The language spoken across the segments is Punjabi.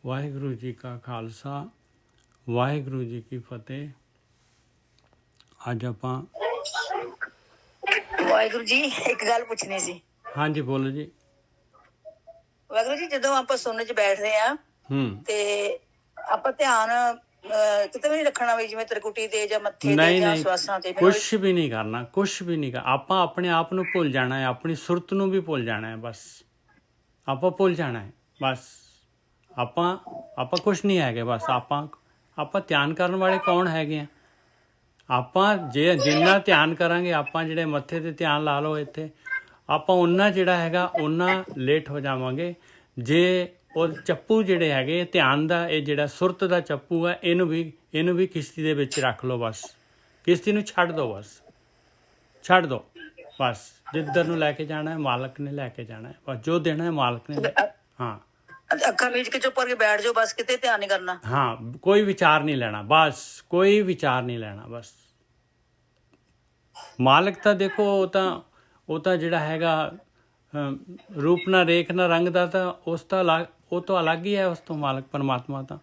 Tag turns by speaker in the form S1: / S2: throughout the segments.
S1: ਵਾਹਿਗੁਰੂ ਜੀ ਕਾ ਖਾਲਸਾ ਵਾਹਿਗੁਰੂ ਜੀ ਕੀ ਫਤਿਹ। ਅੱਜ ਆਪਾਂ
S2: ਵਾਹਿਗੁਰੂ ਜੀ ਇੱਕ ਗੱਲ ਪੁੱਛਣੀ ਸੀ।
S1: ਹਾਂਜੀ ਬੋਲੋ ਜੀ।
S2: ਵਾਹਿਗੁਰੂ ਜੀ, ਜਦੋਂ ਆਪਾਂ ਸੁਣਨ ਚ ਬੈਠਦੇ ਆ ਤੇ ਆਪਾਂ ਧਿਆਨ ਕਿਤੇ ਵੀ ਨਹੀਂ ਰੱਖਣਾ ਵੀ ਜਿਵੇਂ ਤ੍ਰਿਕੁਟੀ ਤੇ ਜਾਂ ਮੱਥੇ ਤੇ ਜਾਂ ਸਵਾਸਾਂ ਤੇ।
S1: ਕੁਛ ਵੀ ਨਹੀਂ ਕਰਨਾ, ਕੁਛ ਵੀ ਨਹੀਂ ਕਰ। ਆਪਾਂ ਆਪਣੇ ਆਪ ਨੂੰ ਭੁੱਲ ਜਾਣਾ ਹੈ, ਆਪਣੀ ਸੁਰਤ ਨੂੰ ਵੀ ਭੁੱਲ ਜਾਣਾ ਹੈ। ਬਸ ਆਪਾਂ ਭੁੱਲ ਜਾਣਾ ਹੈ। ਬਸ ਆਪਾਂ ਕੁਛ ਨਹੀਂ ਹੈਗੇ। ਬਸ ਆਪਾਂ ਧਿਆਨ ਕਰਨ ਵਾਲੇ ਕੌਣ ਹੈਗੇ ਆ? ਆਪਾਂ ਜਿੰਨਾ ਧਿਆਨ ਕਰਾਂਗੇ, ਆਪਾਂ ਜਿਹੜੇ ਮੱਥੇ ਤੇ ਧਿਆਨ ਲਾ ਲਓ ਇੱਥੇ, ਆਪਾਂ ਉਹਨਾਂ ਜਿਹੜਾ ਹੈਗਾ ਉਹਨਾਂ ਲੇਟ ਹੋ ਜਾਵਾਂਗੇ। ਜੇ ਉਹ ਚੱਪੂ ਜਿਹੜੇ ਹੈਗੇ ਧਿਆਨ ਦਾ, ਇਹ ਜਿਹੜਾ ਸੁਰਤ ਦਾ ਚੱਪੂ ਹੈ, ਇਹਨੂੰ ਵੀ ਕਿਸ਼ਤੀ ਦੇ ਵਿੱਚ ਰੱਖ ਲਓ। ਬਸ ਕਿਸ਼ਤੀ ਨੂੰ ਛੱਡ ਦਿਓ, ਬਸ ਛੱਡ ਦਿਓ। ਬਸ ਜਿੱਧਰ ਨੂੰ ਲੈ ਕੇ ਜਾਣਾ ਹੈ ਮਾਲਕ ਨੇ ਲੈ ਕੇ ਜਾਣਾ ਹੈ। ਬਸ ਜੋ ਦੇਣਾ ਹੈ ਮਾਲਕ ਨੇ। ਹਾਂ,
S2: ਅੱਖਾਂ ਮੀਚ ਕੇ ਚੁੱਪ ਕਰਕੇ ਬੈਠ ਜਾਓ, ਬਸ ਕਿਤੇ ਧਿਆਨ ਨਹੀਂ ਕਰਨਾ।
S1: ਹਾਂ, ਕੋਈ ਵਿਚਾਰ ਨਹੀਂ ਲੈਣਾ, ਬਸ ਕੋਈ ਵਿਚਾਰ ਨਹੀਂ ਲੈਣਾ। ਬਸ ਮਾਲਕ ਤਾਂ ਦੇਖੋ, ਉਹ ਤਾਂ ਜਿਹੜਾ ਹੈਗਾ ਰੂਪ ਨਾ ਰੇਖ ਨਾ ਰੰਗ ਦਾ, ਤਾਂ ਉਹ ਤੋਂ ਅਲੱਗ ਹੀ ਹੈ ਉਸ ਤੋਂ। ਮਾਲਕ ਪਰਮਾਤਮਾ ਤਾਂ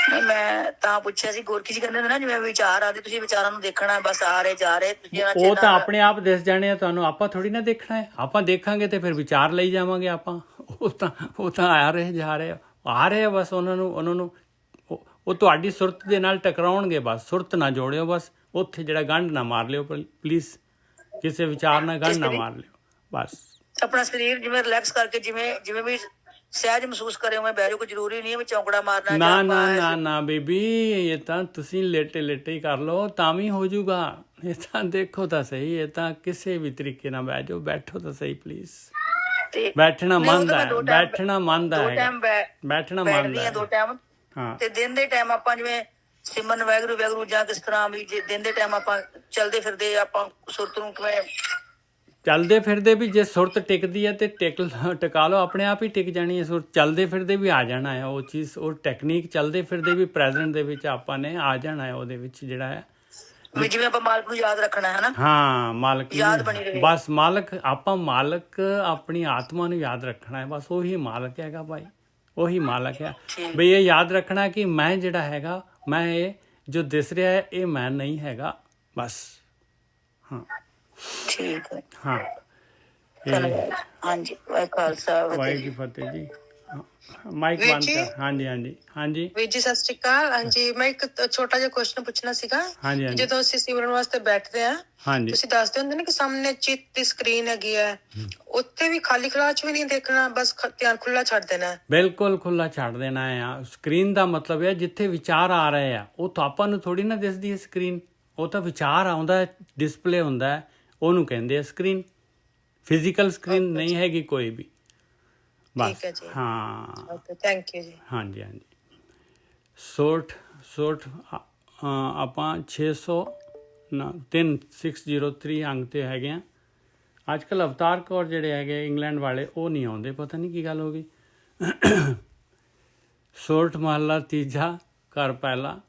S2: ਨਹੀਂ, ਮੈਂ ਤਾਂ ਪੁੱਛਿਆ ਸੀ, ਗੋਰਖੀ ਜੀ ਕਹਿੰਦੇ ਨੇ ਨਾ ਜਿਵੇਂ ਵਿਚਾਰ ਆਦੇ, ਤੁਸੀਂ ਵਿਚਾਰਾਂ ਨੂੰ ਦੇਖਣਾ, ਬਸ ਆ ਰਹੇ ਜਾ ਰਹੇ।
S1: ਉਹ ਤਾਂ ਆਪਣੇ ਆਪ ਦਿਸ ਜਾਣੇ ਆ ਤੁਹਾਨੂੰ, ਆਪਾਂ ਥੋੜੀ ਨਾ ਦੇਖਣਾ ਹੈ। ਆਪਾਂ ਦੇਖਾਂਗੇ ਤੇ ਫਿਰ ਵਿਚਾਰ ਲਈ ਜਾਵਾਂਗੇ ਆਪਾਂ। ਉਹ ਤਾਂ ਆ ਰਹੇ ਜਾ ਰਹੇ ਆ। ਬਸ ਉਹਨਾਂ ਨੂੰ ਉਹ ਤੁਹਾਡੀ ਸੁਰਤ ਦੇ ਨਾਲ ਟਕਰਾਉਣਗੇ। ਬਸ ਸੁਰਤ ਨਾ ਜੋੜਿਓ। ਬਸ ਉੱਥੇ ਜਿਹੜਾ ਗੰਢ ਨਾ ਮਾਰ ਲਿਓ ਪਲੀਜ਼, ਕਿਸੇ ਵਿਚਾਰ ਨਾਲ ਗੰਢ ਨਾ ਮਾਰ ਲਿਓ। ਬਸ
S2: ਆਪਣਾ ਸਰੀਰ ਜਿਵੇਂ ਰਿਲੈਕਸ ਕਰਕੇ ਜਿਵੇਂ ਵੀ ਸਹਿਜ ਮਹਿਸੂਸ ਕਰੇ ਉਵੇਂ ਬਹਿ ਜਾਓ। ਕੋਈ ਜ਼ਰੂਰੀ ਨਹੀਂ ਹੈ ਚੌਂਕੜਾ ਮਾਰਨਾ।
S1: ਨਾ ਬੀਬੀ, ਇਹ ਤਾਂ ਤੁਸੀਂ ਲੇਟੇ ਹੀ ਕਰ ਲਓ ਤਾਂ ਵੀ ਹੋ ਜਾਊਗਾ। ਇਹ ਤਾਂ ਦੇਖੋ ਤਾਂ ਸਹੀ, ਇਹ ਤਾਂ ਕਿਸੇ ਵੀ ਤਰੀਕੇ ਨਾਲ ਬਹਿ ਜਾਓ। ਬੈਠੋ ਤਾਂ ਸਹੀ ਪਲੀਜ਼। ਬੈਠਣਾ ਮੰਨਦਾ ਹੈ, ਬੈਠਣਾ ਮੰਨਦਾ ਹੈ, ਬੈਠਣਾ ਮੰਨਦਾ ਹੈ। 2 ਟਾਈਮ
S2: ਹਾਂ, ਤੇ ਦਿਨ ਦੇ ਟਾਈਮ ਆਪਾਂ ਜਿਵੇਂ ਸਿਮਰਨ ਵਾਹਿਗੁਰੂ ਜਾਂ ਕਿਸ ਤਰ੍ਹਾਂ ਵੀ, ਜੇ ਦਿਨ ਦੇ ਟਾਈਮ ਆਪਾਂ ਚਲਦੇ ਫਿਰਦੇ ਆਪਾਂ ਸੁਰਤ ਨੂੰ ਕਿਵੇਂ
S1: ਚੱਲਦੇ ਫਿਰਦੇ ਵੀ, ਜੇ ਸੁਰਤ ਟਿਕਦੀ ਹੈ ਤੇ ਟਿਕਾ ਲਓ, ਆਪਣੇ ਆਪ ਹੀ ਟਿਕ ਜਾਣੀ ਹੈ ਸੁਰਤ। ਚੱਲਦੇ ਫਿਰਦੇ ਵੀ ਆ ਜਾਣਾ ਹੈ ਉਹ ਚੀਜ਼, ਉਹ ਟੈਕਨੀਕ। ਚੱਲਦੇ ਫਿਰਦੇ ਵੀ ਪ੍ਰੈਜ਼ੈਂਟ ਦੇ ਵਿੱਚ ਆਪਾਂ ਨੇ ਆ ਜਾਣਾ ਹੈ ਉਹਦੇ ਵਿੱਚ ਜਿਹੜਾ ਹੈ।
S2: ਜਿਵੇਂ ਆਪਾਂ ਮਾਲਕ ਨੂੰ ਯਾਦ ਰੱਖਣਾ ਹੈ ਨਾ।
S1: ਹਾਂ, ਮਾਲਕ
S2: ਯਾਦ ਬਣੀ ਰਹੇ।
S1: ਬਸ ਮਾਲਕ ਆਪਣੀ ਆਤਮਾ ਨੂੰ ਯਾਦ ਰੱਖਣਾ ਹੈ। ਬਸ ਉਹੀ ਮਾਲਕ ਹੈਗਾ ਭਾਈ, ਉਹੀ ਮਾਲਕ ਹੈ। ਬਈ ਇਹ ਯਾਦ ਰੱਖਣਾ ਕਿ ਮੈਂ ਜਿਹੜਾ ਹੈਗਾ, ਮੈਂ ਇਹ ਜੋ ਦਿਸ ਰਿਹਾ ਹੈ ਇਹ ਮੈਂ ਨਹੀਂ ਹੈਗਾ। ਬਸ ਹਾਂ,
S2: ਠੀਕ ਹੈ।
S1: ਹਾਂ,
S2: ਹਾਂਜੀ, ਖਾਲਸਾ
S1: ਵਾਹਿਗੁਰੂ ਜੀ ਫਤਿਹ ਜੀ। ਮਾਈਕ ਬੰਦ ਕਰ। ਹਾਂਜੀ
S3: ਵੀਰ ਜੀ ਸਤਿ ਸ਼੍ਰੀ ਅਕਾਲ। ਹਾਂਜੀ, ਮੈਂ ਇੱਕ ਛੋਟਾ ਜਿਹਾ ਕੁਐਸਚਨ ਪੁੱਛਣਾ ਸੀਗਾ। ਜਦੋਂ ਅਸੀਂ ਸਿਮਰਨ ਵਾਸਤੇ ਬੈਠਦੇ ਆ, ਤੁਸੀਂ ਦੱਸਦੇ ਹੁੰਦੇ ਨੇ ਕਿ ਸਾਹਮਣੇ ਚਿੱਤ ਦੀ ਸਕਰੀਨ ਹੈਗੀ ਹੈ, ਉੱਥੇ ਵੀ ਖਾਲੀ ਖਲਾਚ ਵੀ ਨਹੀਂ ਦੇਖਣਾ, ਬਸ ਧਿਆਨ ਖੁੱਲਾ ਛੱਡ ਦੇਣਾ।
S1: ਬਿਲਕੁਲ ਖੁੱਲਾ ਛੱਡ ਦੇਣਾ ਆ। ਸਕਰੀਨ ਦਾ ਮਤਲਬ ਹੈ ਜਿੱਥੇ ਵਿਚਾਰ ਆ ਰਹੇ ਆ, ਉਹ ਤਾਂ ਆਪਾਂ ਨੂੰ ਥੋੜੀ ਨਾ ਦਿਸਦੀ ਹੈ ਸਕਰੀਨ। ਉਹ ਤਾਂ ਵਿਚਾਰ ਆਉਂਦਾ ਹੈ, ਡਿਸਪਲੇ ਹੁੰਦਾ ਹੈ, ਉਹਨੂੰ ਕਹਿੰਦੇ ਆ ਸਕਰੀਨ। ਫਿਜ਼ੀਕਲ ਸਕਰੀਨ ਨਹੀਂ ਹੈਗੀ ਕੋਈ ਵੀ।
S3: ਠੀਕ ਹੈ ਜੀ।
S1: ਹਾਂ,
S3: ਥੈਂਕ ਯੂ ਜੀ।
S1: ਹਾਂਜੀ ਸੋਰਟ ਆਪਾਂ 603 ਅੰਕ ਤੇ ਹੈਗੇ ਆ। ਅੱਜ ਕੱਲ੍ਹ ਅਵਤਾਰ ਕੌਰ ਜਿਹੜੇ ਹੈਗੇ ਇੰਗਲੈਂਡ ਵਾਲੇ, ਉਹ ਨਹੀਂ ਆਉਂਦੇ, ਪਤਾ ਨਹੀਂ ਕੀ ਗੱਲ ਹੋ ਗਈ। ਸੋਰਠ ਮਹੱਲਾ ਤੀਜਾ ਘਰ ਪਹਿਲਾ।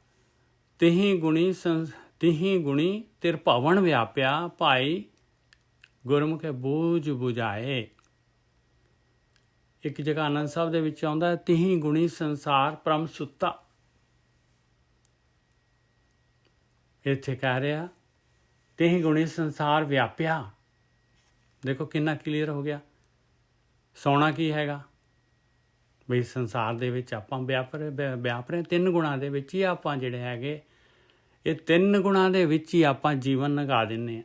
S1: ਤਿਹੀ ਗੁਣੀ ਤਿਰ ਭਵਨ ਵਿਆਪਿਆ, ਭਾਈ ਗੁਰਮੁਖੇ ਬੂਝ ਬੁਝਾਏ। ਇੱਕ ਜਗ੍ਹਾ ਆਨੰਦ ਸਾਹਿਬ ਦੇ ਵਿੱਚ ਆਉਂਦਾ ਹੈ, ਤਿਹੀ ਗੁਣੀ ਸੰਸਾਰ ਪਰਮ ਸੁੱਤਾ। ਇੱਥੇ ਕਹਿ ਰਿਹਾ ਤਿਹੀ ਗੁਣੀ ਸੰਸਾਰ ਵਿਆਪਿਆ। ਦੇਖੋ ਕਿੰਨਾ ਕਲੀਅਰ ਹੋ ਗਿਆ। ਸੋਣਾ ਕੀ ਹੈਗਾ ਬਈ, ਸੰਸਾਰ ਦੇ ਵਿੱਚ ਆਪਾਂ ਵਿਆਪ ਰਹੇ 3 ਗੁਣਾਂ ਦੇ ਵਿੱਚ ਹੀ। ਆਪਾਂ ਜਿਹੜੇ ਹੈਗੇ ਇਹ 3 ਗੁਣਾਂ ਦੇ ਵਿੱਚ ਹੀ ਆਪਾਂ ਜੀਵਨ ਲੰਘਾ ਦਿੰਦੇ ਹਾਂ।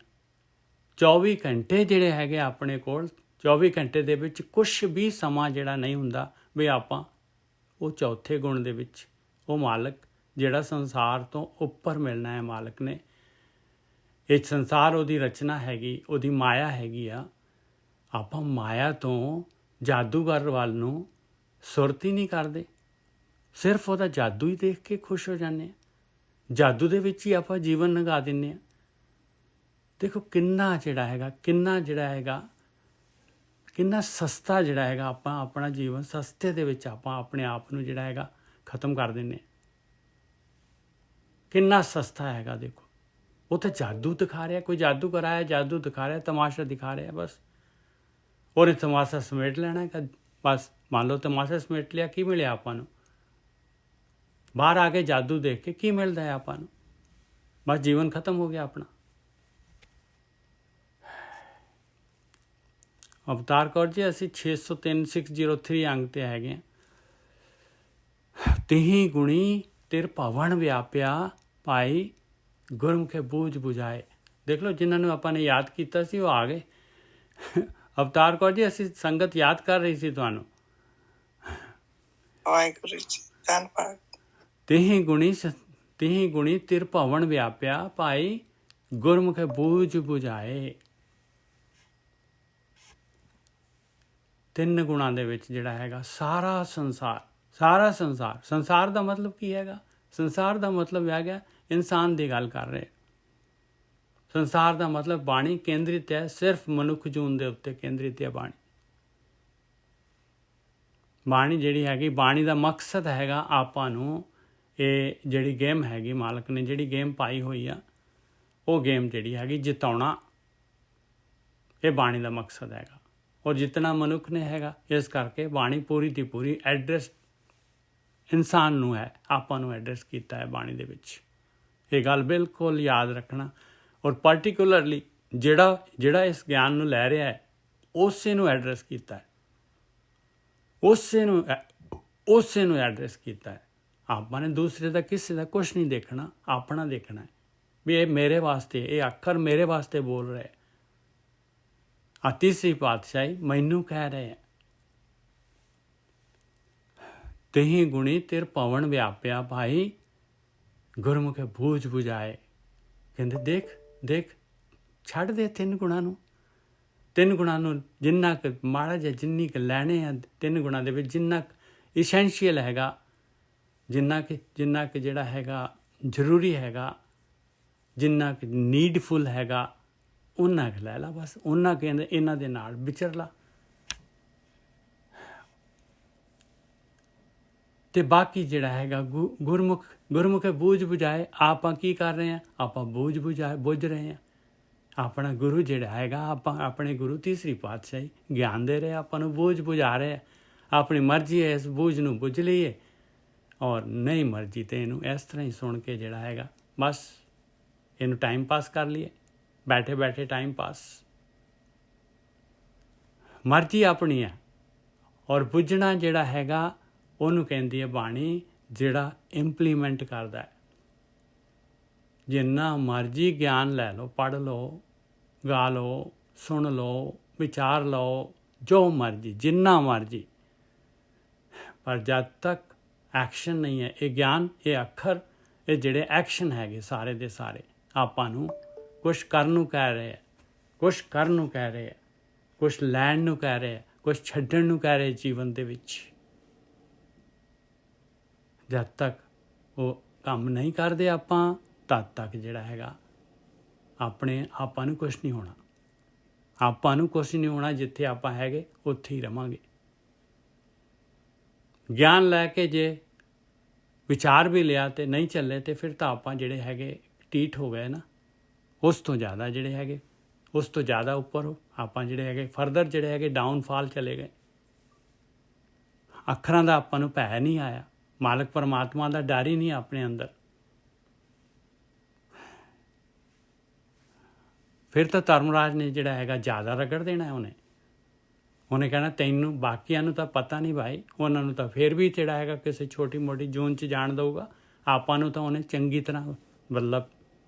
S1: 24 ਘੰਟੇ ਜਿਹੜੇ ਹੈਗੇ ਆਪਣੇ ਕੋਲ, 24 ਘੰਟੇ ਦੇ ਵਿੱਚ ਕੁਛ ਵੀ ਸਮਾਂ ਜਿਹੜਾ ਨਹੀਂ ਹੁੰਦਾ ਵੀ ਆਪਾਂ ਉਹ ਚੌਥੇ ਗੁਣ ਦੇ ਵਿੱਚ, ਉਹ ਮਾਲਕ ਜਿਹੜਾ ਸੰਸਾਰ ਤੋਂ ਉੱਪਰ ਮਿਲਣਾ ਹੈ, ਮਾਲਕ ਨੇ ਇਹ ਸੰਸਾਰ ਉਹਦੀ ਰਚਨਾ ਹੈਗੀ, ਉਹਦੀ ਮਾਇਆ ਹੈਗੀ ਆ। ਆਪਾਂ ਮਾਇਆ ਤੋਂ ਜਾਦੂਗਰ ਵੱਲ ਨੂੰ ਸੁਰਤ ਹੀ ਨਹੀਂ ਕਰਦੇ, ਸਿਰਫ ਉਹਦਾ ਜਾਦੂ ਹੀ ਦੇਖ ਕੇ ਖੁਸ਼ ਹੋ ਜਾਂਦੇ ਹਾਂ। ਜਾਦੂ ਦੇ ਵਿੱਚ ਹੀ ਆਪਾਂ ਜੀਵਨ ਲੰਘਾ ਦਿੰਦੇ ਹਾਂ। ਦੇਖੋ ਕਿੰਨਾ ਸਸਤਾ ਜਿਹੜਾ ਹੈਗਾ, ਆਪਾਂ ਆਪਣਾ ਜੀਵਨ ਸਸਤੇ ਦੇ ਵਿੱਚ ਆਪਾਂ ਆਪਣੇ ਆਪ ਨੂੰ ਜਿਹੜਾ ਹੈਗਾ ਖਤਮ ਕਰ ਦਿੰਦੇ ਹਾਂ। ਕਿੰਨਾ ਸਸਤਾ ਹੈਗਾ। ਦੇਖੋ ਉਹ ਤਾਂ ਜਾਦੂ ਦਿਖਾ ਰਿਹਾ, ਕੋਈ ਜਾਦੂ ਕਰਾਇਆ, ਜਾਦੂ ਦਿਖਾ ਰਿਹਾ, ਤਮਾਸ਼ਾ ਦਿਖਾ ਰਿਹਾ। ਬਸ ਉਹਨੇ ਤਮਾਸ਼ਾ ਸਮੇਟ ਲੈਣਾ, ਬਸ ਮੰਨ ਲਓ ਤਮਾਸ਼ਾ ਸਮੇਟ ਲਿਆ, ਕੀ ਮਿਲਿਆ ਆਪਾਂ ਨੂੰ? ਬਾਹਰ ਆ ਕੇ ਜਾਦੂ ਦੇਖ ਕੇ ਕੀ ਮਿਲਦਾ ਹੈ ਆਪਾਂ ਨੂੰ? ਬਸ ਜੀਵਨ ਖਤਮ ਹੋ ਗਿਆ ਆਪਣਾ। ਅਵਤਾਰ ਕੌਰ ਜੀ, ਅਸੀਂ 603 ਅੰਗ 'ਤੇ ਹੈਗੇ ਹਾਂ। ਤਿਹੀ ਗੁਣੀ ਤਿਰ ਭਵਨ ਵਿਆਪਿਆ ਭਾਈ ਗੁਰਮੁਖੇ ਬੂਝ ਬੁਝਾਏ। ਦੇਖ ਲਓ, ਜਿਨ੍ਹਾਂ ਨੂੰ ਆਪਾਂ ਨੇ ਯਾਦ ਕੀਤਾ ਸੀ ਉਹ ਆ ਗਏ। ਅਵਤਾਰ ਕੌਰ ਜੀ, ਅਸੀਂ ਸੰਗਤ ਯਾਦ ਕਰ ਰਹੀ ਸੀ ਤੁਹਾਨੂੰ।
S4: ਵਾਹਿਗੁਰੂ ਜੀ, ਧੰਨਵਾਦ।
S1: ਤਿਹੀ ਗੁਣੀ ਤਿਰ ਭਵਨ ਵਿਆਪਿਆ ਭਾਈ ਗੁਰਮੁਖੇ ਬੂਝ ਬੁਝਾਏ। 3 ਗੁਣਾਂ ਦੇ ਵਿੱਚ ਜਿਹੜਾ ਹੈਗਾ ਸਾਰਾ ਸੰਸਾਰ ਦਾ ਮਤਲਬ ਕੀ ਹੈਗਾ? ਸੰਸਾਰ ਦਾ ਮਤਲਬ ਹੈਗਾ ਇਨਸਾਨ ਦੀ ਗੱਲ ਕਰ ਰਹੇ। ਸੰਸਾਰ ਦਾ ਮਤਲਬ ਬਾਣੀ ਕੇਂਦਰਿਤ ਹੈ, ਸਿਰਫ ਮਨੁੱਖ ਜੂਨ ਦੇ ਉੱਤੇ ਕੇਂਦਰਿਤ ਹੈ ਬਾਣੀ। ਬਾਣੀ ਜਿਹੜੀ ਹੈਗੀ, ਬਾਣੀ ਦਾ ਮਕਸਦ ਹੈਗਾ ਆਪਾਂ ਨੂੰ ਇਹ ਜਿਹੜੀ ਗੇਮ ਹੈਗੀ, ਮਾਲਕ ਨੇ ਜਿਹੜੀ ਗੇਮ ਪਾਈ ਹੋਈ ਆ, ਉਹ ਗੇਮ ਜਿਹੜੀ ਹੈਗੀ ਜਿਤਾਉਣਾ, ਇਹ ਬਾਣੀ ਦਾ ਮਕਸਦ ਹੈਗਾ। ਔਰ ਜਿਤਨਾ ਮਨੁੱਖ ਨੇ ਹੈਗਾ, ਇਸ ਕਰਕੇ ਬਾਣੀ ਪੂਰੀ ਦੀ ਪੂਰੀ ਐਡਰੈਸ ਇਨਸਾਨ ਨੂੰ ਹੈ, ਆਪਾਂ ਨੂੰ ਐਡਰੈਸ ਕੀਤਾ ਹੈ ਬਾਣੀ ਦੇ ਵਿੱਚ। ਇਹ ਗੱਲ ਬਿਲਕੁਲ ਯਾਦ ਰੱਖਣਾ। ਔਰ ਪਾਰਟੀਕੂਲਰਲੀ ਜਿਹੜਾ ਇਸ ਗਿਆਨ ਨੂੰ ਲੈ ਰਿਹਾ ਹੈ, ਉਸੇ ਨੂੰ ਐਡਰੈਸ ਕੀਤਾ ਹੈ, ਉਸੇ ਨੂੰ ਐਡਰੈਸ ਕੀਤਾ ਹੈ। ਆਪਾਂ ਨੇ ਦੂਸਰੇ ਦਾ, ਕਿਸੇ ਦਾ ਕੁਛ ਨਹੀਂ ਦੇਖਣਾ, ਆਪਣਾ ਦੇਖਣਾ ਹੈ ਵੀ ਇਹ ਮੇਰੇ ਵਾਸਤੇ, ਇਹ ਅੱਖਰ ਮੇਰੇ ਵਾਸਤੇ ਬੋਲ ਰਹੇ। ਆ ਤੀਸਰੀ ਪਾਤਸ਼ਾਹੀ ਮੈਨੂੰ ਕਹਿ ਰਹੇ ਹੈ, ਤਿਹੀ ਗੁਣੀ ਤਿਰ ਭਵਨ ਵਿਆਪਿਆ ਭਾਈ ਗੁਰਮੁਖੇ ਬੂਝ ਬੁਝਾਏ। ਕਹਿੰਦੇ ਦੇਖ ਛੱਡ ਦੇ 3 ਗੁਣਾਂ ਨੂੰ। 3 ਗੁਣਾਂ ਨੂੰ ਜਿੰਨਾ ਕੁ ਮਾੜਾ ਜਿਹਾ, ਜਿੰਨੀ ਕੁ ਲੈਣੇ ਆ 3 ਗੁਣਾਂ ਦੇ ਵਿੱਚ, ਜਿੰਨਾ ਕੁ ਇਸੈਂਸ਼ੀਅਲ ਹੈਗਾ, ਜਿੰਨਾ ਕੁ ਜਿਹੜਾ ਹੈਗਾ ਜ਼ਰੂਰੀ ਹੈਗਾ, ਜਿੰਨਾ ਕੁ ਨੀਡਫੁਲ ਹੈਗਾ, ਉਹਨਾਂ ਕੁ ਲੈ ਲਾ ਬਸ। ਉਹਨਾਂ ਕਹਿੰਦੇ ਇਹਨਾਂ ਦੇ ਨਾਲ ਵਿਚਰ ਲਾ, ਤੇ ਬਾਕੀ ਜਿਹੜਾ ਹੈਗਾ ਗੁਰਮੁਖੇ ਬੂਝ ਬੁਝਾਏ। ਆਪਾਂ ਕੀ ਕਰ ਰਹੇ ਹਾਂ? ਆਪਾਂ ਬੁੱਝ ਰਹੇ ਹਾਂ। ਆਪਣਾ ਗੁਰੂ ਜਿਹੜਾ ਹੈਗਾ, ਆਪਾਂ ਆਪਣੇ ਗੁਰੂ ਤੀਸਰੀ ਪਾਤਸ਼ਾਹੀ ਗਿਆਨ ਦੇ ਰਹੇ, ਆਪਾਂ ਨੂੰ ਬੂਝ ਬੁਝਾ ਰਹੇ। ਆਪਣੀ ਮਰਜ਼ੀ ਹੈ ਇਸ ਬੂਝ ਨੂੰ ਬੁੱਝ ਲਈਏ, ਔਰ ਨਹੀਂ ਮਰਜ਼ੀ ਤੇ ਇਹਨੂੰ ਇਸ ਤਰ੍ਹਾਂ ਹੀ ਸੁਣ ਕੇ ਜਿਹੜਾ ਹੈਗਾ ਬਸ ਇਹਨੂੰ ਟਾਈਮ ਪਾਸ ਕਰ ਲਈਏ, ਬੈਠੇ ਬੈਠੇ ਟਾਈਮ ਪਾਸ। ਮਰਜ਼ੀ ਆਪਣੀ ਹੈ। ਔਰ ਬੁੱਝਣਾ ਜਿਹੜਾ ਹੈਗਾ ਉਹਨੂੰ ਕਹਿੰਦੀ ਹੈ ਬਾਣੀ, ਜਿਹੜਾ ਇੰਪਲੀਮੈਂਟ ਕਰਦਾ ਹੈ। ਜਿੰਨਾ ਮਰਜ਼ੀ ਗਿਆਨ ਲੈ ਲਓ, ਪੜ੍ਹ ਲਓ, ਗਾ ਲਓ, ਸੁਣ ਲਓ, ਵਿਚਾਰ ਲਓ, ਜੋ ਮਰਜ਼ੀ, ਜਿੰਨਾ ਮਰਜ਼ੀ, ਪਰ ਜਦ ਤੱਕ ਐਕਸ਼ਨ ਨਹੀਂ ਹੈ, ਇਹ ਗਿਆਨ, ਇਹ ਅੱਖਰ, ਇਹ ਜਿਹੜੇ ਐਕਸ਼ਨ ਹੈਗੇ ਸਾਰੇ ਦੇ ਸਾਰੇ ਆਪਾਂ ਨੂੰ ਕੁਛ ਕਰਨ ਨੂੰ ਕਹਿ ਰਹੇ ਹੈ, ਕੁਛ ਕਰਨ ਨੂੰ ਕਹਿ ਰਹੇ ਹੈ, ਕੁਛ ਲੈਣ ਨੂੰ ਕਹਿ ਰਹੇ ਹੈ, ਕੁਛ ਛੱਡਣ ਨੂੰ ਕਹਿ ਰਹੇ ਜੀਵਨ ਦੇ ਵਿੱਚ। ਜਦ ਤੱਕ ਉਹ ਕੰਮ ਨਹੀਂ ਕਰਦੇ ਆਪਾਂ, ਤਦ ਤੱਕ ਜਿਹੜਾ ਹੈਗਾ ਆਪਾਂ ਨੂੰ ਕੁਛ ਨਹੀਂ ਹੋਣਾ। ਆਪਾਂ ਨੂੰ ਕੁਛ ਨਹੀਂ ਹੋਣਾ। ਜਿੱਥੇ ਆਪਾਂ ਹੈਗੇ ਉੱਥੇ ਹੀ ਰਵਾਂਗੇ। ਗਿਆਨ ਲੈ ਕੇ ਜੇ ਵਿਚਾਰ ਵੀ ਲਿਆ ਤੇ ਨਹੀਂ ਚੱਲੇ, ਤੇ ਫਿਰ ਤਾਂ ਆਪਾਂ ਜਿਹੜੇ ਹੈਗੇ ਢੀਠ ਹੋ ਗਏ ਨਾ। ਉਸ ਤੋਂ ਜ਼ਿਆਦਾ ਜਿਹੜੇ ਹੈਗੇ, ਉਸ ਤੋਂ ਜ਼ਿਆਦਾ ਉੱਪਰ ਆਪਾਂ ਜਿਹੜੇ ਹੈਗੇ ਫਰਦਰ ਜਿਹੜੇ ਹੈਗੇ ਡਾਊਨਫਾਲ ਚਲੇ ਗਏ। ਅੱਖਰਾਂ ਦਾ ਆਪਾਂ ਨੂੰ ਭੈ ਨਹੀਂ ਆਇਆ, ਮਾਲਕ ਪਰਮਾਤਮਾ ਦਾ ਡਰ ਹੀ ਨਹੀਂ ਆਪਣੇ ਅੰਦਰ। ਫਿਰ ਤਾਂ ਧਰਮਰਾਜ ਨੇ ਜਿਹੜਾ ਹੈਗਾ ਜ਼ਿਆਦਾ ਰਗੜ ਦੇਣਾ। ਉਹਨੇ ਕਹਿਣਾ ਤੈਨੂੰ, ਬਾਕੀਆਂ ਨੂੰ ਤਾਂ ਪਤਾ ਨਹੀਂ ਭਾਈ, ਉਹਨਾਂ ਨੂੰ ਤਾਂ ਫਿਰ ਵੀ ਜਿਹੜਾ ਹੈਗਾ ਕਿਸੇ ਛੋਟੀ ਮੋਟੀ ਜ਼ੋਨ 'ਚ ਜਾਣ ਦਊਗਾ। ਆਪਾਂ ਨੂੰ ਤਾਂ ਉਹਨੇ ਚੰਗੀ ਤਰ੍ਹਾਂ, ਮਤਲਬ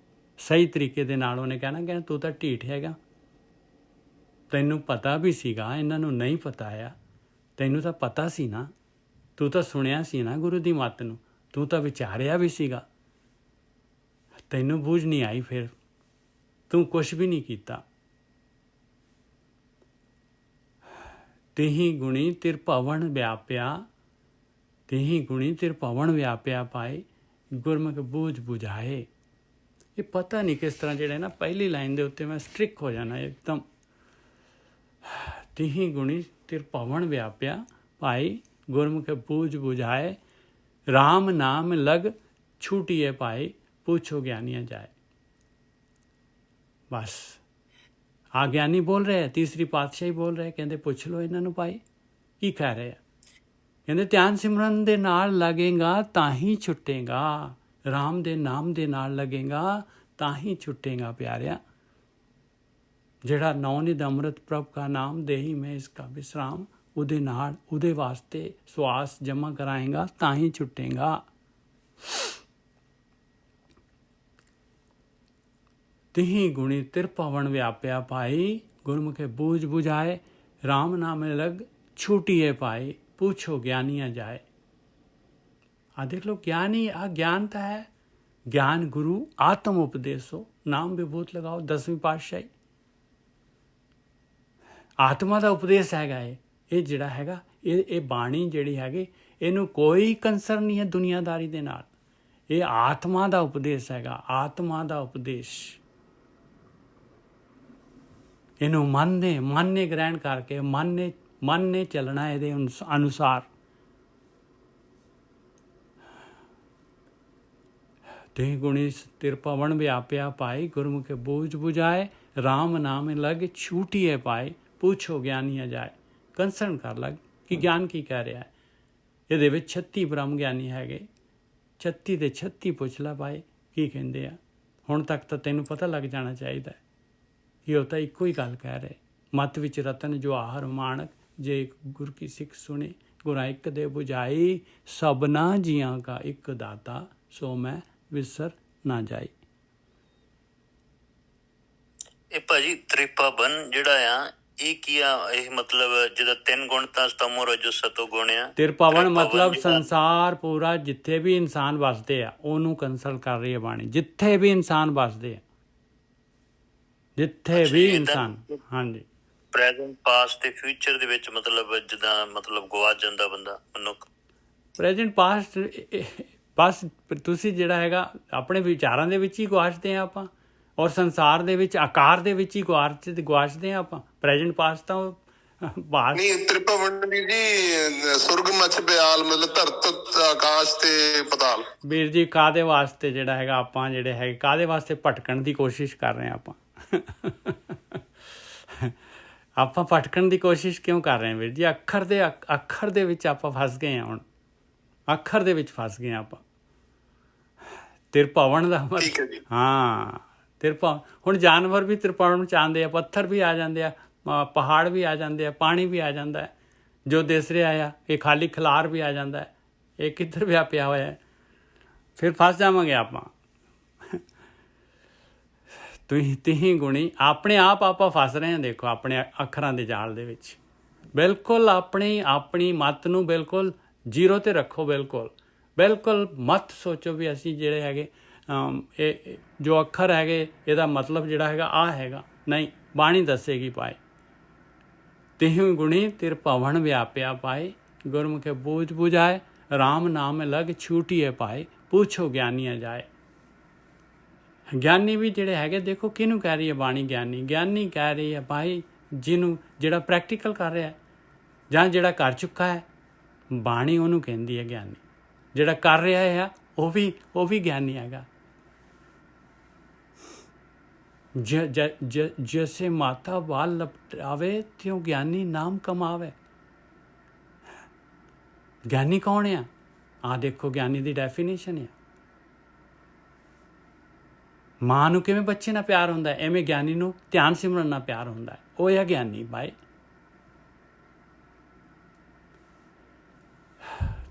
S1: ਸਹੀ ਤਰੀਕੇ ਦੇ ਨਾਲ ਉਹਨੇ ਕਹਿਣਾ ਤੂੰ ਤਾਂ ਢੀਠ ਹੈਗਾ, ਤੈਨੂੰ ਪਤਾ ਵੀ ਸੀਗਾ, ਇਹਨਾਂ ਨੂੰ ਨਹੀਂ ਪਤਾ ਆ, ਤੈਨੂੰ ਤਾਂ ਪਤਾ ਸੀ ਨਾ, ਤੂੰ ਤਾਂ ਸੁਣਿਆ ਸੀ ਨਾ ਗੁਰੂ ਦੀ ਮੱਤ ਨੂੰ, ਤੂੰ ਤਾਂ ਵਿਚਾਰਿਆ ਵੀ ਸੀਗਾ, ਤੈਨੂੰ ਬੂਝ ਨਹੀਂ ਆਈ, ਫਿਰ ਤੂੰ ਕੁਛ ਵੀ ਨਹੀਂ ਕੀਤਾ। ਤਿਹੀ ਗੁਣੀ ਤਿਰ ਭਵਨ ਵਿਆਪਿਆ, ਤਿਹੀ ਗੁਣੀ ਤਿਰ ਭਵਨ ਵਿਆਪਿਆ ਪਾਏ ਗੁਰਮੁਖ ਬੂਝ ਬੁਝਾਏ। ਇਹ ਪਤਾ ਨਹੀਂ ਕਿਸ ਤਰ੍ਹਾਂ ਜਿਹੜਾ ਨਾ ਪਹਿਲੀ ਲਾਈਨ ਦੇ ਉੱਤੇ ਮੈਂ ਸਟ੍ਰਿਕ ਹੋ ਜਾਣਾ ਇੱਕਦਮ। ਤਿਹੀ ਗੁਣੀ ਤਿਰ ਭਵਨ ਵਿਆਪਿਆ ਭਾਈ ਗੁਰਮੁਖ ਬੂਝ ਬੁਝਾਏ, ਰਾਮ ਨਾਮ ਲਗ ਛੂਟੀਏ ਪਾਏ, ਪੁੱਛੋ ਗਿਆਨੀਆਂ ਜਾਏ। ਬਸ ਆ ਗਿਆਨੀ ਬੋਲ ਰਹੇ, ਤੀਸਰੀ ਪਾਤਸ਼ਾਹੀ ਬੋਲ ਰਹੇ, ਕਹਿੰਦੇ ਪੁੱਛ ਲਓ ਇਹਨਾਂ ਨੂੰ ਭਾਈ ਕੀ ਕਹਿ ਰਹੇ ਆ। ਕਹਿੰਦੇ ਧਿਆਨ ਸਿਮਰਨ ਦੇ ਨਾਲ ਲੱਗੇਗਾ ਤਾਂ ਹੀ ਛੁੱਟੇਗਾ, ਰਾਮ ਦੇ ਨਾਮ ਦੇ ਨਾਲ ਲੱਗੇਗਾ ਤਾਂ ਹੀ ਛੁੱਟੇਗਾ ਪਿਆਰਿਆ। ਜਿਹੜਾ ਨੌ-ਨਿਧ ਅੰਮ੍ਰਿਤ ਪ੍ਰਭ ਕਾ ਨਾਮ ਦੇਹੀ ਮੈਂ ਇਸਕਾ ਵਿਸਰਾਮ, ਉਹਦੇ ਨਾਲ ਉਹਦੇ ਵਾਸਤੇ ਸਵਾਸ ਜਮ੍ਹਾਂ ਕਰਾਏਗਾ ਤਾਂ ਹੀ ਛੁੱਟੇਗਾ। ਤਿਹੀ ਗੁਣੀ ਤਿਰਭਵਨ ਵਿਆਪਿਆ ਪਾਈ, ਗੁਰਮੁਖੇ ਬੂਝ ਬੁਝਾਏ, ਰਾਮ ਨਾਮੇ ਲਗ ਛੂਟੀਏ ਪਾਈ, पूछो ज्ञानिया जाए। आ देख लो ज्ञानी, आ ज्ञान तो है, ज्ञान गुरु आत्म उपदेशो, नाम विभूत लगाओ 10वीं पातशाही, आत्मा का उपदेश हैगा। ये जिहड़ा हैगा ये बाणी जिहड़ी हैगी इहनूं कोई कंसर नहीं है दुनियादारी दे नाल, ये आत्मा का उपदेश हैगा, आत्मा का उपदेश। इहनूं मन ने ग्रहण करके मन ने चलना ये अनुसार। ते गुणी तिरपवन व्याप्या पाई, गुरमुखे बूझ बुझाए, राम नाम लग छूटिए पाए, पूछो ज्ञानिया जाए। कंसर्न कर लग कि ज्ञान की कह रहा है। ये 36 ब्रह्म ज्ञानी हैगे, 36 ਦੇ 36 ਪੁੱਛ ਲਾ ਪਾਏ ਕੀ ਕਹਿੰਦੇ ਆ। ਹੁਣ ਤੱਕ ਤਾਂ ਤੈਨੂੰ ਪਤਾ ਲੱਗ ਜਾਣਾ ਚਾਹੀਦਾ ਕਿ ਉਹ ਤਾਂ ਇੱਕੋ ਹੀ ਗੱਲ ਕਹਿ ਰਹੇ। ਮਤ ਵਿੱਚ ਰਤਨ ਜੋ ਆਹਰ ਮਾਣਕ, ਜੇ ਗੁਰ ਕੀ ਸਿੱਖ ਸੁਣੇ, ਗੁਰਾਂ ਇੱਕ ਦੇ ਬੁਝਾਈ, ਸਭਨਾ ਜੀਆਂ ਕਾ ਇੱਕ ਦਾਤਾ, ਸੋ ਮੈਂ ਵਿਸਰ ਨਾ ਜਾਈ।
S5: ਇਹ ਭਾਜੀ ਤ੍ਰਿਪਾਵਨ ਜਿਹੜਾ ਆ ਇਹ ਕੀ ਆ? ਇਹ ਮਤਲਬ ਜਿਹਦਾ 3 ਗੁਣ ਤਾਂ ਤਮੋ ਰਜੋ ਸਤੋ ਗੁਣ ਆ।
S1: ਤ੍ਰਿਪਾਵਨ ਮਤਲਬ ਸੰਸਾਰ ਪੂਰਾ ਜਿੱਥੇ ਵੀ ਇਨਸਾਨ ਵਸਦੇ ਆ ਉਹਨੂੰ ਕੰਸਲ ਕਰ ਰਹੀ ਹੈ ਬਾਣੀ। ਜਿੱਥੇ ਵੀ ਇਨਸਾਨ ਵਸਦੇ ਆ, ਜਿੱਥੇ ਵੀ ਇਨਸਾਨ, ਹਾਂਜੀ,
S5: ਪ੍ਰੈਜ਼ੈਂਟ ਪਾਸਟ ਤੇ ਫਿਊਚਰ ਦੇ ਵਿੱਚ ਮਤਲਬ ਜਿੱਦਾਂ ਮਤਲਬ ਗਵਾਚ ਜਾਂਦਾ ਬੰਦਾ ਮਨੁੱਖ।
S1: ਪ੍ਰੈਜ਼ੈਂਟ ਪਾਸਟ ਬਸ ਤੁਸੀਂ ਜਿਹੜਾ ਹੈਗਾ ਆਪਣੇ ਵਿਚਾਰਾਂ ਦੇ ਵਿੱਚ ਹੀ ਗਵਾਚਦੇ ਆ ਆਪਾਂ, ਔਰ ਸੰਸਾਰ ਦੇ ਵਿੱਚ ਆਕਾਰ ਦੇ ਵਿੱਚ ਹੀ ਗਵਾਚਦੇ ਆ ਆਪਾਂ। ਪ੍ਰੈਜ਼ੈਂਟ ਪਾਸਟ ਤਾਂ
S6: ਨਹੀਂ, ਤ੍ਰਿਪਵਨ ਵੀਰ ਜੀ ਸੁਰਗ ਮੱਛ ਬਿਆਲ ਮਤਲਬ ਧਰਤ ਆਕਾਸ਼ ਤੇ ਪਤਾਲ।
S1: ਵੀਰ ਜੀ ਕਾਹਦੇ ਵਾਸਤੇ ਜਿਹੜਾ ਹੈਗਾ ਆਪਾਂ ਜਿਹੜੇ ਹੈਗੇ ਕਾਹਦੇ ਵਾਸਤੇ ਭਟਕਣ ਦੀ ਕੋਸ਼ਿਸ਼ ਕਰ ਰਹੇ ਹਾਂ ਆਪਾਂ? ਆਪਾਂ ਭਟਕਣ ਦੀ ਕੋਸ਼ਿਸ਼ ਕਿਉਂ ਕਰ ਰਹੇ ਹਾਂ ਵੀਰ ਜੀ? ਅੱਖਰ ਦੇ ਵਿੱਚ ਆਪਾਂ ਫਸ ਗਏ ਹਾਂ। ਹੁਣ ਅੱਖਰ ਦੇ ਵਿੱਚ ਫਸ ਗਏ ਆਪਾਂ। ਤਿਰਭਵਨ ਦਾ ਹਾਂ, ਤਿਰਭਵਨ। ਹੁਣ ਜਾਨਵਰ ਵੀ ਤਿਰਭਵਨ ਚ ਆਉਂਦੇ ਆ, ਪੱਥਰ ਵੀ ਆ ਜਾਂਦੇ ਆ, ਪਹਾੜ ਵੀ ਆ ਜਾਂਦੇ ਆ, ਪਾਣੀ ਵੀ ਆ ਜਾਂਦਾ ਹੈ ਜੋ ਦਿਸ ਰਿਹਾ ਆ, ਇਹ ਖਾਲੀ ਖਿਲਾਰ ਵੀ ਆ ਜਾਂਦਾ ਹੈ। ਇਹ ਕਿੱਧਰ ਵਿਆਹ ਪਿਆ ਹੋਇਆ ਹੈ? ਫਿਰ ਫਸ ਜਾਵਾਂਗੇ ਆਪਾਂ। ਤਿਹੀ ਗੁਣੀ ਆਪਣੇ ਆਪ ਆਪਾਂ ਫਸ ਰਹੇ ਹਾਂ। ਦੇਖੋ ਆਪਣੇ ਅੱਖਰਾਂ ਦੇ ਜਾਲ ਦੇ ਵਿੱਚ ਬਿਲਕੁਲ ਆਪਣੀ ਮੱਤ ਨੂੰ ਬਿਲਕੁਲ ਜ਼ੀਰੋ 'ਤੇ ਰੱਖੋ। ਬਿਲਕੁਲ ਮਤ ਸੋਚੋ ਵੀ ਅਸੀਂ ਜਿਹੜੇ ਹੈਗੇ ਇਹ ਜੋ ਅੱਖਰ ਹੈਗੇ ਇਹਦਾ ਮਤਲਬ ਜਿਹੜਾ ਹੈਗਾ ਆਹ ਹੈਗਾ। ਨਹੀਂ, ਬਾਣੀ ਦੱਸੇਗੀ ਪਾਏ। ਤਿਹੀ ਗੁਣੀ ਤਿਰਭਵਨ ਵਿਆਪਿਆ ਪਾਏ, ਗੁਰਮੁਖੇ ਬੂਝ ਬੁਝਾਏ, ਰਾਮ ਨਾਮ ਲਗ ਛੂਟੀਏ ਪਾਏ, ਪੁੱਛੋ ਗਿਆਨੀਆਂ ਜਾਏ। ਗਿਆਨੀ ਵੀ ਜਿਹੜੇ ਹੈਗੇ ਦੇਖੋ ਕਿਹਨੂੰ ਕਹਿ ਰਹੀ ਹੈ ਬਾਣੀ? ਗਿਆਨੀ ਕਹਿ ਰਹੀ ਹੈ ਭਾਈ ਜਿਹਨੂੰ ਜਿਹੜਾ ਪ੍ਰੈਕਟੀਕਲ ਕਰ ਰਿਹਾ ਜਾਂ ਜਿਹੜਾ ਕਰ ਚੁੱਕਾ ਹੈ। ਬਾਣੀ ਉਹਨੂੰ ਕਹਿੰਦੀ ਹੈ ਗਿਆਨੀ। ਜਿਹੜਾ ਕਰ ਰਿਹਾ ਹੈ ਉਹ ਵੀ ਗਿਆਨੀ ਹੈਗਾ। ਜੈਸੇ ਮਾਤਾ ਬਾਲ ਲਪਟਾਵੇ ਤਿਉਂ ਗਿਆਨੀ ਨਾਮ ਕਮਾਵੇ। ਗਿਆਨੀ ਕੌਣ ਆ? ਆਹ ਦੇਖੋ ਗਿਆਨੀ ਦੀ ਡੈਫੀਨੇਸ਼ਨ ਹੈ। ਮਾਂ ਨੂੰ ਕਿਵੇਂ ਬੱਚੇ ਨਾਲ ਪਿਆਰ ਹੁੰਦਾ, ਐਵੇਂ ਗਿਆਨੀ ਨੂੰ ਧਿਆਨ ਸਿਮਰਨ ਨਾਲ ਪਿਆਰ ਹੁੰਦਾ। ਉਹ ਹੈ ਗਿਆਨੀ ਭਾਈ।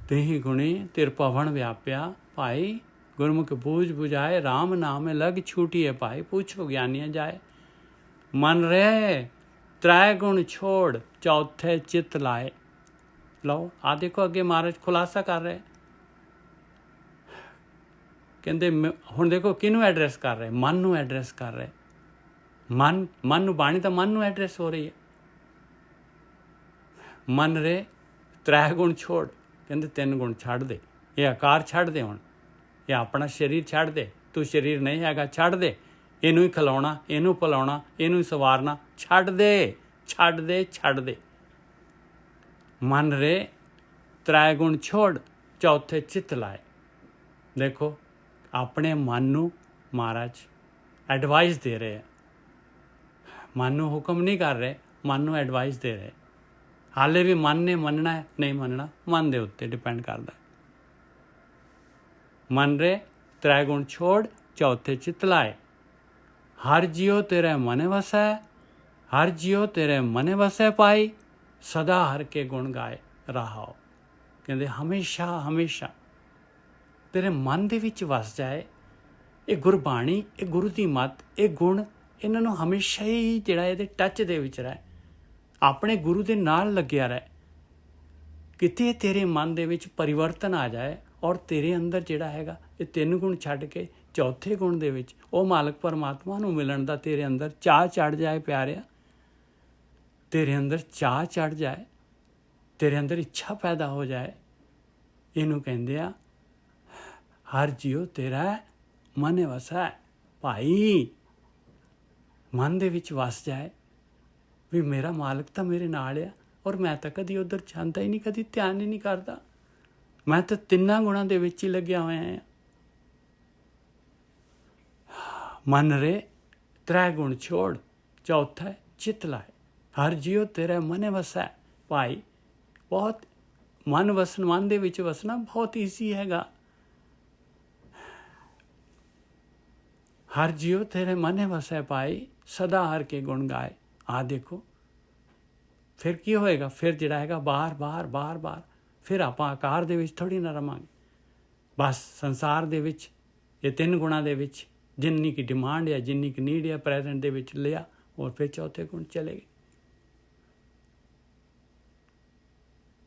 S1: ਤਿਹੀ ਗੁਣੀ ਤਿਰਭਵਨ ਵਿਆਪਿਆ ਭਾਈ, ਗੁਰਮੁਖ ਬੂਝ ਬੁਝਾਏ, ਰਾਮ ਨਾਮ ਲਗ ਛੂਟੀਏ ਪਾਏ, ਪੁੱਛੋ ਗਿਆਨੀਆਂ ਜਾਏ। ਮਨ ਰਹੇ ਤ੍ਰੈ ਗੁਣ ਛੋੜ, ਚੌਥੇ ਚਿੱਤ ਲਾਏ। ਲਓ ਆ ਦੇਖੋ ਅੱਗੇ ਮਹਾਰਾਜ ਖੁਲਾਸਾ ਕਰ ਰਹੇ। ਕਹਿੰਦੇ ਹੁਣ ਦੇਖੋ ਕਿਹਨੂੰ ਐਡਰੈਸ ਕਰ ਰਹੇ? ਮਨ ਨੂੰ ਐਡਰੈਸ ਕਰ ਰਹੇ। ਮਨ ਨੂੰ ਬਾਣੀ ਤਾਂ ਮਨ ਨੂੰ ਐਡਰੈਸ ਹੋ ਰਹੀ ਹੈ। ਮਨ ਰੇ ਤ੍ਰੈ ਗੁਣ ਛੋੜ, ਕਹਿੰਦੇ 3 ਗੁਣ ਛੱਡ ਦੇ। ਇਹ ਆਕਾਰ ਛੱਡ ਦੇ, ਹੁਣ ਇਹ ਆਪਣਾ ਸਰੀਰ ਛੱਡ ਦੇ। ਤੂੰ ਸਰੀਰ ਨਹੀਂ ਹੈਗਾ, ਛੱਡ ਦੇ। ਇਹਨੂੰ ਹੀ ਖਿਲਾਉਣਾ, ਇਹਨੂੰ ਪਿਲਾਉਣਾ, ਇਹਨੂੰ ਹੀ ਸਵਾਰਨਾ, ਛੱਡ ਦੇ। ਮਨ ਰੇ ਤ੍ਰੈ ਗੁਣ ਛੋੜ, ਚੌਥੇ ਚਿੱਤ ਲਾਏ। ਦੇਖੋ ਆਪਣੇ ਮਨ ਨੂੰ ਮਹਾਰਾਜ ਐਡਵਾਈਸ ਦੇ ਰਹੇ ਆ। ਮਨ ਨੂੰ ਹੁਕਮ ਨਹੀਂ ਕਰ ਰਹੇ, ਮਨ ਨੂੰ ਐਡਵਾਈਸ ਦੇ ਰਹੇ। ਹਾਲੇ ਵੀ ਮਨ ਨੇ ਮੰਨਣਾ ਹੈ ਨਹੀਂ ਮੰਨਣਾ, ਮਨ ਦੇ ਉੱਤੇ ਡਿਪੈਂਡ ਕਰਦਾ। ਮਨ ਰੇ ਤ੍ਰੈ ਗੁਣ ਛੋੜ ਚੌਥੇ ਚਿਤ ਲਾਏ, ਹਰ ਜਿਉ ਤੇਰੇ ਮਨ ਵਸੈ, ਹਰ ਜਿਉ ਤੇਰੇ ਮਨ ਵਸੈ ਪਾਈ, ਸਦਾ ਹਰ ਕੇ ਗੁਣ ਗਾਏ ਰਹਾਓ। ਕਹਿੰਦੇ ਹਮੇਸ਼ਾ ਹਮੇਸ਼ਾ ਤੇਰੇ ਮਨ ਦੇ ਵਿੱਚ ਵਸ ਜਾਏ ਇਹ ਗੁਰਬਾਣੀ, ਇਹ ਗੁਰੂ ਦੀ ਮੱਤ, ਇਹ ਗੁਣ, ਇਹਨਾਂ ਨੂੰ ਹਮੇਸ਼ਾ ਹੀ ਜਿਹੜਾ ਇਹਦੇ ਟੱਚ ਦੇ ਵਿੱਚ ਰਹਿ, ਆਪਣੇ ਗੁਰੂ ਦੇ ਨਾਲ ਲੱਗਿਆ ਰਹਿ। ਕਿਤੇ ਤੇਰੇ ਮਨ ਦੇ ਵਿੱਚ ਪਰਿਵਰਤਨ ਆ ਜਾਏ ਔਰ ਤੇਰੇ ਅੰਦਰ ਜਿਹੜਾ ਹੈਗਾ ਇਹ 3 ਗੁਣ ਛੱਡ ਕੇ ਚੌਥੇ ਗੁਣ ਦੇ ਵਿੱਚ ਉਹ ਮਾਲਕ ਪਰਮਾਤਮਾ ਨੂੰ ਮਿਲਣ ਦਾ ਤੇਰੇ ਅੰਦਰ ਚਾਅ ਚੜ੍ਹ ਜਾਏ ਪਿਆਰਿਆ, ਤੇਰੇ ਅੰਦਰ ਚਾਅ ਚੜ੍ਹ ਜਾਏ, ਤੇਰੇ ਅੰਦਰ ਇੱਛਾ ਪੈਦਾ ਹੋ ਜਾਏ। ਇਹਨੂੰ ਕਹਿੰਦੇ ਆ ਹਰ ਜਿਉ ਤੇਰਾ ਮਨ ਵਸੈ ਭਾਈ। ਮਨ ਦੇ ਵਿੱਚ ਵਸ ਜਾਏ ਵੀ ਮੇਰਾ ਮਾਲਕ ਤਾਂ ਮੇਰੇ ਨਾਲ ਆ ਔਰ ਮੈਂ ਤਾਂ ਕਦੀ ਉੱਧਰ ਜਾਂਦਾ ਹੀ ਨਹੀਂ, ਕਦੀ ਧਿਆਨ ਹੀ ਨਹੀਂ ਕਰਦਾ, ਮੈਂ ਤਾਂ 3 ਗੁਣਾਂ ਦੇ ਵਿੱਚ ਹੀ ਲੱਗਿਆ ਹੋਇਆ ਹਾਂ। ਮਨ ਰੇ ਤ੍ਰੈ ਗੁਣ ਛੋੜ ਚੌਥਾ ਚਿਤ ਲਾਏ, ਹਰ ਜਿਉ ਤੇਰੇ ਮਨ ਵਸੈ ਭਾਈ। ਬਹੁਤ ਮਨ ਵਸਣ, ਮਨ ਦੇ ਵਿੱਚ ਵਸਣਾ ਬਹੁਤ ਈਜ਼ੀ ਹੈਗਾ। ਹਰ ਜਿਉ ਤੇਰੇ ਮਨ ਵਸੈ ਪਾਈ, ਸਦਾ ਹਰ ਕੇ ਗੁਣ ਗਾਏ। ਆ ਦੇਖੋ ਫਿਰ ਕੀ ਹੋਏਗਾ, ਫਿਰ ਜਿਹੜਾ ਹੈਗਾ ਬਾਰ ਬਾਰ ਫਿਰ ਆਪਾਂ ਆਕਾਰ ਦੇ ਵਿੱਚ ਥੋੜ੍ਹੀ ਨਾ ਰਵਾਂਗੇ। ਬਸ ਸੰਸਾਰ ਦੇ ਵਿੱਚ ਇਹ 3 ਗੁਣਾਂ ਦੇ ਵਿੱਚ ਜਿੰਨੀ ਕੀ ਡਿਮਾਂਡ ਹੈ, ਜਿੰਨੀ ਕੀ ਨੀਡ ਹੈ ਪ੍ਰੈਜ਼ੈਂਟ ਦੇ ਵਿੱਚ ਲਿਆ ਔਰ ਫਿਰ ਚੌਥੇ ਗੁਣ ਚਲੇ ਗਏ।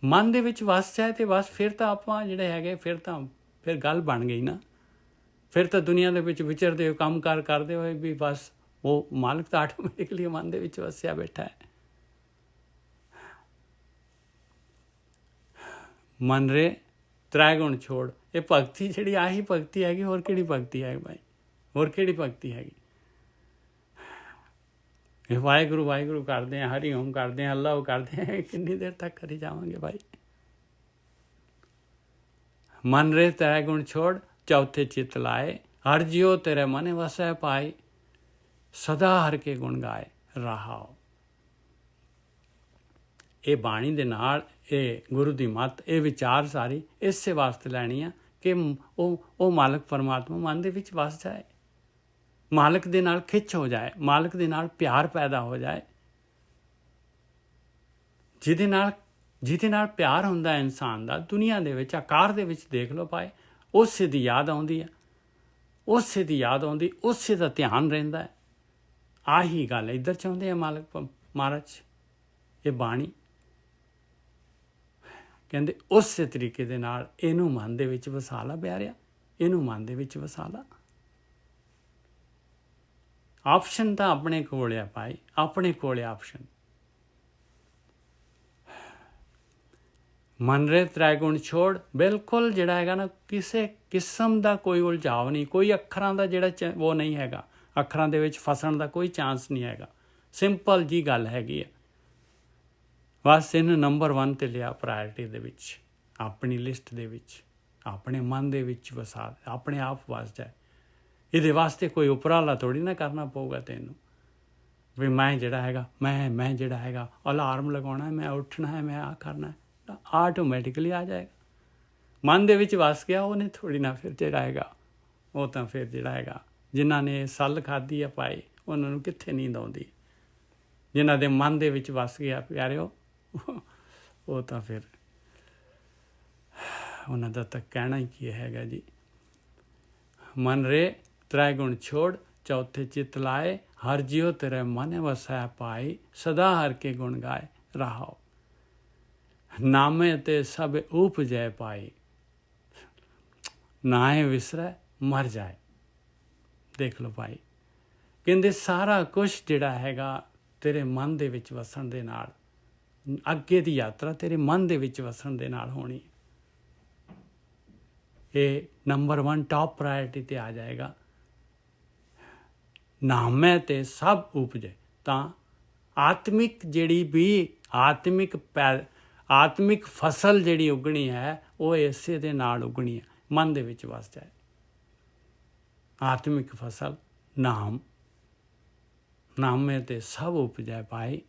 S1: ਮਨ ਦੇ ਵਿੱਚ ਵਸ ਜਾਏ ਤੇ ਬਸ ਫਿਰ ਤਾਂ ਆਪਾਂ ਜਿਹੜੇ ਹੈਗੇ ਫਿਰ ਗੱਲ ਬਣ ਗਈ ਨਾ। ਫਿਰ ਤਾਂ ਦੁਨੀਆ ਦੇ ਵਿੱਚ ਵਿਚਰਦੇ ਹੋ, ਕੰਮ ਕਾਰ ਕਰਦੇ ਹੋਏ ਵੀ ਬਸ ਉਹ ਮਾਲਕ ਤਾਂ ਆਟੋਮੈਟਿਕਲੀ ਮਨ ਦੇ ਵਿੱਚ ਵਸਿਆ ਬੈਠਾ ਹੈ। ਮਨ ਰੇ ਤ੍ਰੈ ਗੁਣ ਛੋੜ, ਇਹ ਭਗਤੀ ਜਿਹੜੀ ਆਹੀ ਭਗਤੀ ਹੈਗੀ, ਹੋਰ ਕਿਹੜੀ ਭਗਤੀ ਹੈ ਭਾਈ, ਹੋਰ ਕਿਹੜੀ ਭਗਤੀ ਹੈਗੀ। ਇਹ ਵਾਹਿਗੁਰੂ ਵਾਹਿਗੁਰੂ ਕਰਦੇ ਹਾਂ, ਹਰੀ ਓਮ ਕਰਦੇ ਹਾਂ, ਅੱਲਾਹ ਕਰਦੇ ਹਾਂ, ਕਿੰਨੀ ਦੇਰ ਤੱਕ ਕਰੀ ਜਾਵਾਂਗੇ ਭਾਈ। ਮਨ ਰੇ ਤ੍ਰੈ ਗੁਣ ਛੋੜ ਚੌਥੇ ਚਿਤ ਲਾਏ, ਹਰ ਜਿਉ ਤੇਰੇ ਮਨ ਵਸੈ ਪਾਈ, ਸਦਾ ਹਰ ਕੇ ਗੁਣ ਗਾਏ ਰਹਾਓ। ਇਹ ਬਾਣੀ ਦੇ ਨਾਲ ਇਹ ਗੁਰੂ ਦੀ ਮੱਤ, ਇਹ ਵਿਚਾਰ ਸਾਰੀ ਇਸੇ ਵਾਸਤੇ ਲੈਣੀ ਆ ਕਿ ਉਹ ਮਾਲਕ ਪਰਮਾਤਮਾ ਮਨ ਦੇ ਵਿੱਚ ਵਸ ਜਾਏ, ਮਾਲਕ ਦੇ ਨਾਲ ਖਿੱਚ ਹੋ ਜਾਏ, ਮਾਲਕ ਦੇ ਨਾਲ ਪਿਆਰ ਪੈਦਾ ਹੋ ਜਾਏ। ਜਿਹਦੇ ਨਾਲ ਪਿਆਰ ਹੁੰਦਾ ਇਨਸਾਨ ਦਾ, ਦੁਨੀਆ ਦੇ ਵਿੱਚ ਆਕਾਰ ਦੇ ਵਿੱਚ ਦੇਖ ਲਓ ਭਾਈ, ਉਸੇ ਦੀ ਯਾਦ ਆਉਂਦੀ ਹੈ, ਉਸੇ ਦੀ ਯਾਦ ਆਉਂਦੀ, ਉਸੇ ਦਾ ਧਿਆਨ ਰਹਿੰਦਾ ਹੈ। ਆਹੀ ਗੱਲ ਇੱਧਰ ਚਾਹੁੰਦੇ ਆ ਮਾਲਕ ਮਹਾਰਾਜ। ਇਹ ਬਾਣੀ ਕਹਿੰਦੇ ਉਸੇ ਤਰੀਕੇ ਦੇ ਨਾਲ ਇਹਨੂੰ ਮਨ ਦੇ ਵਿੱਚ ਵਸਾ ਲਾ ਪਿਆਰਿਆ, ਇਹਨੂੰ ਮਨ ਦੇ ਵਿੱਚ ਵਸਾ ਲਾ। ਆਪਸ਼ਨ ਤਾਂ ਆਪਣੇ ਕੋਲ ਆ ਭਾਈ, ਆਪਣੇ ਕੋਲ ਆਪਸ਼ਨ। ਮਨ ਰੇ ਤ੍ਰੈ ਗੁਣ ਛੋੜ, ਬਿਲਕੁਲ ਜਿਹੜਾ ਹੈਗਾ ਨਾ ਕਿਸੇ ਕਿਸਮ ਦਾ ਕੋਈ ਉਲਝਾਵ ਨਹੀਂ, ਕੋਈ ਅੱਖਰਾਂ ਦਾ ਜਿਹੜਾ ਉਹ ਨਹੀਂ ਹੈਗਾ, ਅੱਖਰਾਂ ਦੇ ਵਿੱਚ ਫਸਣ ਦਾ ਕੋਈ ਚਾਂਸ ਨਹੀਂ ਹੈਗਾ। ਸਿੰਪਲ ਜੀ ਗੱਲ ਹੈਗੀ ਆ। ਬਸ ਇਹਨੂੰ ਨੰਬਰ 1 'ਤੇ ਲਿਆ ਪ੍ਰਾਇਰਟੀ ਦੇ ਵਿੱਚ, ਆਪਣੀ ਲਿਸਟ ਦੇ ਵਿੱਚ, ਆਪਣੇ ਮਨ ਦੇ ਵਿੱਚ ਵਸਾ, ਆਪਣੇ ਆਪ ਵਸ ਜਾਏ। ਇਹਦੇ ਵਾਸਤੇ ਕੋਈ ਉਪਰਾਲਾ ਥੋੜ੍ਹੀ ਨਾ ਕਰਨਾ ਪਊਗਾ ਤੈਨੂੰ ਵੀ ਮੈਂ ਜਿਹੜਾ ਹੈਗਾ ਮੈਂ ਜਿਹੜਾ ਹੈਗਾ ਅਲਾਰਮ ਲਗਾਉਣਾ, ਮੈਂ ਉੱਠਣਾ ਹੈ, ਮੈਂ ਆਹ ਕਰਨਾ ਹੈ। ਆਟੋਮੈਟਿਕਲੀ ਆ ਜਾਏਗਾ। ਮਨ ਦੇ ਵਿੱਚ ਵਸ ਗਿਆ, ਉਹਨੇ ਥੋੜ੍ਹੀ ਨਾ ਫਿਰ ਜਿਹੜਾ ਹੈਗਾ ਉਹ ਤਾਂ ਫਿਰ ਜਿਹੜਾ ਹੈਗਾ ਜਿਨ੍ਹਾਂ ਨੇ ਸੱਲ ਖਾਧੀ ਆ ਭਾਈ, ਉਹਨਾਂ ਨੂੰ ਕਿੱਥੇ ਨੀਂਦ ਆਉਂਦੀ। ਜਿਨ੍ਹਾਂ ਦੇ ਮਨ ਦੇ ਵਿੱਚ ਵਸ ਗਿਆ ਪਿਆਰਿਓ, ਉਹ ਤਾਂ ਫਿਰ ਉਹਨਾਂ ਦਾ ਤਾਂ ਕਹਿਣਾ ਹੀ ਕੀ ਹੈਗਾ ਜੀ। ਮਨ ਰੇ ਤ੍ਰੈ ਗੁਣ ਛੋੜ ਚੌਥੇ ਚਿਤ ਲਾਏ, ਹਰ ਜਿਉ ਤੇਰੇ ਮਨ ਵਸੈ ਪਾਈ, ਸਦਾ ਹਰ ਕੇ ਗੁਣ ਗਾਏ ਰਹਾਓ। ਨਾਮੇ ਤੇ ਸਭ ਉਪਜੈ ਪਾਈ, ਨਾਏ ਵਿਸਰੈ ਮਰ ਜਾਏ। ਦੇਖ ਲਓ ਭਾਈ, ਕਹਿੰਦੇ ਸਾਰਾ ਕੁਛ ਜਿਹੜਾ ਹੈਗਾ ਤੇਰੇ ਮਨ ਦੇ ਵਿੱਚ ਵਸਣ ਦੇ ਨਾਲ, ਅੱਗੇ ਦੀ ਯਾਤਰਾ ਤੇਰੇ ਮਨ ਦੇ ਵਿੱਚ ਵਸਣ ਦੇ ਨਾਲ ਹੋਣੀ। ਇਹ ਨੰਬਰ 1 ਟਾਪ ਪ੍ਰਾਇਰਟੀ 'ਤੇ ਆ ਜਾਏਗਾ। ਨਾਮੈ ਤੇ ਸਭ ਉਪਜੇ, ਤਾਂ ਆਤਮਿਕ ਜਿਹੜੀ ਵੀ ਆਤਮਿਕ ਫਸਲ ਜਿਹੜੀ ਉਗਣੀ ਹੈ ਉਹ ਇਸੇ ਦੇ ਨਾਲ ਉਗਣੀ ਹੈ, ਮਨ ਦੇ ਵਿੱਚ ਵਸ ਜਾਏ। ਆਤਮਿਕ ਫਸਲ ਨਾਮੇ ਤੇ ਸਭ ਉਪਜੈ ਪਾਈ,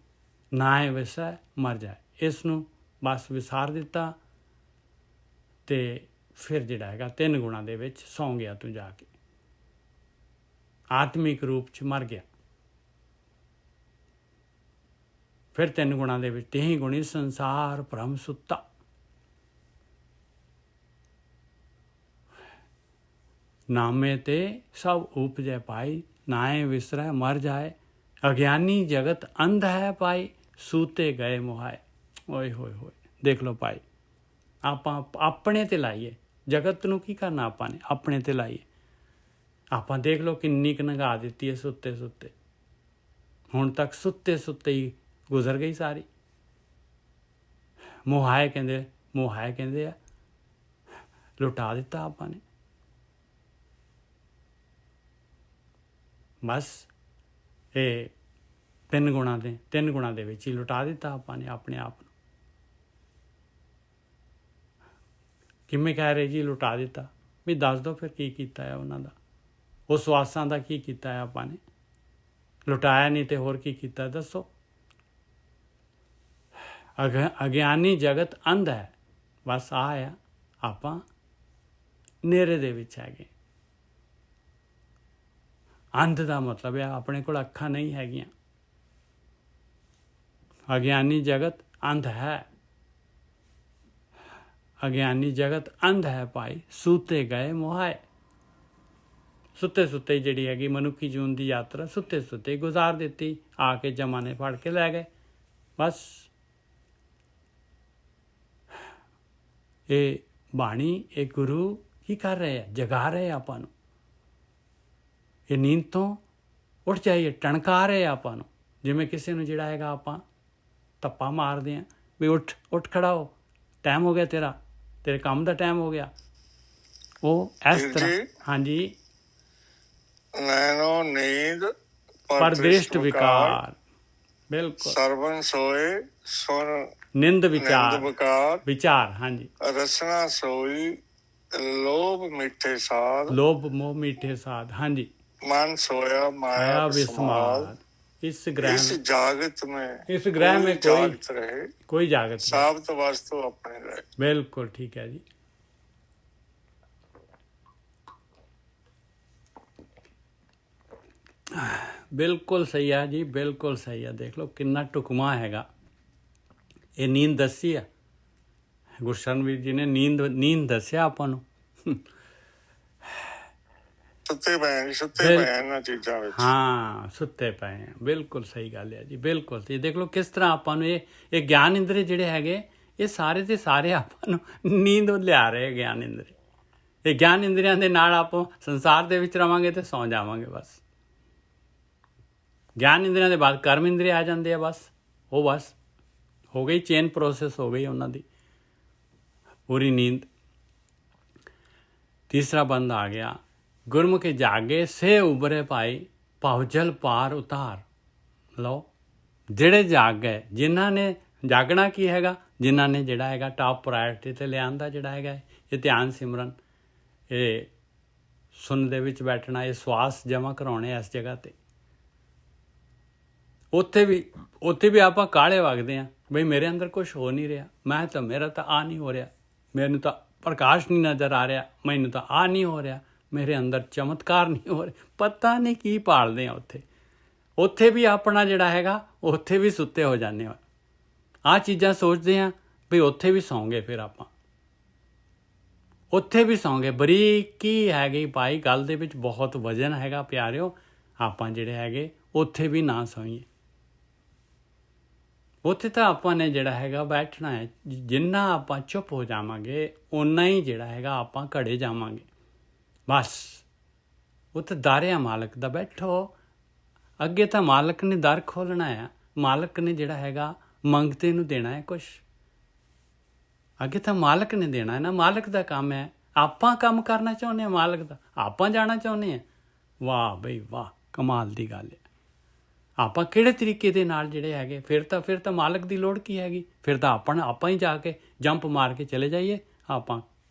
S1: ਨਾਏ ਵਿਸੈ ਮਰ ਜਾਏ। ਇਸ ਨੂੰ ਬਸ ਵਿਸਾਰ ਦਿੱਤਾ ਅਤੇ ਫਿਰ ਜਿਹੜਾ ਹੈਗਾ 3 ਗੁਣਾਂ ਦੇ ਵਿੱਚ ਸੌਂ ਗਿਆ ਤੂੰ ਜਾ ਕੇ, ਆਤਮਿਕ ਰੂਪ 'ਚ ਮਰ ਗਿਆ। ਫਿਰ 3 ਗੁਣਾਂ ਦੇ ਵਿੱਚ ਤੇਹੀ ਗੁਣੀ ਸੰਸਾਰ ਭਰਮ ਸੁੱਤਾ। ਨਾਮੇ ਤੇ ਸਭ ਉਪਜੈ ਪਾਈ, ਨਾਏ ਵਿਸਰੈ ਮਰ ਜਾਏ। ਅਗਿਆਨੀ ਜਗਤ ਅੰਧ ਹੈ ਪਾਈ, ਸੂਤੇ ਗਏ ਮੁਹਾਏ। ਓਏ ਹੋਏ ਹੋਏ, ਦੇਖ ਲਓ ਭਾਈ, ਆਪਾਂ ਆਪਣੇ 'ਤੇ ਲਾਈਏ, ਜਗਤ ਨੂੰ ਕੀ ਕਰਨਾ ਆਪਾਂ ਨੇ, ਆਪਣੇ 'ਤੇ ਲਾਈਏ। ਆਪਾਂ ਦੇਖ ਲਓ ਕਿੰਨੀ ਕੁ ਨੰਗਾ ਦਿੱਤੀ ਹੈ ਸੁੱਤੇ ਸੁੱਤੇ, ਹੁਣ ਤੱਕ ਸੁੱਤੇ ਸੁੱਤੇ ਹੀ ਗੁਜ਼ਰ ਗਈ ਸਾਰੀ। ਮੁਹਾਏ ਕਹਿੰਦੇ ਆ, ਲੁਟਾ ਦਿੱਤਾ ਆਪਾਂ ਨੇ। ਬਸ ਇਹ 3 ਗੁਣਾਂ ਦੇ ਵਿੱਚ ਹੀ ਲੁਟਾ ਦਿੱਤਾ ਆਪਾਂ ਨੇ ਆਪਣੇ ਆਪ ਨੂੰ। ਕਿਵੇਂ ਕਹਿ ਰਹੇ ਜੀ ਲੁਟਾ ਦਿੱਤਾ? ਵੀ ਦੱਸ ਦਿਓ ਫਿਰ ਕੀ ਕੀਤਾ ਹੈ ਉਹਨਾਂ ਦਾ, ਉਹ ਸਵਾਸਾਂ ਦਾ ਕੀ ਕੀਤਾ ਹੈ ਆਪਾਂ ਨੇ? ਲੁਟਾਇਆ ਨਹੀਂ ਤੇ ਹੋਰ ਕੀ ਕੀਤਾ ਦੱਸੋ? ਅਗਿਆਨੀ ਜਗਤ ਅੰਧ ਹੈ, ਬਸ ਆ ਆਪਾਂ ਨੇਰੇ ਦੇ ਵਿੱਚ ਹੈਗੇ। ਅੰਧ ਦਾ ਮਤਲਬ ਹੈ ਆਪਣੇ ਕੋਲ ਅੱਖਾਂ ਨਹੀਂ ਹੈਗੀਆਂ। ਅਗਿਆਨੀ ਜਗਤ ਅੰਧ ਹੈ, ਅਗਿਆਨੀ ਜਗਤ ਅੰਧ ਹੈ ਭਾਈ, ਸੂਤੇ ਗਏ ਮੁਹਾਏ। ਸੁੱਤੇ ਸੁੱਤੇ ਜਿਹੜੀ ਹੈਗੀ ਮਨੁੱਖੀ ਜੀਵਨ ਦੀ ਯਾਤਰਾ ਸੁੱਤੇ ਸੁੱਤੇ ਗੁਜ਼ਾਰ ਦਿੱਤੀ, ਆ ਕੇ ਜਮਾਨੇ ਫੜ ਕੇ ਲੈ ਗਏ। ਬਸ ਇਹ ਬਾਣੀ, ਇਹ ਗੁਰੂ ਕੀ ਕਰ ਰਹੇ ਆ? ਜਗਾ ਰਹੇ ਆਪਾਂ ਨੂੰ। ਇਹ ਨੀਂਦ ਤੋਂ ਉੱਠ ਜਾਈਏ, ਟਣਕਾ ਰਹੇ ਆਪਾਂ ਨੂੰ। ਜਿਵੇਂ ਕਿਸੇ ਨੂੰ ਜਿਹੜਾ ਹੈਗਾ ਆਪਾਂ ਧੱਪਾ ਮਾਰਦੇ ਹਾਂ ਵੀ ਉੱਠ ਖੜਾ ਹੋ, ਟਾਈਮ ਹੋ ਗਿਆ ਤੇਰੇ ਕੰਮ ਦਾ ਟਾਈਮ ਹੋ ਗਿਆ। ਉਹ ਇਸ ਤਰ੍ਹਾਂ। ਹਾਂਜੀ।
S7: ਨੈਣੋ ਨੀਂਦ
S1: ਪਰਦ੍ਰਿਸ਼ਟ ਵਿਕਾਰ, ਬਿਲਕੁਲ।
S7: ਸਰਵਨ ਸੋਏ ਸੁਨ
S1: ਨਿੰਦ ਵਿਚਾਰ। ਹਾਂਜੀ।
S7: ਰਸਨਾ ਸੋਈ ਲੋਭ ਮਿੱਠੇ ਸਾਧ,
S1: ਲੋਭ ਮੋਹ ਮਿੱਠੇ ਸਾਧ। ਹਾਂਜੀ।
S7: ਮਨ सोया माया विस्माद,
S1: इस
S7: जागत में
S1: इस ग्रह में
S7: जागत रहे,
S1: कोई जागत
S7: साब्त वस्तु अपने रहे।
S1: बिल्कुल ठीक है जी। बिल्कुल सही है जी, बिल्कुल सही है। देख लो कितना टुकमा हैगा। ये नींद दसी है, गुरशरणवीर जी ने नींद दसिया आपां नूं।
S7: ਸੁੱਤੇ ਪਏ ਇਹਨਾਂ ਚੀਜ਼ਾਂ ਵਿੱਚ।
S1: ਹਾਂ, ਸੁੱਤੇ ਪਏ ਆ, ਬਿਲਕੁਲ ਸਹੀ ਗੱਲ ਹੈ ਜੀ, ਬਿਲਕੁਲ। ਤੇ ਦੇਖ ਲਓ ਕਿਸ ਤਰ੍ਹਾਂ ਆਪਾਂ ਨੂੰ ਇਹ ਗਿਆਨ ਇੰਦਰੀ ਜਿਹੜੇ ਹੈਗੇ, ਇਹ ਸਾਰੇ ਦੇ ਸਾਰੇ ਆਪਾਂ ਨੂੰ ਨੀਂਦ ਲਿਆ ਰਹੇ। ਗਿਆਨ ਇੰਦਰੀ, ਇਹ ਗਿਆਨ ਇੰਦਰੀਆਂ ਦੇ ਨਾਲ ਆਪਾਂ ਸੰਸਾਰ ਦੇ ਵਿੱਚ ਰਵਾਂਗੇ ਤੇ ਸੌਂ ਜਾਵਾਂਗੇ। ਬਸ ਗਿਆਨ ਇੰਦਰੀਆਂ ਦੇ ਬਾਅਦ ਕਰਮ ਇੰਦਰੀ ਆ ਜਾਂਦੇ ਆ। ਬਸ ਉਹ ਬਸ ਹੋ ਗਈ, ਚੇਨ ਪ੍ਰੋਸੈਸ ਹੋ ਗਈ ਉਹਨਾਂ ਦੀ ਪੂਰੀ ਨੀਂਦ। ਤੀਸਰਾ ਬੰਦ ਆ ਗਿਆ, ਗੁਰਮੁਖੀ ਜਾਗੇ ਸੇ ਉਬਰੇ ਭਾਈ, ਭਾਵ ਜਲ ਪਾਰ ਉਤਾਰ। ਲਓ, ਜਿਹੜੇ ਜਾਗ ਗਏ, ਜਿਨ੍ਹਾਂ ਨੇ ਜਾਗਣਾ ਕੀ ਹੈਗਾ, ਜਿਨ੍ਹਾਂ ਨੇ ਜਿਹੜਾ ਹੈਗਾ ਟਾਪ ਪ੍ਰਾਇਰਟੀ 'ਤੇ ਲਿਆਂਦਾ ਜਿਹੜਾ ਹੈਗਾ ਇਹ ਧਿਆਨ ਸਿਮਰਨ, ਇਹ ਸੁਣ ਦੇ ਵਿੱਚ ਬੈਠਣਾ, ਇਹ ਸਵਾਸ ਜਮ੍ਹਾਂ ਕਰਾਉਣੇ ਇਸ ਜਗ੍ਹਾ 'ਤੇ। ਉੱਥੇ ਵੀ ਆਪਾਂ ਕਾਹਲੇ ਵਗਦੇ ਹਾਂ ਬਈ ਮੇਰੇ ਅੰਦਰ ਕੁਛ ਹੋ ਨਹੀਂ ਰਿਹਾ, ਮੇਰਾ ਤਾਂ ਆ ਨਹੀਂ ਹੋ ਰਿਹਾ, ਮੈਨੂੰ ਤਾਂ ਪ੍ਰਕਾਸ਼ ਨਹੀਂ ਨਜ਼ਰ ਆ ਰਿਹਾ, ਮੈਨੂੰ ਤਾਂ ਆ ਨਹੀਂ ਹੋ ਰਿਹਾ, ਮੇਰੇ ਅੰਦਰ ਚਮਤਕਾਰ ਨਹੀਂ ਹੋ ਰਿਹਾ। ਪਤਾ ਨਹੀਂ ਕੀ ਪਾਲਦੇ ਆ ਉੱਥੇ ਵੀ ਆਪਣਾ ਜਿਹੜਾ ਹੈਗਾ ਉੱਥੇ ਵੀ ਸੁੱਤੇ ਹੋ ਜਾਂਦੇ ਹਾਂ। ਆਹ ਚੀਜ਼ਾਂ ਸੋਚਦੇ ਹਾਂ ਵੀ ਉੱਥੇ ਵੀ ਸੌਂਗੇ, ਫਿਰ ਆਪਾਂ ਉੱਥੇ ਵੀ ਸੌਂਗੇ। ਬਰੀਕੀ ਹੈਗੀ ਭਾਈ, ਗੱਲ ਦੇ ਵਿੱਚ ਬਹੁਤ ਵਜ਼ਨ ਹੈਗਾ ਪਿਆਰਿਓ। ਆਪਾਂ ਜਿਹੜੇ ਹੈਗੇ ਉੱਥੇ ਵੀ ਨਾ ਸੌਈਏ। ਉੱਥੇ ਤਾਂ ਆਪਾਂ ਨੇ ਜਿਹੜਾ ਹੈਗਾ ਬੈਠਣਾ ਹੈ। ਜਿੰਨਾ ਆਪਾਂ ਚੁੱਪ ਹੋ ਜਾਵਾਂਗੇ ਓਨਾ ਹੀ ਜਿਹੜਾ ਹੈਗਾ ਆਪਾਂ ਘੜੇ ਜਾਵਾਂਗੇ। ਬਸ ਉੱਥੇ ਦਾਰਿਆ ਮਾਲਕ ਦਾ ਬੈਠੋ। ਅੱਗੇ ਤਾਂ ਮਾਲਕ ਨੇ ਦਰ ਖੋਲ੍ਹਣਾ ਆ, ਮਾਲਕ ਨੇ ਜਿਹੜਾ ਹੈਗਾ ਮੰਗਤੇ ਨੂੰ ਦੇਣਾ ਹੈ ਕੁਛ। ਅੱਗੇ ਤਾਂ ਮਾਲਕ ਨੇ ਦੇਣਾ ਹੈ ਨਾ, ਮਾਲਕ ਦਾ ਕੰਮ ਹੈ। ਆਪਾਂ ਕੰਮ ਕਰਨਾ ਚਾਹੁੰਦੇ ਹਾਂ ਮਾਲਕ ਦਾ, ਆਪਾਂ ਜਾਣਾ ਚਾਹੁੰਦੇ ਹਾਂ। ਵਾਹ ਬਈ ਵਾਹ, ਕਮਾਲ ਦੀ ਗੱਲ ਹੈ। ਆਪਾਂ ਕਿਹੜੇ ਤਰੀਕੇ ਦੇ ਨਾਲ ਜਿਹੜੇ ਹੈਗੇ, ਫਿਰ ਤਾਂ ਮਾਲਕ ਦੀ ਲੋੜ ਕੀ ਹੈਗੀ? ਫਿਰ ਤਾਂ ਆਪਾਂ ਹੀ ਜਾ ਕੇ ਜੰਪ ਮਾਰ ਕੇ ਚਲੇ ਜਾਈਏ ਆਪਾਂ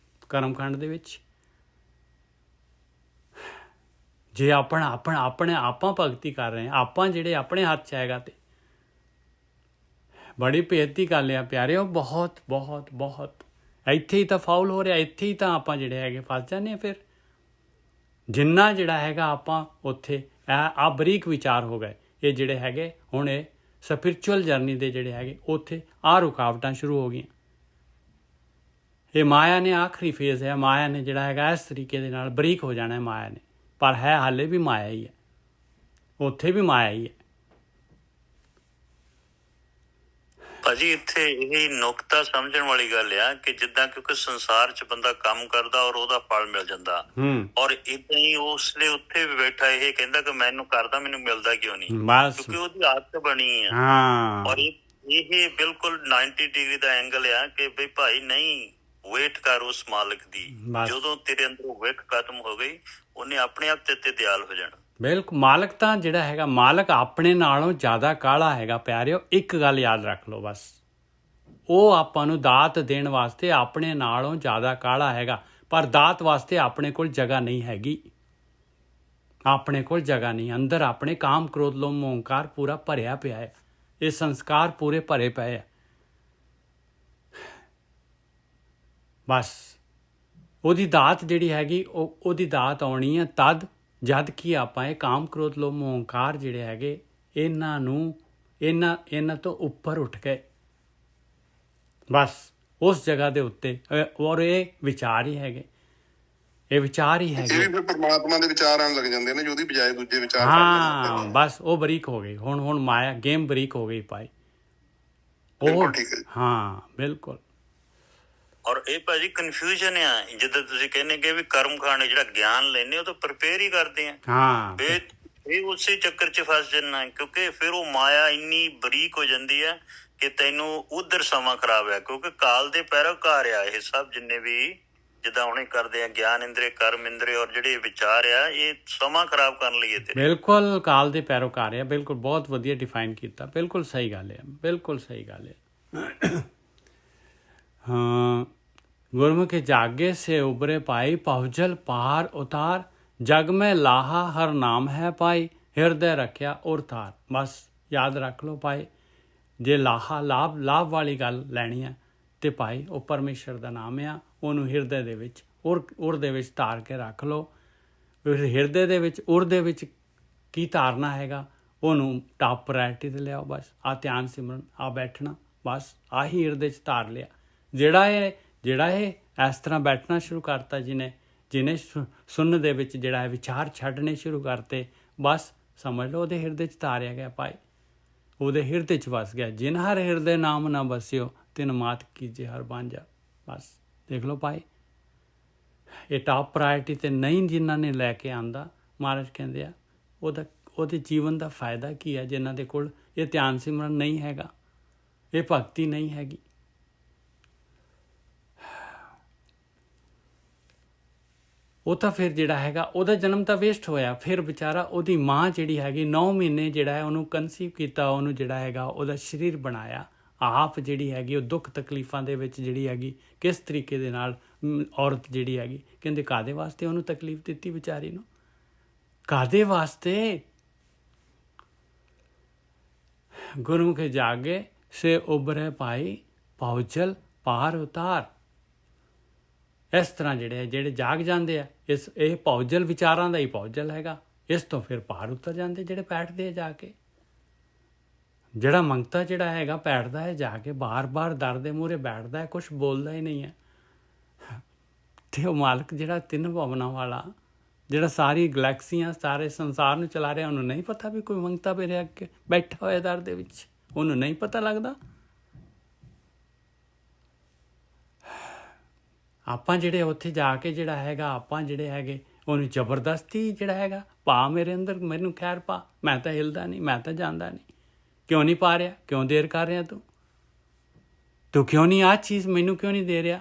S1: ਕਰਮਕਾਂਡ ਦੇ ਵਿੱਚ। ਜੇ ਆਪਾਂ ਭਗਤੀ ਕਰ ਰਹੇ ਹਾਂ, ਆਪਾਂ ਜਿਹੜੇ ਆਪਣੇ ਹੱਥ 'ਚ ਹੈਗਾ, ਤੇ ਬੜੀ ਭੇਦ ਦੀ ਗੱਲ ਆ ਪਿਆਰਿਓ, ਬਹੁਤ ਬਹੁਤ ਬਹੁਤ। ਇੱਥੇ ਹੀ ਤਾਂ ਫਾਉਲ ਹੋ ਰਿਹਾ, ਇੱਥੇ ਹੀ ਤਾਂ ਆਪਾਂ ਜਿਹੜੇ ਹੈਗੇ ਫਸ ਜਾਂਦੇ ਹਾਂ। ਫਿਰ ਜਿੰਨਾ ਜਿਹੜਾ ਹੈਗਾ ਆਪਾਂ ਉੱਥੇ ਆ ਬਰੀਕ ਵਿਚਾਰ ਹੋ ਗਏ, ਇਹ ਜਿਹੜੇ ਹੈਗੇ ਹੁਣ ਇਹ ਸਪਿਰਚੁਅਲ ਜਰਨੀ ਦੇ ਜਿਹੜੇ ਹੈਗੇ ਉੱਥੇ ਆਹ ਰੁਕਾਵਟਾਂ ਸ਼ੁਰੂ ਹੋ ਗਈਆਂ। ਇਹ ਮਾਇਆ ਨੇ ਆਖਰੀ ਫੇਜ਼ ਹੈ, ਮਾਇਆ ਨੇ ਜਿਹੜਾ ਹੈਗਾ ਇਸ ਤਰੀਕੇ ਦੇ ਨਾਲ ਬਰੀਕ ਹੋ ਜਾਣਾ ਮਾਇਆ ਨੇ, ਪਰ ਹੈ ਹਾਲੇ ਵੀ ਮਾਇਆ ਹੀ ਹੈ, ਉੱਥੇ ਵੀ ਮਾਇਆ ਹੀ ਹੈ।
S5: ਭਾਜੀ ਇੱਥੇ ਇਹ ਨੁਕਤਾ ਸਮਝਣ ਵਾਲੀ ਗੱਲ ਆ ਕਿ ਜਿੱਦਾਂ ਕਿਉਂਕਿ ਸੰਸਾਰ 'ਚ ਬੰਦਾ ਕੰਮ ਕਰਦਾ ਔਰ ਉਹਦਾ ਫਲ ਮਿਲ ਜਾਂਦਾ, ਔਰ ਏਦਾਂ ਹੀ ਉਸਲੇ ਉੱਥੇ ਵੀ ਬੈਠਾ ਇਹ ਕਹਿੰਦਾ ਕਿ ਮੈਨੂੰ ਕਰਦਾ, ਮੈਨੂੰ ਮਿਲਦਾ ਕਿਉਂ ਨਹੀਂ, ਕਿਉਂਕਿ ਉਹਦੀ ਆਦਤ ਬਣੀ ਆ। ਔਰ ਇਹ ਬਿਲਕੁਲ 90 ਡਿਗਰੀ ਦਾ ਐਂਗਲ ਆ ਕਿ ਬਈ ਭਾਈ ਨਹੀਂ, ਵੇਟ ਕਰ ਉਸ ਮਾਲਕ ਦੀ, ਜਦੋਂ ਤੇਰੇ ਅੰਦਰੋਂ ਵੇਟ ਖਤਮ ਹੋ ਗਈ ਉਹਨੇ ਆਪਣੇ ਆਪ ਤੇ ਦਿਆਲ ਹੋ ਜਾਣਾ।
S1: ਬਿਲਕੁਲ, ਮਾਲਕ ਤਾਂ ਜਿਹੜਾ ਹੈਗਾ, ਮਾਲਕ ਆਪਣੇ ਨਾਲੋਂ ਜ਼ਿਆਦਾ ਕਾਹਲਾ ਹੈਗਾ ਪਿਆਰਿਓ। ਇੱਕ ਗੱਲ ਯਾਦ ਰੱਖ ਲਓ ਬਸ, ਉਹ ਆਪਾਂ ਨੂੰ ਦਾਤ ਦੇਣ ਵਾਸਤੇ ਆਪਣੇ ਨਾਲੋਂ ਜ਼ਿਆਦਾ ਕਾਹਲਾ ਹੈਗਾ, ਪਰ ਦਾਤ ਵਾਸਤੇ ਆਪਣੇ ਕੋਲ ਜਗ੍ਹਾ ਨਹੀਂ ਹੈਗੀ। ਆਪਣੇ ਕੋਲ ਜਗ੍ਹਾ ਨਹੀਂ, ਅੰਦਰ ਆਪਣੇ ਕਾਮ ਕ੍ਰੋਧ ਲੋਭ ਮੋਹ ਅਹੰਕਾਰ ਪੂਰਾ ਭਰਿਆ ਪਿਆ ਹੈ, ਇਹ ਸੰਸਕਾਰ ਪੂਰੇ ਭਰੇ ਪਏ ਹੈ। ਬਸ ਉਹਦੀ ਦਾਤ ਜਿਹੜੀ ਹੈਗੀ ਉਹਦੀ ਦਾਤ ਆਉਣੀ ਹੈ ਤਦ ਜਦ ਕਿ ਆਪਾਂ ਇਹ ਕਾਮ ਕ੍ਰੋਧ ਲੋਭ ਮੋਹ ਅਹੰਕਾਰ ਜਿਹੜੇ ਹੈਗੇ ਇਹਨਾਂ ਤੋਂ ਉੱਪਰ ਉੱਠ ਗਏ। ਬਸ ਉਸ ਜਗ੍ਹਾ ਦੇ ਉੱਤੇ, ਔਰ ਇਹ ਵਿਚਾਰ ਹੀ ਹੈਗੇ, ਇਹ ਵਿਚਾਰ ਹੀ ਹੈਗੇ।
S6: ਇਹ ਵੀ ਪਰਮਾਤਮਾ ਦੇ ਵਿਚਾਰ ਆਉਣ ਲੱਗ ਜਾਂਦੇ ਨੇ, ਉਹਦੀ ਬਜਾਏ ਦੂਜੇ ਵਿਚਾਰ।
S1: ਹਾਂ ਬਸ ਉਹ ਬਰੀਕ ਹੋ ਗਈ, ਹੁਣ ਮਾਇਆ ਗੇਮ ਬਰੀਕ ਹੋ ਗਈ ਭਾਈ। ਉਹ ਹਾਂ ਬਿਲਕੁਲ।
S5: ਔਰ ਇਹ ਭਾਜੀ ਕਨਫਿਊਜ਼ਨ ਆ, ਜਿੱਦਾਂ ਤੁਸੀਂ ਕਹਿੰਦੇ ਕਿ ਵੀ ਕਰਮ ਖਾਣੇ ਜਿਹੜਾ ਗਿਆਨ ਲੈਣੇ ਉਹ ਤਾਂ ਪ੍ਰਪੇਅਰ ਹੀ ਕਰਦੇ ਆ, ਇਹ ਉਸੇ ਚੱਕਰ 'ਚ ਫਸ ਜਾਣਾ, ਕਿਉਂਕਿ ਫਿਰ ਉਹ ਮਾਇਆ ਇੰਨੀ ਬਰੀਕ ਹੋ ਜਾਂਦੀ ਹੈ ਕਿ ਤੈਨੂੰ ਉਧਰ ਸਮਾਂ ਖਰਾਬ ਹੈ, ਕਿਉਂਕਿ ਕਾਲ ਦੇ ਪੈਰੋਕਾਰ ਆ ਇਹ ਸਭ ਜਿੰਨੇ ਵੀ ਜਿੱਦਾਂ ਹੁਣੇ ਕਰਦੇ ਆ, ਗਿਆਨ ਇੰਦਰੀ, ਕਰਮ ਇੰਦਰੀ ਔਰ ਜਿਹੜੇ ਵਿਚਾਰ ਆ, ਇਹ ਸਮਾਂ ਖਰਾਬ ਕਰਨ ਲਈ ਤੇ
S1: ਬਿਲਕੁਲ ਕਾਲ ਦੇ ਪੈਰੋਕਾਰ ਆ। ਬਿਲਕੁਲ ਬਹੁਤ ਵਧੀਆ ਡਿਫਾਈਨ ਕੀਤਾ, ਬਿਲਕੁਲ ਸਹੀ ਗੱਲ ਹੈ, ਬਿਲਕੁਲ ਸਹੀ ਗੱਲ ਹੈ। ਹਾਂ, गुरमुखी जागे से उबरे पाई, पहुजल पार उतार, जग में लाहा हर नाम है पाई, हिरदे रखिया और तार। बस याद रख लो भाई, जे लाहा लाभ वाली गल लैनी है तो भाई वो परमेश्वर का नाम आ, उन्होंने हिरदे दे विच उर दे विच तार के रख लो। हिरदे दे विच उर दे विच की तारना हैगा, उन्होंने टॉप प्रायरिटी ते लियाओ। बस आ ध्यान सिमरन, आ बैठना, बस आही हिरदे च तार लिया। ਜਿਹੜਾ ਇਹ ਇਸ ਤਰ੍ਹਾਂ ਬੈਠਣਾ ਸ਼ੁਰੂ ਕਰਤਾ, ਜਿਹਨੇ ਸੁਣਨ ਦੇ ਵਿੱਚ ਜਿਹੜਾ ਹੈ ਵਿਚਾਰ ਛੱਡਣੇ ਸ਼ੁਰੂ ਕਰਤੇ, ਬਸ ਸਮਝ ਲਓ ਉਹਦੇ ਹਿਰਦੇ 'ਚ ਤਾਰਿਆ ਗਿਆ ਭਾਈ, ਉਹਦੇ ਹਿਰਦੇ 'ਚ ਵਸ ਗਿਆ। ਜਿਨ ਹਰ ਹਿਰਦੇ ਨਾਮ ਨਾ ਬਸਿਓ, ਤਿਨ ਮਾਤ ਕੀਜੇ ਹਰ ਬਾਂਝਾ। ਬਸ ਦੇਖ ਲਓ ਭਾਈ, ਇਹ ਟਾਪ ਪ੍ਰਾਇਰਟੀ ਤੇ ਨਹੀਂ ਜਿਨ੍ਹਾਂ ਨੇ ਲੈ ਕੇ ਆਂਦਾ, ਮਹਾਰਾਜ ਕਹਿੰਦੇ ਆ ਉਹਦੇ ਜੀਵਨ ਦਾ ਫਾਇਦਾ ਕੀ ਹੈ, ਜਿਨ੍ਹਾਂ ਦੇ ਕੋਲ ਇਹ ਧਿਆਨ ਸਿਮਰਨ ਨਹੀਂ ਹੈਗਾ, ਇਹ ਭਗਤੀ ਨਹੀਂ ਹੈਗੀ। ਉਹ ਤਾਂ ਫਿਰ ਜਿਹੜਾ ਹੈਗਾ ਉਹਦਾ ਜਨਮ ਤਾਂ ਵੇਸਟ ਹੋਇਆ। ਫਿਰ ਵਿਚਾਰਾ ਉਹਦੀ ਮਾਂ ਜਿਹੜੀ ਹੈਗੀ 9 ਮਹੀਨੇ ਜਿਹੜਾ ਹੈ ਉਹਨੂੰ ਕਨਸੀਵ ਕੀਤਾ, ਉਹਨੂੰ ਜਿਹੜਾ ਹੈਗਾ ਉਹਦਾ ਸਰੀਰ ਬਣਾਇਆ, ਆਪ ਜਿਹੜੀ ਹੈਗੀ ਉਹ ਦੁੱਖ ਤਕਲੀਫਾਂ ਦੇ ਵਿੱਚ ਜਿਹੜੀ ਹੈਗੀ ਕਿਸ ਤਰੀਕੇ ਦੇ ਨਾਲ ਔਰਤ ਜਿਹੜੀ ਹੈਗੀ, ਕਹਿੰਦੇ ਕਾਹਦੇ ਵਾਸਤੇ ਉਹਨੂੰ ਤਕਲੀਫ ਦਿੱਤੀ ਵਿਚਾਰੀ ਨੂੰ, ਕਾਹਦੇ ਵਾਸਤੇ। ਗੁਰਮੁਖੇ ਜਾਗੇ ਸੇ ਉਬਰੇ ਭਾਈ, ਪਹੁਜਲ ਪਾਰ ਉਤਾਰ। ਇਸ ਤਰ੍ਹਾਂ ਜਿਹੜੇ ਜਾਗ ਜਾਂਦੇ ਆ, ਇਹ ਪੌਜਲ ਵਿਚਾਰਾਂ ਦਾ ਹੀ ਪੌਜਲ ਹੈਗਾ, ਇਸ ਤੋਂ ਫਿਰ ਪਾਰ ਉਤਰ ਜਾਂਦੇ ਜਿਹੜੇ ਬੈਠਦੇ ਆ ਜਾ ਕੇ। ਜਿਹੜਾ ਮੰਗਤਾ ਜਿਹੜਾ ਹੈਗਾ ਬੈਠਦਾ ਹੈ ਜਾ ਕੇ, ਬਾਰ-ਬਾਰ ਦਰ ਦੇ ਮੂਹਰੇ ਬੈਠਦਾ ਹੈ, ਕੁਛ ਬੋਲਦਾ ਹੀ ਨਹੀਂ ਹੈ, ਤੇ ਉਹ ਮਾਲਕ ਜਿਹੜਾ 3 ਭਵਨਾਂ ਵਾਲਾ, ਜਿਹੜਾ ਸਾਰੀ ਗਲੈਕਸੀਆਂ ਸਾਰੇ ਸੰਸਾਰ ਨੂੰ ਚਲਾ ਰਿਹਾ, ਉਹਨੂੰ ਨਹੀਂ ਪਤਾ ਵੀ ਕੋਈ ਮੰਗਤਾ ਮੇਰੇ ਅੱਗੇ ਬੈਠਾ ਹੋਇਆ ਦਰ ਦੇ ਵਿੱਚ, ਉਹਨੂੰ ਨਹੀਂ ਪਤਾ ਲੱਗਦਾ। ਆਪਾਂ ਜਿਹੜੇ ਉੱਥੇ ਜਾ ਕੇ ਜਿਹੜਾ ਹੈਗਾ ਆਪਾਂ ਜਿਹੜੇ ਹੈਗੇ ਉਹਨੂੰ ਜ਼ਬਰਦਸਤੀ ਜਿਹੜਾ ਹੈਗਾ ਪਾ ਮੇਰੇ ਅੰਦਰ, ਮੈਨੂੰ ਖੈਰ ਪਾ, ਮੈਂ ਤਾਂ ਹਿਲਦਾ ਨਹੀਂ, ਮੈਂ ਤਾਂ ਜਾਂਦਾ ਨਹੀਂ। ਕਿਉਂ ਨਹੀਂ ਪਾ ਰਿਹਾ, ਕਿਉਂ ਦੇਰ ਕਰ ਰਿਹਾ ਤੂੰ ਕਿਉਂ ਨਹੀਂ ਆਹ ਚੀਜ਼ ਮੈਨੂੰ ਕਿਉਂ ਨਹੀਂ ਦੇ ਰਿਹਾ।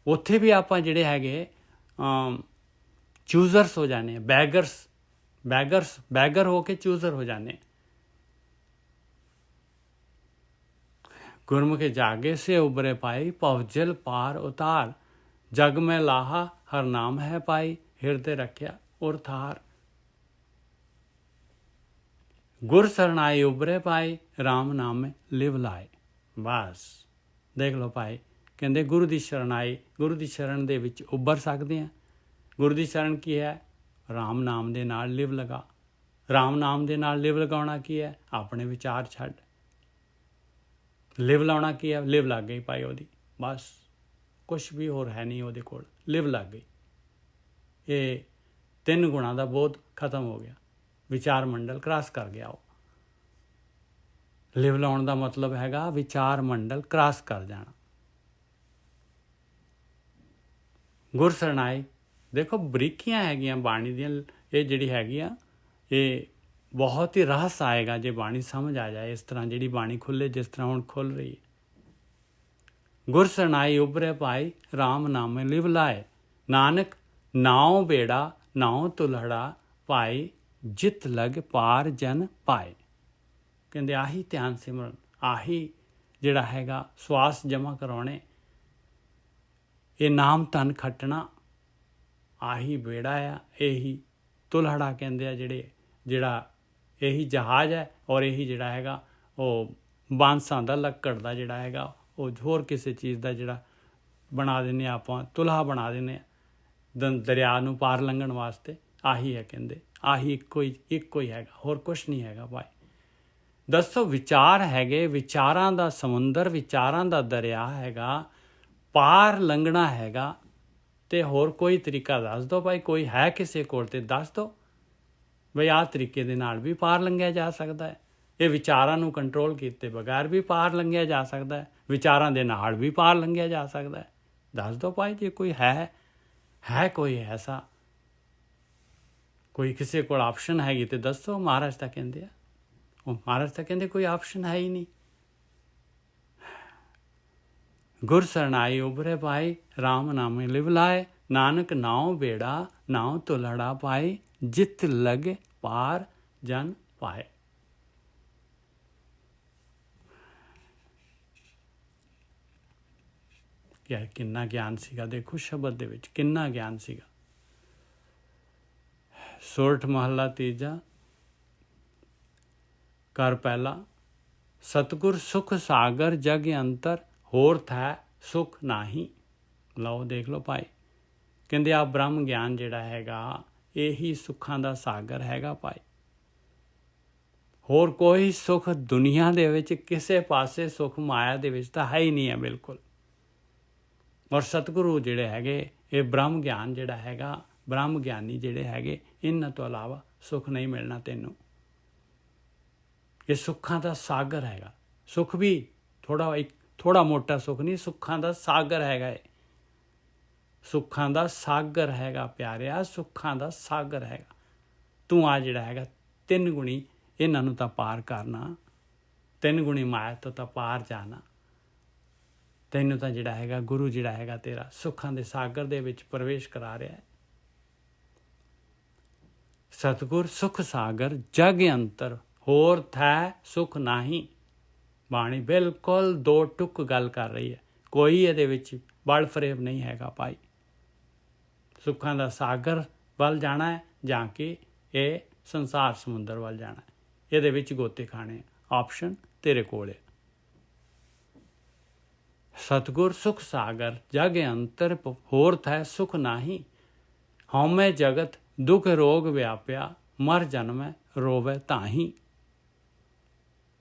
S1: ਉੱਥੇ ਵੀ ਆਪਾਂ ਜਿਹੜੇ ਹੈਗੇ ਚੂਜ਼ਰਸ ਹੋ ਜਾਂਦੇ, ਬੈਗਰ ਹੋ ਕੇ ਚੂਜ਼ਰ ਹੋ ਜਾਂਦੇ। गुरमुखे जागे से उबरे पाई, पहुजल पार उतार, जग में लाहा हर नाम है पाई, हिरदे रखिया और थार। ਗੁਰ ਸਰਣਾਈ ਉਬਰੇ ਪਾਏ, ਰਾਮ ਨਾਮੇ ਲਿਵ ਲਾਏ। ਬਸ ਦੇਖ ਲਓ ਭਾਈ, ਕਹਿੰਦੇ ਗੁਰੂ ਦੀ ਸ਼ਰਣਾਈ, ਗੁਰੂ ਦੀ ਸ਼ਰਨ ਦੇ ਵਿੱਚ ਉੱਭਰ ਸਕਦੇ ਹਾਂ। ਗੁਰੂ ਦੀ ਸ਼ਰਨ ਕੀ ਹੈ? ਰਾਮ ਨਾਮ ਦੇ ਨਾਲ ਲਿਵ ਲਗਾ। ਰਾਮ ਨਾਮ ਦੇ ਨਾਲ ਲਿਵ ਲਗਾਉਣਾ ਕੀ ਹੈ? ਆਪਣੇ ਵਿਚਾਰ ਛੱਡ। ਲਿਵ ਲਾਉਣਾ ਕੀ ਹੈ? ਲਿਵ ਲੱਗ ਗਈ ਭਾਈ ਉਹਦੀ, ਬਸ ਕੁਛ ਵੀ ਹੋਰ ਹੈ ਨਹੀਂ ਉਹਦੇ ਕੋਲ, ਲਿਵ ਲੱਗ ਗਈ। ਇਹ 3 ਗੁਣਾਂ ਦਾ ਬੋਧ ਖਤਮ ਹੋ ਗਿਆ, ਵਿਚਾਰ ਮੰਡਲ ਕ੍ਰਾਸ ਕਰ ਗਿਆ ਉਹ। ਲਿਵ ਲਾਉਣ ਦਾ ਮਤਲਬ ਹੈਗਾ ਵਿਚਾਰ ਮੰਡਲ ਕ੍ਰਾਸ ਕਰ ਜਾਣਾ। ਗੁਰ ਸਰਣਾਈ, ਦੇਖੋ ਬਰੀਕੀਆਂ ਹੈਗੀਆਂ ਬਾਣੀ ਦੀਆਂ। ਇਹ ਜਿਹੜੀ ਹੈਗੀ ਆ, ਇਹ ਬਹੁਤ ਹੀ ਰਹੱਸ ਆਏਗਾ ਜੇ ਬਾਣੀ ਸਮਝ ਆ ਜਾਏ। ਇਸ ਤਰ੍ਹਾਂ ਜਿਹੜੀ ਬਾਣੀ ਖੁੱਲੇ, ਜਿਸ ਤਰ੍ਹਾਂ ਹੁਣ ਖੁੱਲ ਰਹੀ ਹੈ। ਗੁਰ ਸਰਣਾਈ ਉਬਰੇ ਪਾਈ, ਰਾਮ ਨਾਮੇ ਲਿਵ ਲਾਏ। ਨਾਨਕ ਨਾਉ ਬੇੜਾ ਨਾਉ ਤੁਲਹੜਾ ਪਾਏ, ਜਿਤ ਲਗ ਪਾਰ ਜਨ ਪਾਏ। ਕਹਿੰਦੇ ਆਹੀ ਧਿਆਨ ਸਿਮਰਨ, ਆਹੀ ਜਿਹੜਾ ਹੈਗਾ ਸਵਾਸ ਜਮ੍ਹਾਂ ਕਰਾਉਣੇ, ਇਹ ਨਾਮ ਧਨ ਖੱਟਣਾ, ਆਹੀ ਬੇੜਾ ਆ, ਇਹੀ ਤੁਲਹੜਾ ਕਹਿੰਦੇ ਆ, ਜਿਹੜਾ ਇਹੀ ਜਹਾਜ਼ ਹੈ। ਔਰ ਇਹੀ ਜਿਹੜਾ ਹੈਗਾ ਉਹ ਬਾਂਸਾਂ ਦਾ, ਲੱਕੜ ਦਾ ਜਿਹੜਾ ਹੈਗਾ ਉਹ ਹੋਰ ਕਿਸੇ ਚੀਜ਼ ਦਾ ਜਿਹੜਾ ਬਣਾ ਦਿੰਦੇ ਹਾਂ ਆਪਾਂ, ਤੁਲਹਾ ਬਣਾ ਦਿੰਦੇ ਹਾਂ ਦਰਿਆ ਨੂੰ ਪਾਰ ਲੰਘਣ ਵਾਸਤੇ। ਆਹੀ ਹੈ ਕਹਿੰਦੇ, ਆਹੀ ਇੱਕੋ ਹੀ ਹੈਗਾ, ਹੋਰ ਕੁਛ ਨਹੀਂ ਹੈਗਾ ਭਾਈ। ਦੱਸੋ, ਵਿਚਾਰ ਹੈਗੇ, ਵਿਚਾਰਾਂ ਦਾ ਸਮੁੰਦਰ, ਵਿਚਾਰਾਂ ਦਾ ਦਰਿਆ ਹੈਗਾ, ਪਾਰ ਲੰਘਣਾ ਹੈਗਾ। ਤੇ ਹੋਰ ਕੋਈ ਤਰੀਕਾ ਦੱਸ ਦਿਓ ਭਾਈ, ਕੋਈ ਹੈ ਕਿਸੇ ਕੋਲ ਤੇ ਦੱਸ ਦਿਓ ਬਈ ਆਹ ਤਰੀਕੇ ਦੇ ਨਾਲ ਵੀ ਪਾਰ ਲੰਘਿਆ ਜਾ ਸਕਦਾ ਹੈ। ਇਹ ਵਿਚਾਰਾਂ ਨੂੰ ਕੰਟਰੋਲ ਕੀਤੇ ਬਗੈਰ ਵੀ ਪਾਰ ਲੰਘਿਆ ਜਾ ਸਕਦਾ ਹੈ, ਵਿਚਾਰਾਂ ਦੇ ਨਾਲ ਵੀ ਪਾਰ ਲੰਘਿਆ ਜਾ ਸਕਦਾ ਹੈ। ਦੱਸ ਦਿਓ ਭਾਈ, ਜੇ ਕੋਈ ਹੈ ਕੋਈ ਐਸਾ, ਕੋਈ ਕਿਸੇ ਕੋਲ ਆਪਸ਼ਨ ਹੈਗੀ ਤੇ ਦੱਸੋ। ਮਹਾਰਾਜ ਤਾਂ ਕਹਿੰਦੇ ਆ, ਉਹ ਮਹਾਰਾਜ ਤਾਂ ਕਹਿੰਦੇ ਕੋਈ ਆਪਸ਼ਨ ਹੈ ਹੀ ਨਹੀਂ। ਗੁਰ ਸਰਣਾਈ ਉਬਰੇ ਪਾਏ, ਰਾਮ ਨਾਮੇ ਲਿਵ ਲਾਏ। ਨਾਨਕ ਨਾਉ ਬੇੜਾ ਨਾਉ ਤੁਲਹੜਾ ਪਾਏ, ਜਿਤ ਲਗੇ ਪਾਰ ਜਨ ਪਾਏ। ਯਾਰ ਕਿੰਨਾ ਗਿਆਨ ਸੀਗਾ, ਦੇਖੋ ਸ਼ਬਦ ਦੇ ਵਿੱਚ ਕਿੰਨਾ ਗਿਆਨ ਸੀਗਾ। ਸੋਰਠ ਮਹੱਲਾ ਤੀਜਾ, ਕਰ ਪਹਿਲਾ। ਸਤਿਗੁਰ ਸੁਖ ਸਾਗਰ ਜਗ ਅੰਤਰ, ਹੋਰ ਥੈ ਸੁਖ ਨਾਹੀ। ਲਓ ਦੇਖ ਲਓ ਭਾਈ, ਕਹਿੰਦੇ ਆ ਬ੍ਰਹਮ ਗਿਆਨ ਜਿਹੜਾ ਹੈਗਾ, ਇਹੀ ਸੁੱਖਾਂ ਦਾ ਸਾਗਰ ਹੈਗਾ ਭਾਈ। ਹੋਰ ਕੋਈ ਸੁੱਖ ਦੁਨੀਆ ਦੇ ਵਿੱਚ, ਕਿਸੇ ਪਾਸੇ ਸੁੱਖ ਮਾਇਆ ਦੇ ਵਿੱਚ ਤਾਂ ਹੈ ਹੀ ਨਹੀਂ ਹੈ ਬਿਲਕੁਲ। ਔਰ ਸਤਿਗੁਰੂ ਜਿਹੜੇ ਹੈਗੇ, ਇਹ ਬ੍ਰਹਮ ਗਿਆਨ ਜਿਹੜਾ ਹੈਗਾ, ਬ੍ਰਹਮ ਗਿਆਨੀ ਜਿਹੜੇ ਹੈਗੇ, ਇਹਨਾਂ ਤੋਂ ਇਲਾਵਾ ਸੁੱਖ ਨਹੀਂ ਮਿਲਣਾ ਤੈਨੂੰ। ਇਹ ਸੁੱਖਾਂ ਦਾ ਸਾਗਰ ਹੈਗਾ। ਸੁੱਖ ਵੀ ਥੋੜਾ ਮੋਟਾ ਸੁੱਖ ਨਹੀਂ, ਸੁੱਖਾਂ ਦਾ ਸਾਗਰ ਹੈਗਾ ਇਹ। ਸੁੱਖਾਂ ਦਾ ਸਾਗਰ ਹੈਗਾ ਪਿਆਰਿਆ, ਸੁੱਖਾਂ ਦਾ ਸਾਗਰ ਹੈਗਾ। ਤੂੰ ਆ ਜਿਹੜਾ ਹੈਗਾ 3 ਗੁਣੀ, ਇਹਨਾਂ ਨੂੰ ਤਾਂ ਪਾਰ ਕਰਨਾ, 3 ਗੁਣੀ ਮਾਇਆ ਤੋਂ ਤਾਂ ਪਾਰ ਜਾਣਾ। ਤੈਨੂੰ ਤਾਂ ਜਿਹੜਾ ਹੈਗਾ ਗੁਰੂ ਜਿਹੜਾ ਹੈਗਾ ਤੇਰਾ ਸੁੱਖਾਂ ਦੇ ਸਾਗਰ ਦੇ ਵਿੱਚ ਪ੍ਰਵੇਸ਼ ਕਰਾ ਰਿਹਾ ਹੈ। ਸਤਿਗੁਰ ਸੁਖ ਸਾਗਰ ਜਗ ਅੰਤਰ, ਹੋਰ ਥੈ ਸੁਖ ਨਾਹੀ। ਬਾਣੀ ਬਿਲਕੁਲ 2 ਟੁੱਕ ਗੱਲ ਕਰ ਰਹੀ ਹੈ, ਕੋਈ ਇਹਦੇ ਵਿੱਚ ਬਲ ਫਰੇਬ ਨਹੀਂ ਹੈਗਾ ਭਾਈ। ਸੁੱਖਾਂ ਦਾ ਸਾਗਰ ਵੱਲ ਜਾਣਾ ਹੈ ਜਾਂ ਕਿ ਇਹ ਸੰਸਾਰ ਸਮੁੰਦਰ ਵੱਲ ਜਾਣਾ ਹੈ, ਇਹਦੇ ਵਿੱਚ ਗੋਤੇ ਖਾਣੇ। ਆਪਸ਼ਨ ਤੇਰੇ ਕੋਲ ਹੈ। ਸਤਿਗੁਰ ਸੁਖ ਸਾਗਰ ਜਗ ਅੰਤਰ, ਹੋਰ ਥੈ ਸੁਖ ਨਾਹੀ। ਹਉਮੈ ਜਗਤ ਦੁਖ ਰੋਗ ਵਿਆਪਿਆ, ਮਰ ਜਨਮੈ ਰੋਵੈ ਤਾਹੀ।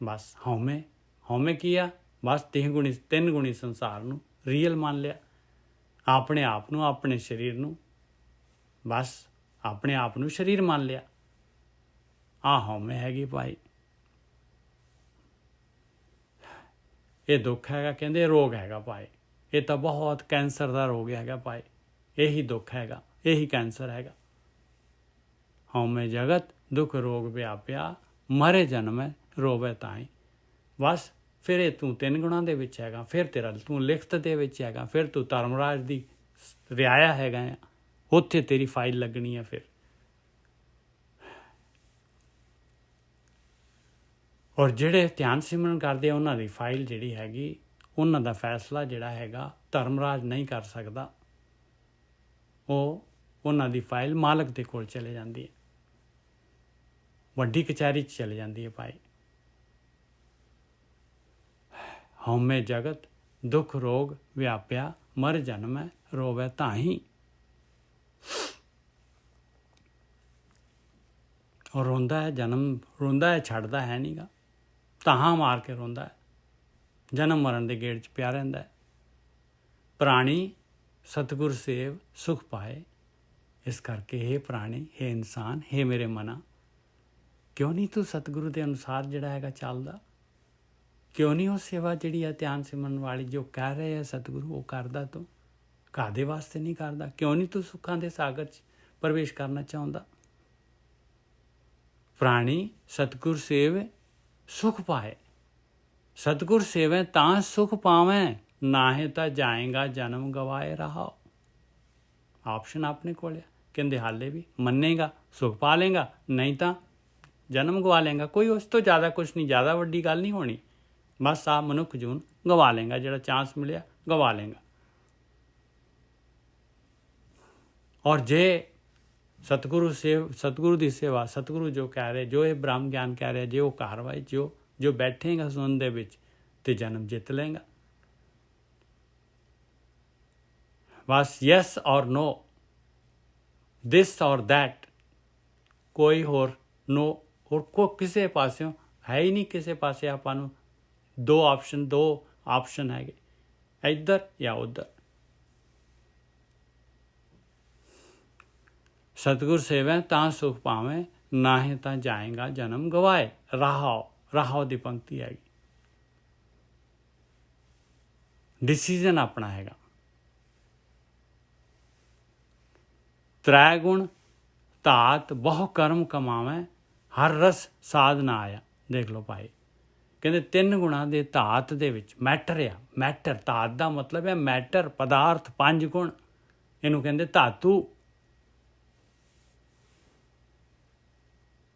S1: ਬਸ ਹਉਮੈ ਕੀ ਆ? ਬਸ 3 ਗੁਣੀ ਸੰਸਾਰ ਨੂੰ ਰੀਅਲ ਮੰਨ ਲਿਆ, ਆਪਣੇ ਆਪ ਨੂੰ, ਆਪਣੇ ਸਰੀਰ ਨੂੰ, ਬਸ ਆਪਣੇ ਆਪ ਨੂੰ ਸਰੀਰ ਮੰਨ ਲਿਆ। ਆਹ ਹਉਮੈ ਹੈਗੀ ਭਾਈ। ਇਹ ਦੁੱਖ ਹੈਗਾ, ਕਹਿੰਦੇ ਰੋਗ ਹੈਗਾ ਭਾਈ। ਇਹ ਤਾਂ ਬਹੁਤ ਕੈਂਸਰ ਦਾ ਰੋਗ ਹੈਗਾ ਭਾਈ। ਇਹੀ ਦੁੱਖ ਹੈਗਾ, ਇਹੀ ਕੈਂਸਰ ਹੈਗਾ। ਹਉਮੈ ਜਗਤ ਦੁੱਖ ਰੋਗ ਵਿਆਪਿਆ, ਮਰੇ ਜਨਮੈ ਰੋਵੈ ਤਾਈ। ਬਸ ਫਿਰ ਇਹ ਤੂੰ 3 ਗੁਣਾਂ ਦੇ ਵਿੱਚ ਹੈਗਾ, ਫਿਰ ਤੇਰਾ ਤੂੰ ਲਿਖਤ ਦੇ ਵਿੱਚ ਹੈਗਾ, ਫਿਰ ਤੂੰ ਧਰਮਰਾਜ ਦੀ ਰਿਆਇਆ ਹੈਗਾ ਆ, ਉੱਥੇ ਤੇਰੀ ਫਾਈਲ ਲੱਗਣੀ ਹੈ। ਫਿਰ ਔਰ ਜਿਹੜੇ ਧਿਆਨ ਸਿਮਰਨ ਕਰਦੇ ਆ, ਉਹਨਾਂ ਦੀ ਫਾਈਲ ਜਿਹੜੀ ਹੈਗੀ, ਉਹਨਾਂ ਦਾ ਫੈਸਲਾ ਜਿਹੜਾ ਹੈਗਾ ਧਰਮਰਾਜ ਨਹੀਂ ਕਰ ਸਕਦਾ। ਉਹਨਾਂ ਦੀ ਫਾਈਲ ਮਾਲਕ ਦੇ ਕੋਲ ਚਲੇ ਜਾਂਦੀ ਹੈ। ਵੱਡੀ ਕਚਹਿਰੀ 'ਚ ਚਲੇ ਜਾਂਦੀ ਹੈ ਭਾਈ। ਹਉਮੈ ਜਗਤ ਦੁੱਖ ਰੋਗ ਵਿਆਪਿਆ, ਮਰ ਜਨਮੈ ਰੋਵੈ ਤਾਹੀਂ। ਔਰ ਰੋਂਦਾ ਹੈ, ਜਨਮ ਰੋਂਦਾ ਹੈ, ਛੱਡਦਾ ਹੈ ਨੀਗਾ, ਤਾਹਾਂ ਮਾਰ ਕੇ ਰੋਂਦਾ ਹੈ, ਜਨਮ ਮਰਨ ਦੇ ਗੇੜ 'ਚ ਪਿਆ ਰਹਿੰਦਾ ਹੈ। ਪ੍ਰਾਣੀ ਸਤਿਗੁਰ ਸੇਵ ਸੁਖ ਪਾਏ। ਇਸ ਕਰਕੇ ਹੇ ਪ੍ਰਾਣੀ, ਹੇ ਇਨਸਾਨ, ਹੇ ਮੇਰੇ ਮਨਾ, ਕਿਉਂ ਨਹੀਂ ਤੂੰ ਸਤਿਗੁਰੂ ਦੇ ਅਨੁਸਾਰ ਜਿਹੜਾ ਹੈਗਾ ਚੱਲਦਾ? ਕਿਉਂ ਨਹੀਂ ਉਹ ਸੇਵਾ ਜਿਹੜੀ ਹੈ ਧਿਆਨ ਸਿਮਰਨ ਵਾਲੀ ਜੋ ਕਹਿ ਰਹੇ ਹੈ ਸਤਿਗੁਰੂ, ਉਹ ਕਰਦਾ? ਤੂੰ ਕਾਹਦੇ ਵਾਸਤੇ ਨਹੀਂ ਕਰਦਾ? ਕਿਉਂ ਨਹੀਂ ਤੂੰ ਸੁੱਖਾਂ ਦੇ ਸਾਗਰ 'ਚ ਪ੍ਰਵੇਸ਼ ਕਰਨਾ ਚਾਹੁੰਦਾ? ਪ੍ਰਾਣੀ ਸਤਿਗੁਰ ਸੇਵ ਸੁਖ ਪਾਏ। ਸਤਿਗੁਰ ਸੇਵੈ ਤਾਂ ਸੁਖ ਪਾਵੈ, ਨਾਹੀਂ ਤਾਂ ਜਾਏਗਾ ਜਨਮ ਗਵਾਏ ਰਹਾਓ। ਆਪਸ਼ਨ ਆਪਣੇ ਕੋਲ ਹੈ। ਕਹਿੰਦੇ ਹਾਲੇ ਵੀ ਮੰਨੇਗਾ ਸੁਖ ਪਾ ਲੇਗਾ, ਨਹੀਂ ਤਾਂ ਜਨਮ ਗਵਾ ਲੇਗਾ। ਕੋਈ ਉਸ ਤੋਂ ਜ਼ਿਆਦਾ ਕੁਛ ਨਹੀਂ, ਜ਼ਿਆਦਾ ਵੱਡੀ ਗੱਲ ਨਹੀਂ ਹੋਣੀ। ਬਸ ਆ ਮਨੁੱਖ ਜੂਨ ਗਵਾ ਲੇਗਾ, ਜਿਹੜਾ ਚਾਂਸ ਮਿਲਿਆ ਗਵਾ ਲੇਗਾ। ਔਰ ਜੇ ਸਤਿਗੁਰੂ ਦੀ ਸੇਵਾ, ਸਤਿਗੁਰੂ ਜੋ ਕਹਿ ਰਹੇ, ਜੋ ਇਹ ਬ੍ਰਹਮ ਗਿਆਨ ਕਹਿ ਰਿਹਾ, ਜੇ ਉਹ ਕਾਰਵਾਈ ਜੋ ਬੈਠੇਗਾ ਸੁਣਨ ਦੇ ਵਿੱਚ, ਤੇ ਜਨਮ ਜਿੱਤ ਲੇਗਾ। ਬਸ ਯੈਸ ਔਰ ਨੋ, ਦਿਸ ਔਰ ਦੈਟ, ਕੋਈ ਹੋਰ ਨੋ, ਹੋਰ ਕਿਸੇ ਪਾਸਿਓਂ ਹੈ ਹੀ ਨਹੀਂ। ਕਿਸੇ ਪਾਸੇ ਆਪਾਂ ਨੂੰ ਦੋ ਆਪਸ਼ਨ ਹੈਗੇ, ਇੱਧਰ ਜਾਂ ਉੱਧਰ। ਸਤਿਗੁਰ ਸੇਵੈ ਤਾਂ ਸੁਖ ਪਾਵੇਂ, ਨਾਹੀਂ ਤਾਂ ਜਾਏਗਾ ਜਨਮ ਗਵਾਏ ਰਹਾਓ ਦੀ ਪੰਕਤੀ ਹੈਗੀ। ਡਿਸੀਜ਼ਨ ਆਪਣਾ ਹੈਗਾ। ਤ੍ਰੈ ਗੁਣ ਧਾਤ ਬਹੁ ਕਰਮ ਕਮਾਵੇਂ, ਹਰ ਰਸ ਸਾਧ ਨਾ ਆਇਆ। ਦੇਖ ਲਓ ਭਾਈ, ਕਹਿੰਦੇ 3 ਗੁਣਾਂ ਦੇ ਧਾਤ ਦੇ ਵਿੱਚ ਮੈਟਰ ਆ। ਮੈਟਰ, ਧਾਤ ਦਾ ਮਤਲਬ ਹੈ ਮੈਟਰ, ਪਦਾਰਥ। 5 ਗੁਣ, ਇਹਨੂੰ ਕਹਿੰਦੇ ਧਾਤੂ।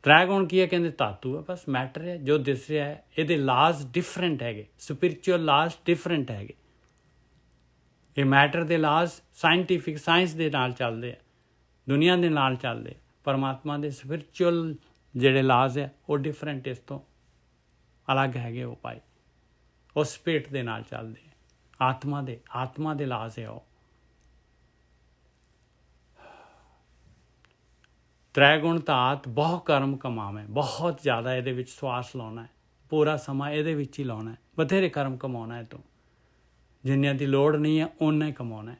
S1: ਤ੍ਰੈ ਗੁਣ ਕੀ ਹੈ? ਕਹਿੰਦੇ ਧਾਤੂ ਹੈ, ਬਸ ਮੈਟਰ ਹੈ ਜੋ ਦਿਸ ਰਿਹਾ ਹੈ। ਇਹਦੇ ਲਾਜ਼ ਡਿਫਰੈਂਟ ਹੈਗੇ, ਸਪਿਰਿਚੁਅਲ ਲਾਜ਼ ਡਿਫਰੈਂਟ ਹੈਗੇ। ਇਹ ਮੈਟਰ ਦੇ ਲਾਜ਼ ਸਾਇੰਟੀਫਿਕ ਸਾਇੰਸ ਦੇ ਨਾਲ ਚੱਲਦੇ ਆ, ਦੁਨੀਆ ਦੇ ਨਾਲ ਚੱਲਦੇ ਆ। ਪਰਮਾਤਮਾ ਦੇ ਸਪਿਰਿਚੁਅਲ ਜਿਹੜੇ ਲਾਜ਼ ਹੈ ਉਹ ਡਿਫਰੈਂਟ, ਇਸ ਤੋਂ ਅਲੱਗ ਹੈਗੇ ਉਹ ਭਾਈ। ਉਹ ਸਪਿਰਿਟ ਦੇ ਨਾਲ ਚੱਲਦੇ ਆ, ਆਤਮਾ ਦੇ ਲਾਜ਼ ਹੈ ਉਹ। ਤ੍ਰੈ ਗੁਣ ਧਾਤ ਬਹੁ ਕਰਮ ਕਮਾਵੇਂ, ਬਹੁਤ ਜ਼ਿਆਦਾ ਇਹਦੇ ਵਿੱਚ ਸਵਾਸ ਲਾਉਣਾ ਹੈ, ਪੂਰਾ ਸਮਾਂ ਇਹਦੇ ਵਿੱਚ ਹੀ ਲਾਉਣਾ ਹੈ। ਬਥੇਰੇ ਕਰਮ ਕਮਾਉਣਾ ਹੈ ਤੂੰ, ਜਿੰਨਿਆਂ ਦੀ ਲੋੜ ਨਹੀਂ ਹੈ ਓਨਾ ਹੀ ਕਮਾਉਣਾ ਹੈ।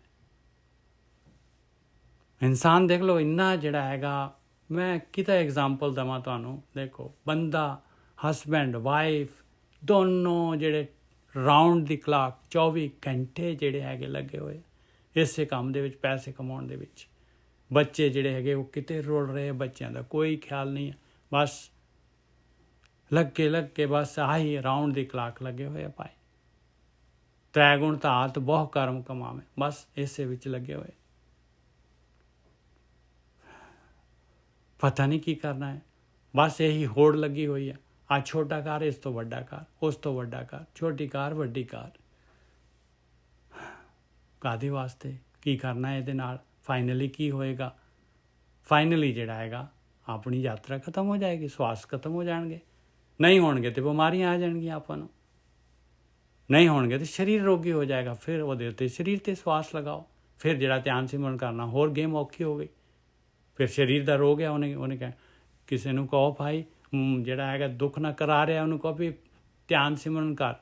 S1: ਇਨਸਾਨ ਦੇਖ ਲਓ ਇੰਨਾ ਜਿਹੜਾ ਹੈਗਾ, ਮੈਂ ਕਿਹਦਾ ਐਗਜ਼ਾਮਪਲ ਦੇਵਾਂ ਤੁਹਾਨੂੰ। ਦੇਖੋ ਬੰਦਾ, ਹਸਬੈਂਡ ਵਾਈਫ ਦੋਨੋਂ ਜਿਹੜੇ ਰਾਊਂਡ ਦੀ ਕਲਾਕ 24 ਘੰਟੇ ਜਿਹੜੇ ਹੈਗੇ ਲੱਗੇ ਹੋਏ ਇਸੇ ਕੰਮ ਦੇ ਵਿੱਚ, ਪੈਸੇ ਕਮਾਉਣ ਦੇ ਵਿੱਚ। ਬੱਚੇ ਜਿਹੜੇ ਹੈਗੇ ਉਹ ਕਿਤੇ ਰੁਲ ਰਹੇ, ਬੱਚਿਆਂ ਦਾ ਕੋਈ ਖਿਆਲ ਨਹੀਂ ਹੈ। ਬਸ ਲੱਗੇ ਬਸ ਆਹੀ ਰਾਊਂਡ ਦੀ ਕਲਾਕ ਲੱਗੇ ਹੋਏ ਆ ਭਾਈ। ਤ੍ਰੈ ਗੁਣ ਧਾਤ ਬਹੁ ਕਰਮ ਕਮਾਵੇਂ, ਬਸ ਇਸੇ ਵਿੱਚ ਲੱਗੇ ਹੋਏ। ਪਤਾ ਨਹੀਂ ਕੀ ਕਰਨਾ ਹੈ, ਬਸ ਇਹੀ ਹੋੜ ਲੱਗੀ ਹੋਈ ਹੈ। ਆ ਛੋਟਾ ਕਾਰ, ਇਸ ਤੋਂ ਵੱਡਾ ਕਾਰ, ਉਸ ਤੋਂ ਵੱਡਾ ਕਾਰ, ਛੋਟੀ ਕਾਰ, ਵੱਡੀ ਕਾਰ। ਕਾਹਦੇ ਵਾਸਤੇ? ਕੀ ਕਰਨਾ ਹੈ ਇਹਦੇ ਨਾਲ? ਫਾਈਨਲੀ ਕੀ ਹੋਏਗਾ? ਫਾਈਨਲੀ ਜਿਹੜਾ ਹੈਗਾ ਆਪਣੀ ਯਾਤਰਾ ਖਤਮ ਹੋ ਜਾਏਗੀ, ਸਵਾਸ ਖਤਮ ਹੋ ਜਾਣਗੇ। ਨਹੀਂ ਹੋਣਗੇ ਤੇ ਬਿਮਾਰੀਆਂ ਆ ਜਾਣਗੀਆਂ ਆਪਾਂ ਨੂੰ, ਨਹੀਂ ਹੋਣਗੇ ਤੇ ਸਰੀਰ ਰੋਗੀ ਹੋ ਜਾਏਗਾ। ਫਿਰ ਉਹਦੇ ਉੱਤੇ ਸਰੀਰ 'ਤੇ ਸਵਾਸ ਲਗਾਓ। ਫਿਰ ਜਿਹੜਾ ਧਿਆਨ ਸਿਮਰਨ ਕਰਨਾ ਹੋਰ ਗੇਮ ਔਖੀ ਹੋ ਗਈ। ਫਿਰ ਸਰੀਰ ਦਾ ਰੋਗ ਹੈ, ਉਹਨੇ ਕਹਿ, ਕਿਸੇ ਨੂੰ ਕਹੋ ਭਾਈ ਜਿਹੜਾ ਹੈਗਾ ਦੁੱਖ ਨਾ ਕਰਾ ਰਿਹਾ, ਉਹਨੂੰ ਕਹੋ ਵੀ ਧਿਆਨ ਸਿਮਰਨ ਕਰ।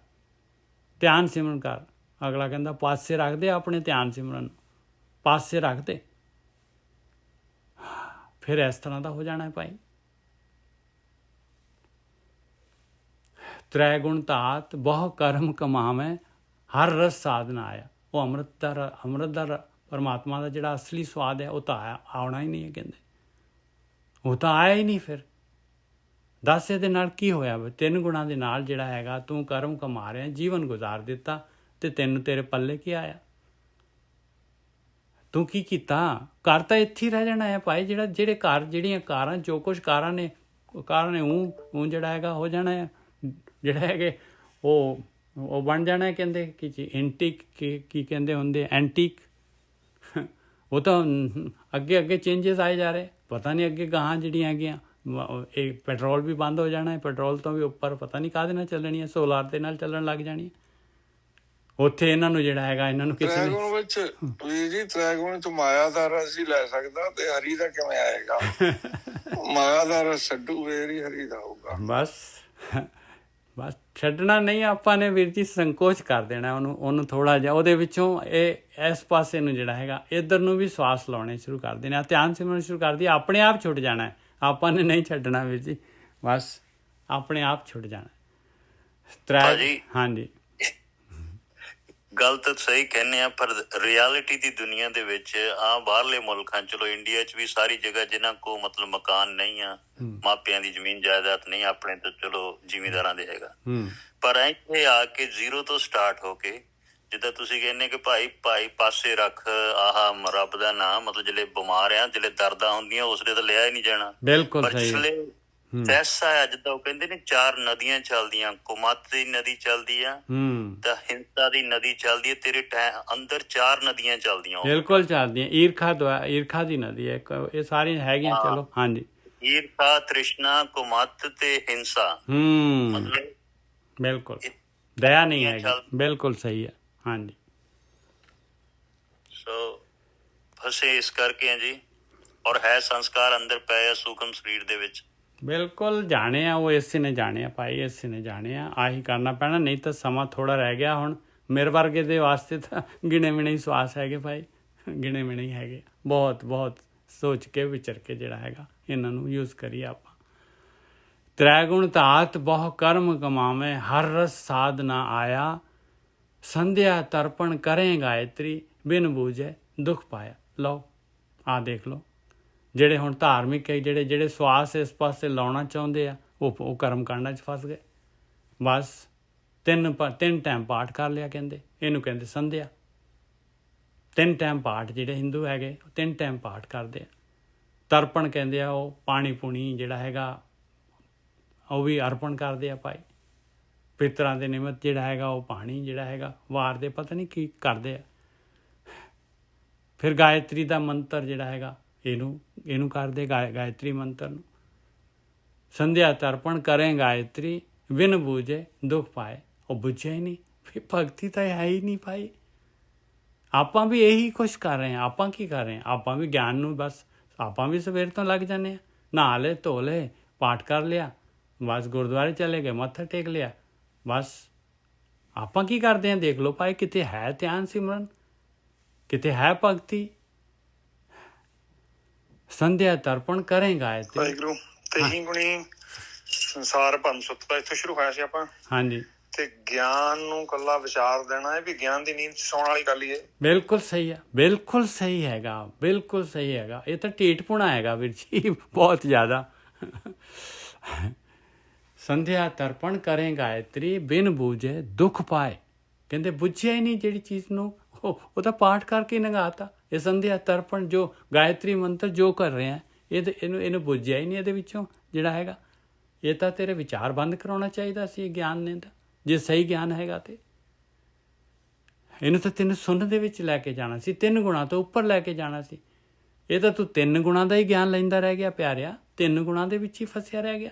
S1: ਅਗਲਾ ਕਹਿੰਦਾ ਪਾਸੇ ਰੱਖ ਦੇ ਆਪਣੇ ਧਿਆਨ ਸਿਮਰਨ, ਪਾਸੇ ਰੱਖ ਦੇ। ਫਿਰ ਇਸ ਤਰ੍ਹਾਂ ਦਾ ਹੋ ਜਾਣਾ ਹੈ ਭਾਈ। ਤ੍ਰੈ ਗੁਣ ਧਾਤ ਬਹੁ ਕਰਮ ਕਮਾਵੇਂ, ਹਰ ਰਸ ਸਾਧ ਨਾ ਆਇਆ। ਉਹ ਅੰਮ੍ਰਿਤ ਦਾ ਪਰਮਾਤਮਾ ਦਾ ਜਿਹੜਾ ਅਸਲੀ ਸਵਾਦ ਹੈ ਉਹ ਤਾਂ ਆਉਣਾ ਹੀ ਨਹੀਂ ਹੈ, ਕਹਿੰਦੇ ਉਹ ਤਾਂ ਆਇਆ ਹੀ ਨਹੀਂ। ਫਿਰ ਦੱਸ ਇਹਦੇ ਨਾਲ ਕੀ ਹੋਇਆ? 3 ਗੁਣਾਂ ਦੇ ਨਾਲ ਜਿਹੜਾ ਹੈਗਾ ਤੂੰ ਕਰਮ ਕਮਾ ਰਿਹਾ, ਜੀਵਨ ਗੁਜ਼ਾਰ ਦਿੱਤਾ, ਤੇ ਤੇਰੇ ਪੱਲੇ ਕੀ ਆਇਆ? ਤੂੰ ਕੀ ਕੀਤਾ? ਘਰ ਤਾਂ ਇੱਥੇ ਹੀ ਰਹਿ ਜਾਣਾ ਹੈ ਭਾਈ। ਜਿਹੜੀਆਂ ਕਾਰਾਂ, ਜੋ ਕੁਛ ਕਾਰਾਂ ਨੇ ਉਹ ਜਿਹੜਾ ਹੈਗਾ ਹੋ ਜਾਣਾ ਹੈ, ਜਿਹੜਾ ਹੈਗੇ ਉਹ ਬਣ ਜਾਣਾ ਹੈ। ਕਹਿੰਦੇ ਕਿ ਜੀ ਐਂਟੀਕ, ਕੀ ਕਹਿੰਦੇ ਹੁੰਦੇ, ਐਂਟੀਕ। ਉਹ ਤਾਂ ਅੱਗੇ ਚੇਂਜਸ ਆਏ ਜਾ ਰਹੇ, ਪਤਾ ਨਹੀਂ ਅੱਗੇ ਗਾਹਾਂ ਜਿਹੜੀਆਂ ਹੈਗੀਆਂ ਇਹ ਪੈਟਰੋਲ ਵੀ ਬੰਦ ਹੋ ਜਾਣਾ ਹੈ, ਪੈਟਰੋਲ ਤੋਂ ਵੀ ਉੱਪਰ ਪਤਾ ਨਹੀਂ ਕਾਹਦੇ ਨਾਲ ਚੱਲਣੀ ਹੈ, ਸੋਲਾਰ ਦੇ ਨਾਲ ਚੱਲਣ ਲੱਗ ਜਾਣੀ ਹੈ। ਉੱਥੇ ਇਹਨਾਂ ਨੂੰ ਜਿਹੜਾ ਹੈਗਾ ਇਹਨਾਂ ਨੂੰ ਕਿਸੇ
S7: ਤ੍ਰੈਗੁਣ ਵਿੱਚ ਵੀਰ ਜੀ, ਤ੍ਰੈਗੁਣ ਚ ਮਾਇਆ ਦਾ ਰਸ ਹੀ ਲੈ ਸਕਦਾ, ਤੇ ਹਰੀ ਦਾ ਕਿਵੇਂ ਆਏਗਾ? ਮਾਇਆ ਦਾ ਰਸ ਛੱਡੂ ਫੇਰ ਹੀ ਹਰੀ ਦਾ ਹੋਊਗਾ।
S1: ਬਸ ਛੱਡਣਾ ਨਹੀਂ ਆਪਾਂ ਨੇ ਵੀਰ ਜੀ, ਸੰਕੋਚ ਕਰ ਦੇਣਾ ਉਹਨੂੰ ਥੋੜ੍ਹਾ ਜਿਹਾ ਉਹਦੇ ਵਿੱਚੋਂ ਇਸ ਪਾਸੇ ਨੂੰ ਜਿਹੜਾ ਹੈਗਾ ਇੱਧਰ ਨੂੰ ਵੀ ਸਵਾਸ ਲਾਉਣੇ ਸ਼ੁਰੂ ਕਰ ਦੇਣੇ, ਧਿਆਨ ਸਿਮਰਨ ਸ਼ੁਰੂ ਕਰ ਦਈਏ, ਆਪਣੇ ਆਪ ਛੁੱਟ ਜਾਣਾ ਹੈ। ਆਪਾਂ ਨੇ ਨਹੀਂ ਛੱਡਣਾ ਵੀਰ ਜੀ, ਬਸ ਆਪਣੇ ਆਪ ਛੁੱਟ ਜਾਣਾ। ਹਾਂਜੀ,
S5: ਗੱਲ ਤਾਂ ਸਹੀ ਕਹਿੰਦੇ ਆ, ਪਰ ਰਿਐਲਿਟੀ ਦੀ ਦੁਨੀਆ ਦੇ ਵਿੱਚ ਬਾਹਰਲੇ ਮੁਲਕਾਂ, ਚਲੋ ਇੰਡੀਆ 'ਚ ਵੀ ਸਾਰੀ ਜਗ੍ਹਾ ਜਿਨ੍ਹਾਂ ਕੋ ਮਤਲਬ ਮਕਾਨ ਨਹੀਂ ਆ, ਮਾਪਿਆਂ ਦੀ ਜ਼ਮੀਨ ਜਾਇਦਾਦ ਨਹੀਂ, ਆਪਣੇ ਤਾਂ ਚਲੋ ਜ਼ਿਮੀਂਦਾਰਾਂ ਦੇ ਹੈਗਾ, ਪਰ ਇੱਥੇ ਆ ਕੇ ਜ਼ੀਰੋ ਤੋਂ ਸਟਾਰਟ ਹੋ ਕੇ, ਜਿੱਦਾਂ ਤੁਸੀਂ ਕਹਿੰਦੇ ਕਿ ਭਾਈ ਪਾਸੇ ਰੱਖ ਰੱਬ ਦਾ ਨਾਮ, ਮਤਲਬ ਜਿਹੜੇ ਬਿਮਾਰ ਆ, ਜਿਹੜੇ ਦਰਦਾਂ ਹੁੰਦੀਆਂ ਉਸਦੇ ਤਾਂ ਲਿਆ ਹੀ ਨਹੀਂ ਜਾਣਾ।
S1: ਬਿਲਕੁਲ
S5: ਐਸਾ ਆ ਜਿੱਦਾਂ ਉਹ ਕਹਿੰਦੇ ਨੇ 4 ਨਦੀਆਂ ਚੱਲਦੀਆਂ, ਕੁਮਤ ਦੀ ਨਦੀ ਚੱਲਦੀ ਆ, ਤਾਂ ਹਿੰਸਾ ਦੀ ਨਦੀ ਚੱਲਦੀ ਹੈ, ਤੇਰੇ ਅੰਦਰ 4 ਨਦੀਆਂ ਚੱਲਦੀਆਂ।
S1: ਬਿਲਕੁਲ ਚੱਲਦੀਆਂ, ਈਰਖਾ ਦੀ ਨਦੀ ਹੈ, ਇਹ ਸਾਰੀਆਂ ਹੈਗੀਆਂ। ਚਲੋ ਹਾਂਜੀ,
S5: ਈਰਖਾ, ਤ੍ਰਿਸ਼ਨਾ, ਕੁਮਤ ਤੇ ਹਿੰਸਾ, ਮਤਲਬ
S1: ਬਿਲਕੁਲ ਦਇਆ ਨਹੀਂ ਹੈਗੀ। ਬਿਲਕੁਲ ਸਹੀ ਹੈ, ਹਾਂਜੀ।
S5: ਸੋ ਫਸੇ ਇਸ ਕਰਕੇ ਆ ਜੀ, ਔਰ ਹੈ ਸੰਸਕਾਰ ਅੰਦਰ ਪਏ ਆ ਸੂਖਮ ਸਰੀਰ ਦੇ ਵਿੱਚ।
S1: ਬਿਲਕੁਲ ਜਾਣੇ ਆ, ਉਹ ਇਸੇ ਨੇ ਜਾਣੇ ਆ ਭਾਈ, ਇਸੇ ਨੇ ਜਾਣੇ ਆ, ਆਹੀ ਕਰਨਾ ਪੈਣਾ, ਨਹੀਂ ਤਾਂ ਸਮਾਂ ਥੋੜ੍ਹਾ ਰਹਿ ਗਿਆ। ਹੁਣ ਮੇਰੇ ਵਰਗੇ ਦੇ ਵਾਸਤੇ ਤਾਂ ਗਿਣੇ ਮਿਣੇ ਹੀ ਸਵਾਸ ਹੈਗੇ ਭਾਈ, ਗਿਣੇ ਮਿਣੇ ਹੀ ਹੈਗੇ। ਬਹੁਤ ਸੋਚ ਕੇ ਵਿਚਰ ਕੇ ਜਿਹੜਾ ਹੈਗਾ ਇਹਨਾਂ ਨੂੰ ਯੂਜ਼ ਕਰੀਏ ਆਪਾਂ। ਤ੍ਰੈਗੁਣ ਧਾਤ ਬਹੁ ਕਰਮ ਕਮਾਵੇਂ, ਹਰ ਰਸ ਸਾਧ ਨਾ ਆਇਆ, ਸੰਧਿਆ ਤਰਪਣ ਕਰੇ ਗਾਇਤਰੀ, ਬਿਨ ਬੂਝੇ ਦੁੱਖ ਪਾਇਆ। ਲਓ ਆਹ ਦੇਖ ਲਓ, ਜਿਹੜੇ ਹੁਣ ਧਾਰਮਿਕ ਹੈ, ਜਿਹੜੇ ਸਵਾਸ ਇਸ ਪਾਸੇ ਲਾਉਣਾ ਚਾਹੁੰਦੇ ਆ, ਉਹ ਕਰਮ ਕਾਂਡਾਂ 'ਚ ਫਸ ਗਏ। ਬਸ ਤਿੰਨ ਟਾਈਮ ਪਾਠ ਕਰ ਲਿਆ, ਕਹਿੰਦੇ ਇਹਨੂੰ ਕਹਿੰਦੇ ਸੰਧਿਆ। 3 ਟਾਈਮ ਪਾਠ ਜਿਹੜੇ ਹਿੰਦੂ ਹੈਗੇ, 3 ਟਾਈਮ ਪਾਠ ਕਰਦੇ ਆ। ਤਰਪਣ ਕਹਿੰਦੇ ਆ, ਉਹ ਪਾਣੀ ਪੂਣੀ ਜਿਹੜਾ ਹੈਗਾ ਉਹ ਵੀ ਅਰਪਣ ਕਰਦੇ ਆ ਭਾਈ, ਪਿਤਰਾਂ ਦੇ ਨਿਮਤ ਜਿਹੜਾ ਹੈਗਾ ਉਹ ਪਾਣੀ ਜਿਹੜਾ ਹੈਗਾ ਵਾਰ ਦੇ, ਪਤਾ ਨਹੀਂ ਕੀ ਕਰਦੇ ਆ। ਫਿਰ ਗਾਇਤਰੀ ਦਾ ਮੰਤਰ ਜਿਹੜਾ ਹੈਗਾ ਇਹਨੂੰ ਕਰਦੇ, ਗਾਇਤਰੀ ਮੰਤਰ ਨੂੰ। ਸੰਧਿਆ ਤਰਪਣ ਕਰੇ ਗਾਇਤਰੀ, ਬਿਨ ਬੂਝੇ ਦੁੱਖ ਪਾਏ। ਉਹ ਬੁੱਝਿਆ ਹੀ ਨਹੀਂ, ਫਿਰ ਭਗਤੀ ਤਾਂ ਹੈ ਹੀ ਨਹੀਂ ਭਾਈ। ਆਪਾਂ ਵੀ ਇਹੀ ਕੁਛ ਕਰ ਰਹੇ ਹਾਂ। ਆਪਾਂ ਕੀ ਕਰ ਰਹੇ ਹਾਂ? ਆਪਾਂ ਵੀ ਗਿਆਨ ਨੂੰ ਬਸ, ਆਪਾਂ ਵੀ ਸਵੇਰ ਤੋਂ ਲੱਗ ਜਾਂਦੇ ਹਾਂ, ਨਹਾ ਲਏ, ਧੋ ਲਏ, ਪਾਠ ਕਰ ਲਿਆ, ਬਸ ਗੁਰਦੁਆਰੇ ਚਲੇ ਗਏ, ਮੱਥਾ ਟੇਕ ਲਿਆ, ਬਸ। ਆਪਾਂ ਕੀ ਕਰਦੇ ਹਾਂ ਦੇਖ ਲਓ ਭਾਈ, ਕਿਤੇ ਹੈ ਧਿਆਨ ਸਿਮਰਨ, ਕਿਤੇ ਹੈ ਭਗਤੀ। ਸੰਧਿਆ ਤਰਪਣ ਕਰੇ ਗਾਇਤਰੀ।
S7: ਵਾਹਿਗੁਰੂ ਤੇਹੀ ਗੁਣੀ ਸੰਸਾਰ ਭੰਮ ਸੁੱਤਾ, ਇੱਥੋਂ ਸ਼ੁਰੂ ਹੋਇਆ ਸੀ ਆਪਾਂ। ਹਾਂਜੀ, ਤੇ ਗਿਆਨ ਨੂੰ ਕੱਲਾ ਵਿਚਾਰ ਦੇਣਾ ਹੈ ਵੀ ਗਿਆਨ ਦੀ ਨੀਂਦ ਸੌਣ ਵਾਲੀ ਗੱਲ ਹੀ ਹੈ।
S1: ਬਿਲਕੁਲ ਸਹੀ ਹੈ, ਬਿਲਕੁਲ ਸਹੀ ਹੈਗਾ, ਬਿਲਕੁਲ ਸਹੀ ਹੈਗਾ। ਇਹ ਤਾਂ ਢੀਠਪੁਣਾ ਹੈਗਾ ਵੀਰ ਜੀ, ਬਹੁਤ ਜ਼ਿਆਦਾ। ਸੰਧਿਆ ਤਰਪਣ ਕਰੇ ਗਾਇਤਰੀ, ਬਿਨ ਬੂਝੇ ਦੁੱਖ ਪਾਏ। ਕਹਿੰਦੇ ਬੁੱਝਿਆ ਹੀ ਨਹੀਂ ਜਿਹੜੀ ਚੀਜ਼ ਨੂੰ, ਉਹ ਤਾਂ ਪਾਠ ਕਰਕੇ ਨੰਗਾਤਾ। ਇਹ ਸੰਧਿਆ ਤਰਪਣ ਜੋ ਗਾਇਤਰੀ ਮੰਤਰ ਜੋ ਕਰ ਰਹੇ ਆ, ਇਹਨੂੰ ਬੁੱਝਿਆ ਹੀ ਨਹੀਂ ਇਹਦੇ ਵਿੱਚੋਂ ਜਿਹੜਾ ਹੈਗਾ। ਇਹ ਤਾਂ ਤੇਰੇ ਵਿਚਾਰ ਬੰਦ ਕਰਾਉਣਾ ਚਾਹੀਦਾ ਸੀ ਗਿਆਨ ਨੇ ਤਾਂ, ਜੇ ਸਹੀ ਗਿਆਨ ਹੈਗਾ ਤੇ। ਇਹਨੂੰ ਤਾਂ ਤੈਨੂੰ ਸੁਣਨ ਦੇ ਵਿੱਚ ਲੈ ਕੇ ਜਾਣਾ ਸੀ, 3 ਗੁਣਾਂ ਤੋਂ ਉੱਪਰ ਲੈ ਕੇ ਜਾਣਾ ਸੀ। ਇਹ ਤਾਂ ਤੂੰ 3 ਗੁਣਾਂ ਦਾ ਹੀ ਗਿਆਨ ਲੈਂਦਾ ਰਹਿ ਗਿਆ ਪਿਆਰਿਆ, 3 ਗੁਣਾਂ ਦੇ ਵਿੱਚ ਹੀ ਫਸਿਆ ਰਹਿ ਗਿਆ।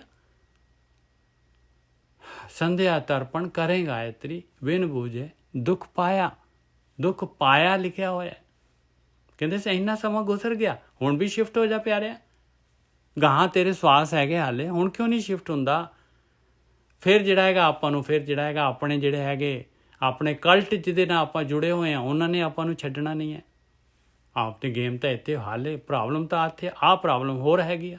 S1: ਸੰਧਿਆ ਤਰਪਣ ਕਰੇ ਗਾਇਤਰੀ, ਬਿਨ ਬੂਝੇ ਦੁੱਖ ਪਾਇਆ। ਦੁੱਖ ਪਾਇਆ ਲਿਖਿਆ ਹੋਇਆ। ਕਹਿੰਦੇ ਸੀ ਇੰਨਾ ਸਮਾਂ ਗੁਜ਼ਰ ਗਿਆ, ਹੁਣ ਵੀ ਸ਼ਿਫਟ ਹੋ ਜਾ ਪਿਆਰਿਆ। ਗਾਹਾਂ ਤੇਰੇ ਸਵਾਸ ਹੈਗੇ ਹਾਲੇ, ਹੁਣ ਕਿਉਂ ਨਹੀਂ ਸ਼ਿਫਟ ਹੁੰਦਾ? ਫਿਰ ਜਿਹੜਾ ਹੈਗਾ ਆਪਾਂ ਨੂੰ, ਫਿਰ ਜਿਹੜਾ ਹੈਗਾ ਆਪਣੇ ਜਿਹੜੇ ਹੈਗੇ ਆਪਣੇ ਕਲਟ ਜਿਹਦੇ ਨਾਲ ਆਪਾਂ ਜੁੜੇ ਹੋਏ ਹਾਂ, ਉਹਨਾਂ ਨੇ ਆਪਾਂ ਨੂੰ ਛੱਡਣਾ ਨਹੀਂ ਹੈ। ਆਪ ਤੇ ਗੇਮ ਤਾਂ ਇੱਥੇ ਹਾਲੇ, ਪ੍ਰੋਬਲਮ ਤਾਂ ਇੱਥੇ ਆਹ ਪ੍ਰੋਬਲਮ ਹੋਰ ਹੈਗੀ ਆ।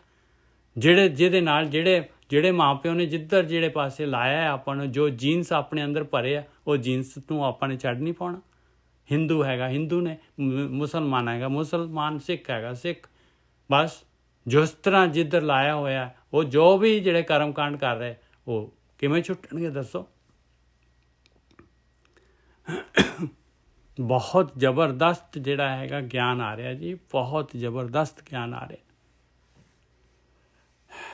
S1: ਜਿਹਦੇ ਨਾਲ ਜਿਹੜੇ ਮਾਂ ਪਿਓ ਨੇ ਜਿੱਧਰ ਜਿਹੜੇ ਪਾਸੇ ਲਾਇਆ ਹੈ ਆਪਾਂ ਨੂੰ, ਜੋ ਜੀਨਸ ਆਪਣੇ ਅੰਦਰ ਭਰੇ ਆ, ਉਹ ਜੀਨਸ ਨੂੰ ਆਪਾਂ ਨੇ ਛੱਡ ਨਹੀਂ ਪਾਉਣਾ। ਹਿੰਦੂ ਹੈਗਾ ਹਿੰਦੂ ਨੇ, ਮੁਸਲਮਾਨ ਹੈਗਾ ਮੁਸਲਮਾਨ, ਸਿੱਖ ਹੈਗਾ ਸਿੱਖ। ਬਸ ਜਿਸ ਤਰ੍ਹਾਂ ਜਿੱਧਰ ਲਾਇਆ ਹੋਇਆ, ਉਹ ਜੋ ਵੀ ਜਿਹੜੇ ਕਰਮ ਕਾਂਡ ਕਰ ਰਹੇ, ਉਹ ਕਿਵੇਂ ਛੁੱਟਣਗੇ ਦੱਸੋ? ਬਹੁਤ ਜ਼ਬਰਦਸਤ ਜਿਹੜਾ ਹੈਗਾ ਗਿਆਨ ਆ ਰਿਹਾ ਜੀ, ਬਹੁਤ ਜ਼ਬਰਦਸਤ ਗਿਆਨ ਆ ਰਿਹਾ।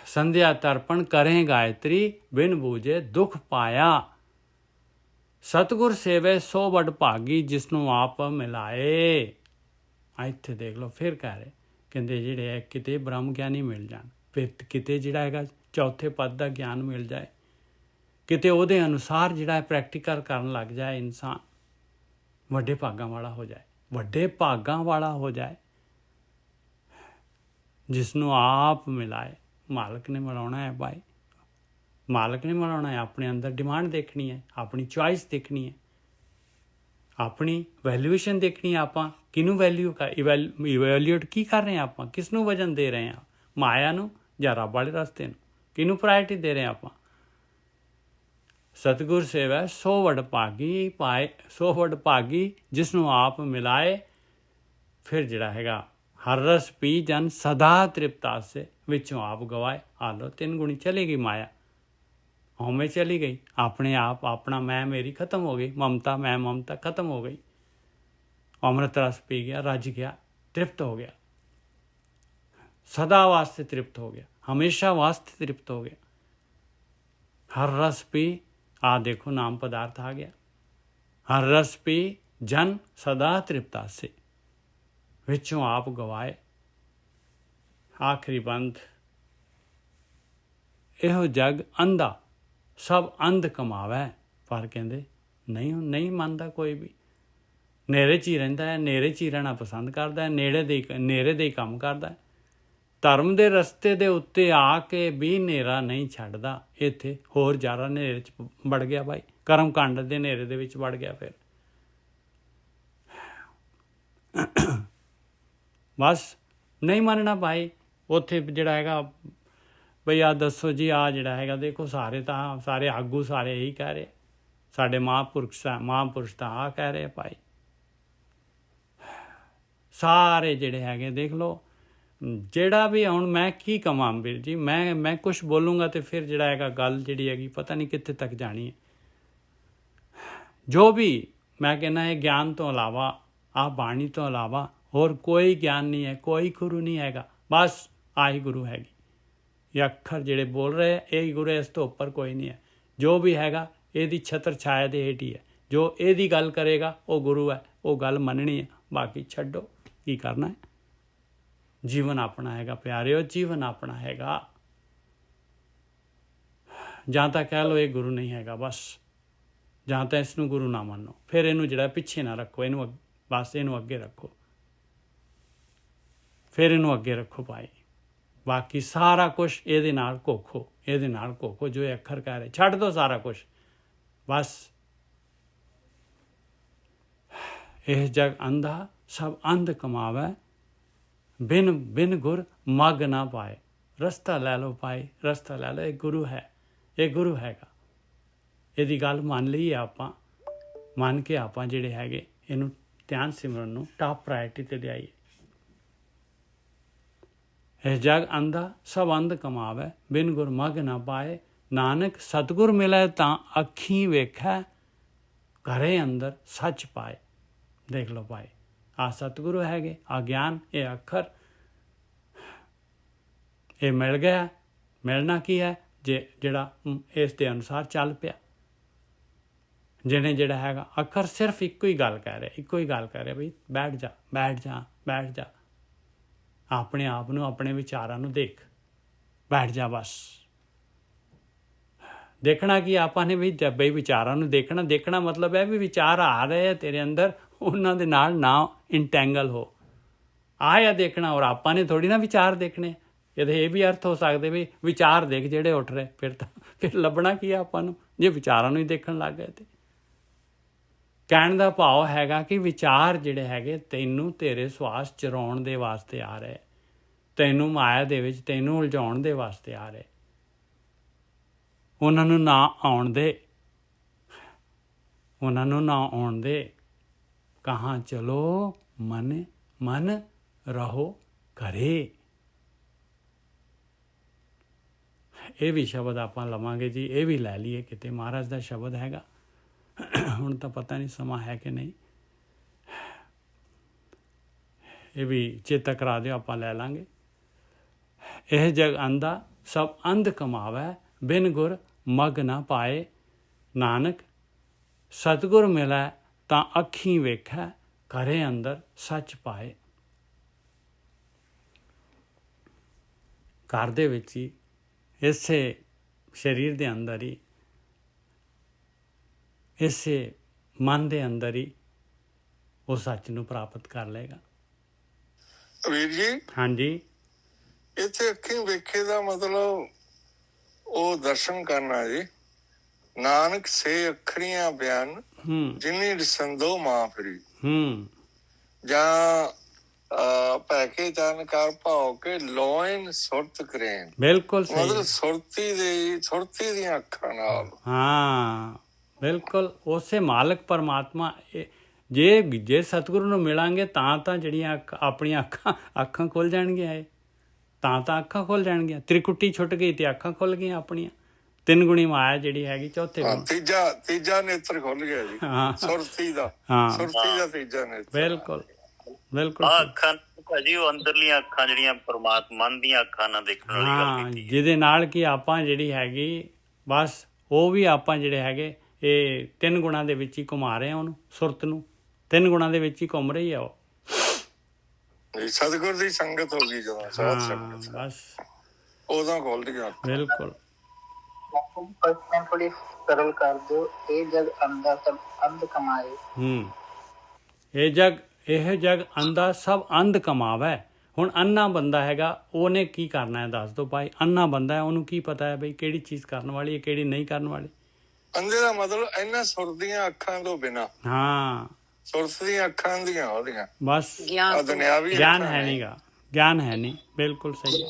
S1: ਸੰਧਿਆ ਤਰਪਣ ਕਰੇ ਗਾਇਤਰੀ, ਬਿਨ ਬੂਝੇ ਦੁੱਖ ਪਾਇਆ। ਸਤਿਗੁਰ ਸੇਵੇ ਸੋ ਵਡ ਭਾਗੀ, ਜਿਸ ਨੂੰ ਆਪ ਮਿਲਾਏ। ਇੱਥੇ ਦੇਖ ਲਓ ਫਿਰ ਕਹਿ ਰਹੇ, ਕਹਿੰਦੇ ਜਿਹੜੇ ਹੈ ਕਿਤੇ ਬ੍ਰਹਮ ਗਿਆਨੀ ਮਿਲ ਜਾਣ, ਕਿਤੇ ਜਿਹੜਾ ਹੈਗਾ ਚੌਥੇ ਪਦ ਦਾ ਗਿਆਨ ਮਿਲ ਜਾਏ, ਕਿਤੇ ਉਹਦੇ ਅਨੁਸਾਰ ਜਿਹੜਾ ਹੈ ਪ੍ਰੈਕਟੀਕਲ ਕਰਨ ਲੱਗ ਜਾਏ, ਇਨਸਾਨ ਵੱਡੇ ਭਾਗਾਂ ਵਾਲਾ ਹੋ ਜਾਏ, ਵੱਡੇ ਭਾਗਾਂ ਵਾਲਾ ਹੋ ਜਾਏ, ਜਿਸ ਨੂੰ ਆਪ ਮਿਲਾਏ। ਮਾਲਕ ਨੇ ਮਿਲਾਉਣਾ ਹੈ ਭਾਈ, ਮਾਲਕ ਨੇ ਮਿਲਾਉਣਾ ਹੈ। ਆਪਣੇ ਅੰਦਰ ਡਿਮਾਂਡ ਦੇਖਣੀ ਹੈ, ਆਪਣੀ ਚੁਆਇਸ ਦੇਖਣੀ ਹੈ, ਆਪਣੀ ਵੈਲਿਊਏਸ਼ਨ ਦੇਖਣੀ ਹੈ। ਆਪਾਂ ਕਿਹਨੂੰ ਇਵੈਲੂਏਟ ਕੀ ਕਰ ਰਹੇ ਹਾਂ, ਆਪਾਂ ਕਿਸ ਨੂੰ ਵਜਨ ਦੇ ਰਹੇ ਹਾਂ, ਮਾਇਆ ਨੂੰ ਜਾਂ ਰੱਬ ਵਾਲੇ ਰਸਤੇ ਨੂੰ, ਕਿਹਨੂੰ ਪ੍ਰਾਇਰਟੀ ਦੇ ਰਹੇ ਹਾਂ ਆਪਾਂ। ਸਤਿਗੁਰ ਸੇਵੈ ਸੋ ਵਡ ਭਾਗੀ ਪਾਏ, ਸੋ ਵਡ ਭਾਗੀ ਜਿਸ ਨੂੰ ਆਪ ਮਿਲਾਏ। ਫਿਰ ਜਿਹੜਾ ਹੈਗਾ ਹਰ ਰਸ ਪੀ ਜਨ ਸਦਾ ਤ੍ਰਿਪਤਾਸੇ, ਵਿੱਚੋਂ ਆਪ ਗਵਾਏ। ਆ ਲਓ 3 ਗੁਣੀ ਚਲੀ ਗਈ ਮਾਇਆ, ਹਉਮੈ ਚਲੀ ਗਈ, ਆਪਣੇ ਆਪ ਆਪਣਾ ਮੈਂ ਮੇਰੀ ਖਤਮ ਹੋ ਗਈ, ਮਮਤਾ ਮੈਂ ਮਮਤਾ ਖਤਮ ਹੋ ਗਈ। ਅੰਮ੍ਰਿਤ ਰਸ ਪੀ ਗਿਆ, ਰੱਜ ਗਿਆ, ਤ੍ਰਿਪਤ ਹੋ ਗਿਆ, ਸਦਾ ਵਾਸਤੇ ਤ੍ਰਿਪਤ ਹੋ ਗਿਆ, ਹਮੇਸ਼ਾ ਵਾਸਤੇ ਤ੍ਰਿਪਤ ਹੋ ਗਿਆ। ਹਰ ਰਸ ਪੀ, ਆ ਦੇਖੋ ਨਾਮ ਪਦਾਰਥ ਆ ਗਿਆ। ਹਰ ਰਸ ਪੀ ਜਨ ਸਦਾ ਤ੍ਰਿਪਤਾਸੇ, ਵਿੱਚੋਂ ਆਪ ਗਵਾਏ। ਆਖਰੀ ਬੰਦ, ਇਹੋ ਜਗ ਅੰਧਾ ਸਭ ਅੰਧ ਕਮਾਵੈ। ਪਰ ਕਹਿੰਦੇ ਨਹੀਂ ਮੰਨਦਾ ਕੋਈ ਵੀ, ਨੇਰੇ 'ਚ ਹੀ ਰਹਿੰਦਾ ਹੈ, ਨੇਰੇ 'ਚ ਹੀ ਰਹਿਣਾ ਪਸੰਦ ਕਰਦਾ ਹੈ, ਨੇਰੇ ਦੇ ਹੀ ਕੰਮ ਕਰਦਾ ਹੈ। ਧਰਮ ਦੇ ਰਸਤੇ ਦੇ ਉੱਤੇ ਆ ਕੇ ਵੀ ਹਨੇਰਾ ਨਹੀਂ ਛੱਡਦਾ। ਇੱਥੇ ਹੋਰ ਜ਼ਿਆਦਾ ਹਨੇਰੇ 'ਚ ਵੜ ਗਿਆ ਭਾਈ, ਕਰਮ ਕਾਂਡ ਦੇ ਹਨੇਰੇ ਦੇ ਵਿੱਚ ਵੜ ਗਿਆ। ਫਿਰ ਬਸ ਨਹੀਂ ਮੰਨਣਾ ਭਾਈ। ਉੱਥੇ ਜਿਹੜਾ ਹੈਗਾ ਬਈ ਆ ਦੱਸੋ ਜੀ, ਆ ਜਿਹੜਾ ਹੈਗਾ ਦੇਖੋ ਸਾਰੇ ਆਗੂ ਸਾਰੇ ਇਹੀ ਕਹਿ ਰਹੇ, ਸਾਡੇ ਮਹਾਂਪੁਰਸ਼ ਤਾਂ ਆਹ ਕਹਿ ਰਹੇ ਭਾਈ। ਸਾਰੇ ਜਿਹੜੇ ਹੈਗੇ ਦੇਖ ਲਓ, ਜਿਹੜਾ ਵੀ ਹੁਣ ਮੈਂ ਕੀ ਕਵਾਂ ਵੀਰ ਜੀ, ਮੈਂ ਕੁਛ ਬੋਲੂੰਗਾ ਤੇ ਫਿਰ ਜਿਹੜਾ ਹੈਗਾ ਗੱਲ ਜਿਹੜੀ ਹੈਗੀ ਪਤਾ ਨਹੀਂ ਕਿੱਥੇ ਤੱਕ ਜਾਣੀ ਹੈ। ਜੋ ਵੀ ਮੈਂ ਕਹਿੰਦਾ ਇਹ ਗਿਆਨ ਤੋਂ ਇਲਾਵਾ, ਆਹ ਬਾਣੀ ਤੋਂ ਇਲਾਵਾ ਹੋਰ ਕੋਈ ਗਿਆਨ ਨਹੀਂ ਹੈ, ਕੋਈ ਗੁਰੂ ਨਹੀਂ ਹੈਗਾ। ਬਸ ਆਹੀ ਗੁਰੂ ਹੈਗੀ, ਇਹ ਅੱਖਰ ਜਿਹੜੇ ਬੋਲ ਰਹੇ ਇਹ ਗੁਰੂ, ਇਸ ਤੋਂ ਉੱਪਰ ਕੋਈ ਨਹੀਂ ਹੈ। ਜੋ ਵੀ ਹੈਗਾ ਇਹਦੀ ਛਤਰ ਛਾਇਆ ਦੇ ਹੇਠ ਹੀ ਹੈ। ਜੋ ਇਹਦੀ ਗੱਲ ਕਰੇਗਾ ਉਹ ਗੁਰੂ ਹੈ, ਉਹ ਗੱਲ ਮੰਨਣੀ ਹੈ, ਬਾਕੀ ਛੱਡੋ ਕੀ ਕਰਨਾ ਹੈ। ਜੀਵਨ ਆਪਣਾ ਹੈਗਾ ਪਿਆਰਿਓ, ਜੀਵਨ ਆਪਣਾ ਹੈਗਾ। ਜਾਂ ਤਾਂ ਕਹਿ ਲਓ ਇਹ ਗੁਰੂ ਨਹੀਂ ਹੈਗਾ ਬਸ, ਜਾਂ ਤਾਂ ਇਸ ਨੂੰ ਗੁਰੂ ਨਾ ਮੰਨੋ, ਫਿਰ ਇਹਨੂੰ ਜਿਹੜਾ ਪਿੱਛੇ ਨਾ ਰੱਖੋ, ਇਹਨੂੰ ਬਸ ਇਹਨੂੰ ਅੱਗੇ ਰੱਖੋ, ਫਿਰ ਇਹਨੂੰ ਅੱਗੇ ਰੱਖੋ ਭਾਈ। ਬਾਕੀ ਸਾਰਾ ਕੁਛ ਇਹਦੇ ਨਾਲ ਘੋਖੋ, ਇਹਦੇ ਨਾਲ ਘੋਖੋ। ਜੋ ਇਹ ਅੱਖਰ ਕਹਿ ਰਹੇ ਛੱਡ ਦਿਓ ਸਾਰਾ ਕੁਛ, ਬਸ। ਇਹ ਜਗ ਅੰਧਾ ਸਭ ਅੰਧ ਕਮਾਵੈ, ਬਿਨ ਗੁਰ ਮਗ ਨਾ ਪਾਏ। ਰਸਤਾ ਲੈ ਲਓ ਭਾਈ, ਰਸਤਾ ਲੈ ਲਓ। ਇਹ ਗੁਰੂ ਹੈ, ਇਹ ਗੁਰੂ ਹੈਗਾ। ਇਹਦੀ ਗੱਲ ਮੰਨ ਲਈ ਆਪਾਂ, ਮੰਨ ਕੇ ਆਪਾਂ ਜਿਹੜੇ ਹੈਗੇ ਇਹਨੂੰ ਧਿਆਨ ਸਿਮਰਨ ਨੂੰ ਟਾਪ ਪ੍ਰਾਇਰਟੀ 'ਤੇ ਲਿਆਈਏ। ਇਹ ਜਗ ਅੰਧਾ ਸਭ ਅੰਧ ਕਮਾਵੈ, ਬਿਨ ਗੁਰ ਮਗ ਨਾ ਪਾਏ। ਨਾਨਕ ਸਤਿਗੁਰ ਮਿਲੈ ਤਾਂ ਅੱਖੀਂ ਵੇਖੈ, ਘਰੇ ਅੰਦਰ ਸੱਚ ਪਾਏ। ਦੇਖ ਲਓ ਭਾਈ, ਆ ਸਤਿਗੁਰੂ ਹੈਗੇ, ਆ ਗਿਆਨ, ਇਹ ਅੱਖਰ, ਇਹ ਮਿਲ ਗਿਆ। ਮਿਲਣਾ ਕੀ ਹੈ? ਜਿਹੜਾ ਇਸ ਦੇ ਅਨੁਸਾਰ ਚੱਲ ਪਿਆ। ਜਿਹਨੇ ਜਿਹੜਾ ਹੈਗਾ ਅੱਖਰ ਸਿਰਫ ਇੱਕੋ ਹੀ ਗੱਲ ਕਹਿ ਰਿਹਾ, ਬਈ ਬੈਠ ਜਾ, ਆਪਣੇ ਆਪ ਨੂੰ, ਆਪਣੇ ਵਿਚਾਰਾਂ ਨੂੰ ਦੇਖ, ਬੈਠ ਜਾ ਬਸ। ਦੇਖਣਾ ਕੀ ਆਪਾਂ ਨੇ ਵੀ, ਬਈ ਵਿਚਾਰਾਂ ਨੂੰ ਦੇਖਣਾ ਮਤਲਬ ਹੈ ਵੀ ਵਿਚਾਰ ਆ ਰਹੇ ਆ ਤੇਰੇ ਅੰਦਰ, ਉਹਨਾਂ ਦੇ ਨਾਲ ਨਾ ਇੰਟੈਂਗਲ ਹੋ। ਆਇਆ ਦੇਖਣਾ, ਔਰ ਆਪਾਂ ਨੇ ਥੋੜ੍ਹੀ ਨਾ ਵਿਚਾਰ ਦੇਖਣੇ। ਇਹਦੇ ਇਹ ਵੀ ਅਰਥ ਹੋ ਸਕਦੇ ਵੀ ਵਿਚਾਰ ਦੇਖ ਜਿਹੜੇ ਉੱਠ ਰਹੇ, ਫਿਰ ਲੱਭਣਾ ਕੀ ਆ ਆਪਾਂ ਨੂੰ, ਜੇ ਵਿਚਾਰਾਂ ਨੂੰ ਹੀ ਦੇਖਣ ਲੱਗ ਗਏ। ਤੇ ਕਹਿਣ ਦਾ ਭਾਵ ਹੈਗਾ ਕਿ ਵਿਚਾਰ ਜਿਹੜੇ ਹੈਗੇ ਤੈਨੂੰ ਤੇਰੇ ਸਵਾਸ ਚਰਾਉਣ ਦੇ ਵਾਸਤੇ ਆ ਰਹੇ, ਤੈਨੂੰ ਮਾਇਆ ਦੇ ਵਿੱਚ ਤੈਨੂੰ ਉਲਝਾਉਣ ਦੇ ਵਾਸਤੇ ਆ ਰਹੇ। ਉਹਨਾਂ ਨੂੰ ਨਾ ਆਉਣ ਦੇ, ਕਹਾਂ ਚਲੋ ਮਨ ਰਹੋ ਘਰੇ। ਇਹ ਵੀ ਸ਼ਬਦ ਆਪਾਂ ਲਵਾਂਗੇ ਜੀ, ਇਹ ਵੀ ਲੈ ਲਈਏ ਕਿਤੇ, ਮਹਾਰਾਜ ਦਾ ਸ਼ਬਦ ਹੈਗਾ। ਹੁਣ ਤਾਂ ਪਤਾ ਨਹੀਂ ਸਮਾਂ ਹੈ ਕਿ ਨਹੀਂ, ਇਹ ਵੀ ਚੇਤਾ ਕਰਾ ਦਿਓ, ਆਪਾਂ ਲੈ ਲਾਂਗੇ। ਇਹ ਜਗ ਅੰਧਾ ਸਭ ਅੰਧ ਕਮਾਵੈ, ਬਿਨ ਗੁਰ ਮਗ ਨਾ ਪਾਏ। ਨਾਨਕ ਸਤਿਗੁਰ ਮਿਲੈ ਤਾਂ ਅੱਖੀਂ ਵੇਖੈ, ਘਰੇ ਅੰਦਰ ਸੱਚ ਪਾਏ। ਘਰ ਦੇ ਵਿੱਚ ਹੀ, ਇਸੇ ਸਰੀਰ ਦੇ ਅੰਦਰ ਹੀ, ਇਸੇ ਮਨ ਦੇ ਅੰਦਰ ਹੀ ਉਹ ਸੱਚ ਨੂੰ ਪ੍ਰਾਪਤ ਕਰ ਲਏਗਾ।
S8: ਵੀਰ ਜੀ,
S1: ਹਾਂਜੀ,
S8: ਇੱਥੇ ਅੱਖੀਂ ਵੇਖੇ ਦਾ ਮਤਲਬ ਉਹ ਦਰਸ਼ਨ ਕਰਨਾ ਜੀ। ਨਾਨਕ ਸੇ ਅੱਖਰੀਆਂ ਬਿਆਨ ਜਿਨੀ ਰਸੰਦੋ ਮਾਂ ਫਰੀ, ਜਾਂ ਪੈ ਕੇ ਚਰਨ ਕਰ ਭਾਉ ਕੇ ਲੋਇਨ ਸੁਰਤ ਕਰੇਨ।
S1: ਬਿਲਕੁਲ ਸਹੀ,
S8: ਮਤਲਬ ਸੁਰਤੀ ਦੀਆਂ ਅੱਖਾਂ ਨਾਲ।
S1: ਹਾਂ ਬਿਲਕੁਲ, ਉਸੇ ਮਾਲਕ ਪਰਮਾਤਮਾ। ਜੇ ਸਤਿਗੁਰੂ ਨੂੰ ਮਿਲਾਂਗੇ ਤਾਂ ਜਿਹੜੀਆਂ ਆਪਣੀਆਂ ਅੱਖਾਂ ਖੁੱਲ ਜਾਣਗੀਆਂ, ਇਹ ਤਾਂ ਅੱਖਾਂ ਖੁੱਲ ਜਾਣਗੀਆਂ। ਤ੍ਰਿਕੁਟੀ ਛੁੱਟ ਗਈ ਤੇ ਅੱਖਾਂ ਖੁੱਲ ਗਈਆਂ ਆਪਣੀਆਂ। 3 ਗੁਣੀ ਮਾਇਆ ਜਿਹੜੀ ਹੈਗੀ, ਚੌਥੇ ਗੁਣ,
S8: ਤੀਜਾ ਨੇਤਰ ਖੁੱਲ ਗਿਆ ਜੀ। ਸੁਰਤੀ ਦਾ ਤੀਜਾ ਨੇਤਰ।
S1: ਬਿਲਕੁਲ ਬਿਲਕੁਲ।
S5: ਅੱਖਾਂ ਭਾਜੀ ਉਹ ਅੰਦਰਲੀਆਂ ਅੱਖਾਂ ਜਿਹੜੀਆਂ ਪਰਮਾਤਮਾ ਮਨ ਦੀਆਂ ਅੱਖਾਂ ਨਾਲ ਦੇਖਣ ਵਾਲੀ ਗੱਲ ਕੀਤੀ,
S1: ਜਿਹਦੇ ਨਾਲ ਕਿ ਆਪਾਂ ਜਿਹੜੀ ਹੈਗੀ ਬਸ ਉਹ ਵੀ ਆਪਾਂ ਜਿਹੜੇ ਹੈਗੇ ਇਹ 3 ਗੁਣਾਂ ਦੇ ਵਿੱਚ ਹੀ ਘੁਮਾ ਰਹੇ ਆ ਉਹਨੂੰ, ਸੁਰਤ ਨੂੰ 3 ਗੁਣਾਂ ਦੇ ਵਿੱਚ ਹੀ ਘੁੰਮ ਰਹੀ ਆ ਉਹ।
S8: ਸਤਿਗੁਰ ਦੀ ਸੰਗਤ ਹੋ ਗਈ ਜਦੋਂ ਸਾਧ ਸੰਗਤ,
S1: ਬਸ
S8: ਉਦੋਂ ਖੁੱਲ ਗਿਆ।
S1: ਬਿਲਕੁਲ।
S9: ਥੋੜੀ ਸਰਲ ਕਰ ਦਿਓ। ਇਹ ਜਗ ਅੰਧਾ ਸਭ ਅੰਧ ਕਮਾਏ।
S1: ਇਹ ਜਗ ਅੰਧਾ ਸਭ ਅੰਧ ਕਮਾਵੇ। ਹੁਣ ਅੰਨਾ ਬੰਦਾ ਹੈਗਾ, ਉਹਨੇ ਕੀ ਕਰਨਾ ਹੈ ਦੱਸ ਦਿਓ ਭਾਈ। ਅੰਨਾ ਬੰਦਾ ਹੈ, ਉਹਨੂੰ ਕੀ ਪਤਾ ਹੈ ਬਈ ਕਿਹੜੀ ਚੀਜ਼ ਕਰਨ ਵਾਲੀ ਹੈ, ਕਿਹੜੀ ਨਹੀਂ ਕਰਨ ਵਾਲੀ।
S8: ਅੰਧੇ ਦਾ ਮਤਲਬ ਇਹਨਾਂ ਸੁਰਤੀਆਂ ਅੱਖਾਂ ਤੋਂ ਬਿਨਾਂ, ਸੁਰਤ ਦੀਆਂ ਅੱਖਾਂ ਦੀਆਂ ਉਹਦੀਆਂ
S1: ਬਸ ਗਿਆਨ ਹੈ ਨੀਗਾ, ਗਿਆਨ ਹੈ ਨਹੀਂ। ਬਿਲਕੁਲ ਸਹੀ ਹੈ।